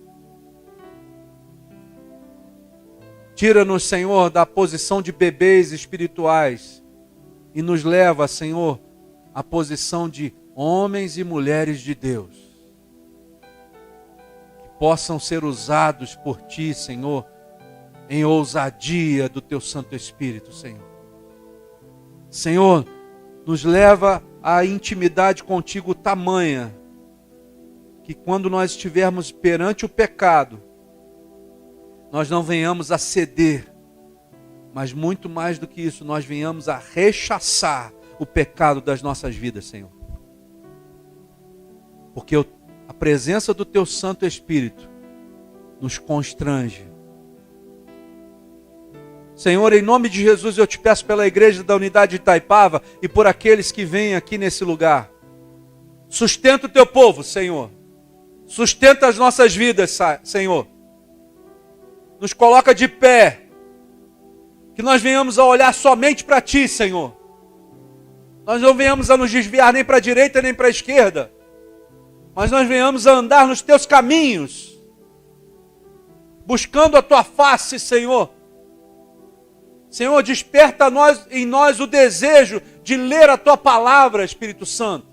Tira-nos, Senhor, da posição de bebês espirituais e nos leva, Senhor, à posição de homens e mulheres de Deus, que possam ser usados por Ti, Senhor, em ousadia do Teu Santo Espírito, Senhor. Senhor, nos leva à intimidade contigo tamanha, que quando nós estivermos perante o pecado, nós não venhamos a ceder, mas muito mais do que isso, nós venhamos a rechaçar o pecado das nossas vidas, Senhor. Porque a presença do Teu Santo Espírito nos constrange. Senhor, em nome de Jesus, eu te peço pela igreja da unidade de Itaipava e por aqueles que vêm aqui nesse lugar. Sustenta o teu povo, Senhor. Sustenta as nossas vidas, Senhor. Nos coloca de pé. Que nós venhamos a olhar somente para Ti, Senhor. Nós não venhamos a nos desviar nem para a direita nem para a esquerda. Mas nós venhamos a andar nos Teus caminhos. Buscando a Tua face, Senhor. Senhor, desperta em nós o desejo de ler a Tua palavra, Espírito Santo.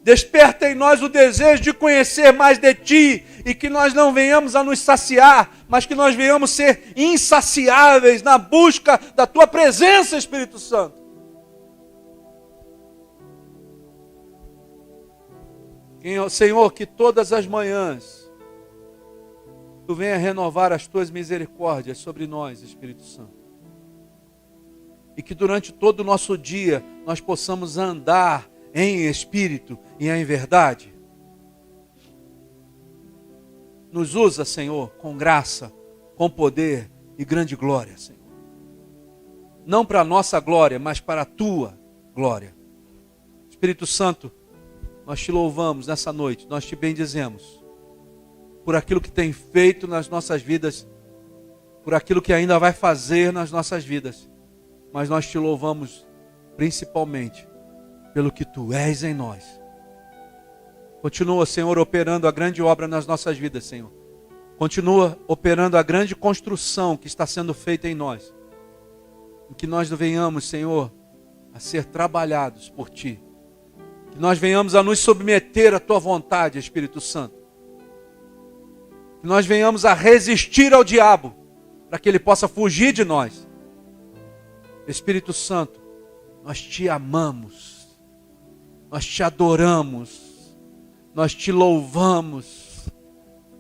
Desperta em nós o desejo de conhecer mais de Ti e que nós não venhamos a nos saciar, mas que nós venhamos ser insaciáveis na busca da Tua presença, Espírito Santo. Senhor, que todas as manhãs Tu venha renovar as Tuas misericórdias sobre nós, Espírito Santo. E que durante todo o nosso dia nós possamos andar em espírito e em verdade. Nos usa, Senhor, com graça, com poder e grande glória, Senhor. Não para a nossa glória, mas para a Tua glória. Espírito Santo, nós Te louvamos nessa noite, nós Te bendizemos por aquilo que tem feito nas nossas vidas, por aquilo que ainda vai fazer nas nossas vidas. Mas nós Te louvamos principalmente pelo que Tu és em nós. Continua, Senhor, operando a grande obra nas nossas vidas, Senhor. Continua operando a grande construção que está sendo feita em nós. Em que nós venhamos, Senhor, a ser trabalhados por Ti. Que nós venhamos a nos submeter à Tua vontade, Espírito Santo. Que nós venhamos a resistir ao diabo, para que ele possa fugir de nós. Espírito Santo, nós Te amamos, nós Te adoramos, nós Te louvamos,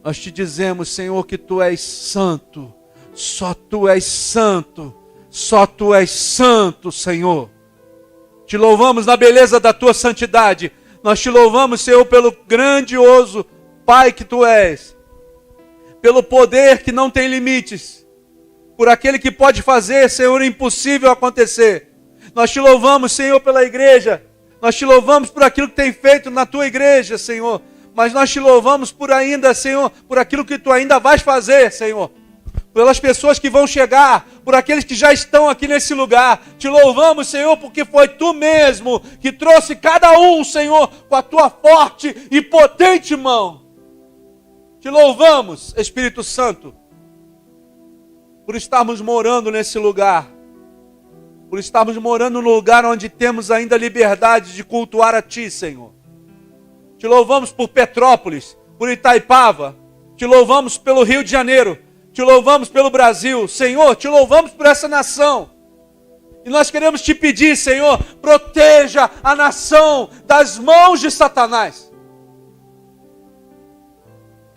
nós Te dizemos, Senhor, que Tu és santo, só Tu és santo, só Tu és santo, Senhor. Te louvamos na beleza da Tua santidade, nós Te louvamos, Senhor, pelo grandioso Pai que Tu és, pelo poder que não tem limites, por aquele que pode fazer, Senhor, o impossível acontecer. Nós Te louvamos, Senhor, pela igreja. Nós Te louvamos por aquilo que tem feito na Tua igreja, Senhor. Mas nós Te louvamos por ainda, Senhor, por aquilo que Tu ainda vais fazer, Senhor. pelas pessoas que vão chegar, por aqueles que já estão aqui nesse lugar. Te louvamos, Senhor, porque foi Tu mesmo que trouxe cada um, Senhor, com a Tua forte e potente mão. Te louvamos, Espírito Santo, por estarmos morando nesse lugar, por estarmos morando no lugar onde temos ainda liberdade de cultuar a Ti, Senhor. Te louvamos por Petrópolis, por Itaipava, te louvamos pelo Rio de Janeiro, te louvamos pelo Brasil. Senhor, te louvamos por essa nação. E nós queremos te pedir, Senhor, proteja a nação das mãos de Satanás.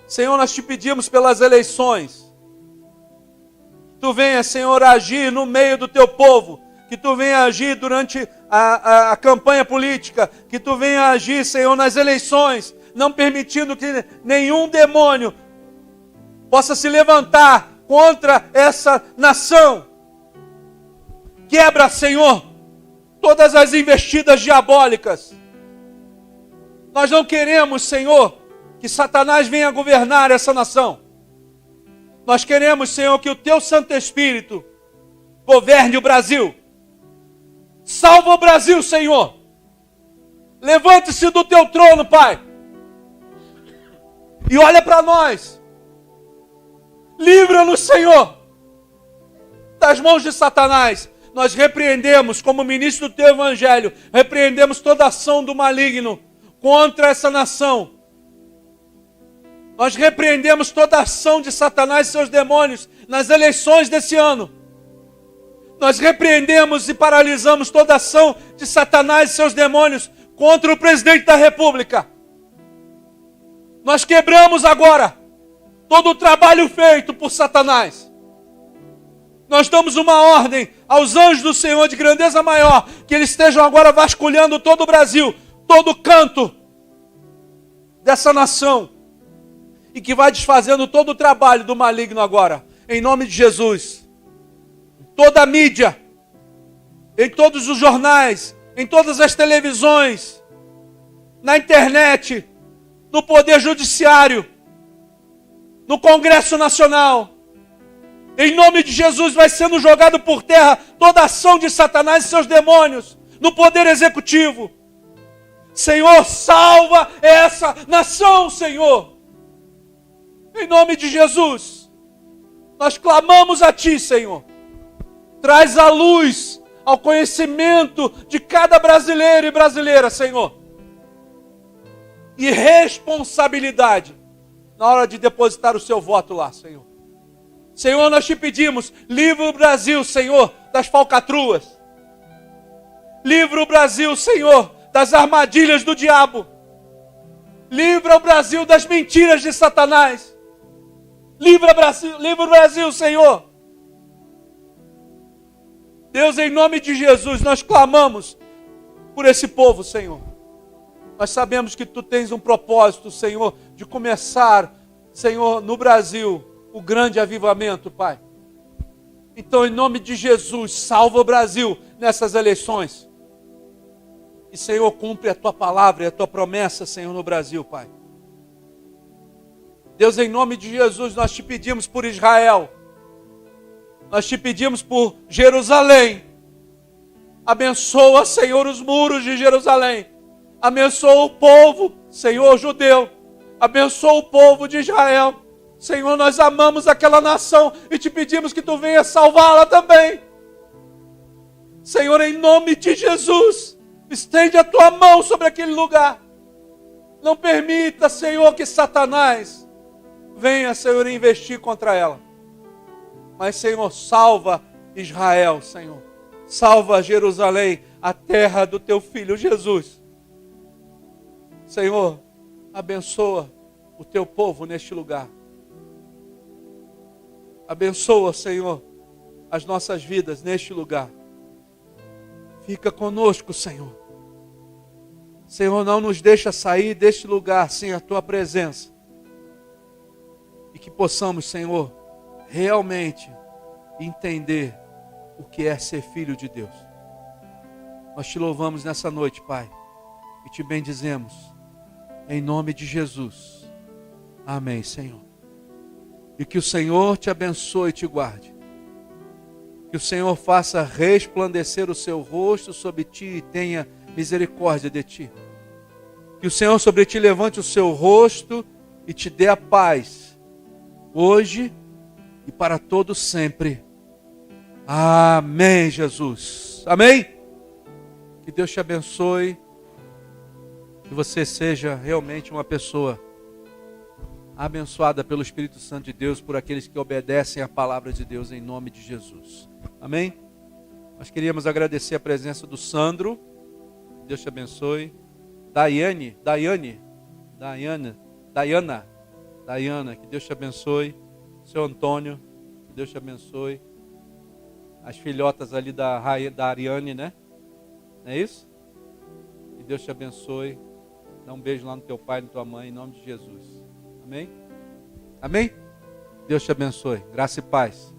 Senhor, nós te pedimos pelas eleições. Que Tu venha, Senhor, agir no meio do Teu povo. Que Tu venha agir durante a campanha política. Que Tu venha agir, Senhor, nas eleições. Não permitindo que nenhum demônio possa se levantar contra essa nação. Quebra, Senhor, todas as investidas diabólicas. Nós não queremos, Senhor, que Satanás venha governar essa nação. Nós queremos, Senhor, que o Teu Santo Espírito governe o Brasil. Salva o Brasil, Senhor. Levante-se do Teu trono, Pai. E olha para nós. Livra-nos, Senhor, das mãos de Satanás. Nós repreendemos, como ministro do Teu Evangelho, repreendemos toda ação do maligno contra essa nação. Nós repreendemos toda ação de Satanás e seus demônios nas eleições desse ano. Nós repreendemos e paralisamos toda ação de Satanás e seus demônios contra o presidente da República. Nós quebramos agora todo o trabalho feito por Satanás. Nós damos uma ordem aos anjos do Senhor de grandeza maior, que eles estejam agora vasculhando todo o Brasil, todo canto dessa nação, e que vai desfazendo todo o trabalho do maligno agora, em nome de Jesus. Toda a mídia, em todos os jornais, em todas as televisões, na internet, no Poder Judiciário, no Congresso Nacional, em nome de Jesus vai sendo jogado por terra toda ação de Satanás e seus demônios, no Poder Executivo. Senhor, salva essa nação, Senhor. Em nome de Jesus, nós clamamos a Ti, Senhor. Traz a luz ao conhecimento de cada brasileiro e brasileira, Senhor. E responsabilidade na hora de depositar o seu voto lá, Senhor. Senhor, nós te pedimos, livra o Brasil, Senhor, das falcatruas. Livra o Brasil, Senhor, das armadilhas do diabo. Livra o Brasil das mentiras de Satanás. Livra o Brasil, Senhor. Deus, em nome de Jesus, nós clamamos por esse povo, Senhor. Nós sabemos que Tu tens um propósito, Senhor, de começar, Senhor, no Brasil, o grande avivamento, Pai. Então, em nome de Jesus, salva o Brasil nessas eleições. E, Senhor, cumpre a Tua palavra e a Tua promessa, Senhor, no Brasil, Pai. Deus, em nome de Jesus, nós Te pedimos por Israel. Nós Te pedimos por Jerusalém. Abençoa, Senhor, os muros de Jerusalém. Abençoa o povo, Senhor, judeu. Abençoa o povo de Israel. Senhor, nós amamos aquela nação e Te pedimos que Tu venha salvá-la também. Senhor, em nome de Jesus, estende a Tua mão sobre aquele lugar. Não permita, Senhor, que Satanás venha, Senhor, investir contra ela. Mas, Senhor, salva Israel, Senhor. Salva Jerusalém, a terra do Teu Filho Jesus. Senhor, abençoa o Teu povo neste lugar. Abençoa, Senhor, as nossas vidas neste lugar. Fica conosco, Senhor. Senhor, não nos deixa sair deste lugar sem a Tua presença. E que possamos, Senhor, realmente entender o que é ser filho de Deus. Nós Te louvamos nessa noite, Pai, e Te bendizemos, em nome de Jesus. Amém, Senhor. E que o Senhor te abençoe e te guarde. Que o Senhor faça resplandecer o seu rosto sobre ti e tenha misericórdia de ti. Que o Senhor sobre ti levante o seu rosto e te dê a paz, hoje e para todo sempre. Amém, Jesus. Amém? Que Deus te abençoe. Que você seja realmente uma pessoa abençoada pelo Espírito Santo de Deus, por aqueles que obedecem à palavra de Deus em nome de Jesus. Amém? Nós queríamos agradecer a presença do Sandro. Deus te abençoe. Daiane, que Deus te abençoe. Seu Antônio, que Deus te abençoe. As filhotas ali da Ariane, né? Não é isso? Que Deus te abençoe. Dá um beijo lá no teu pai e na tua mãe, em nome de Jesus. Amém? Amém? Deus te abençoe. Graça e paz.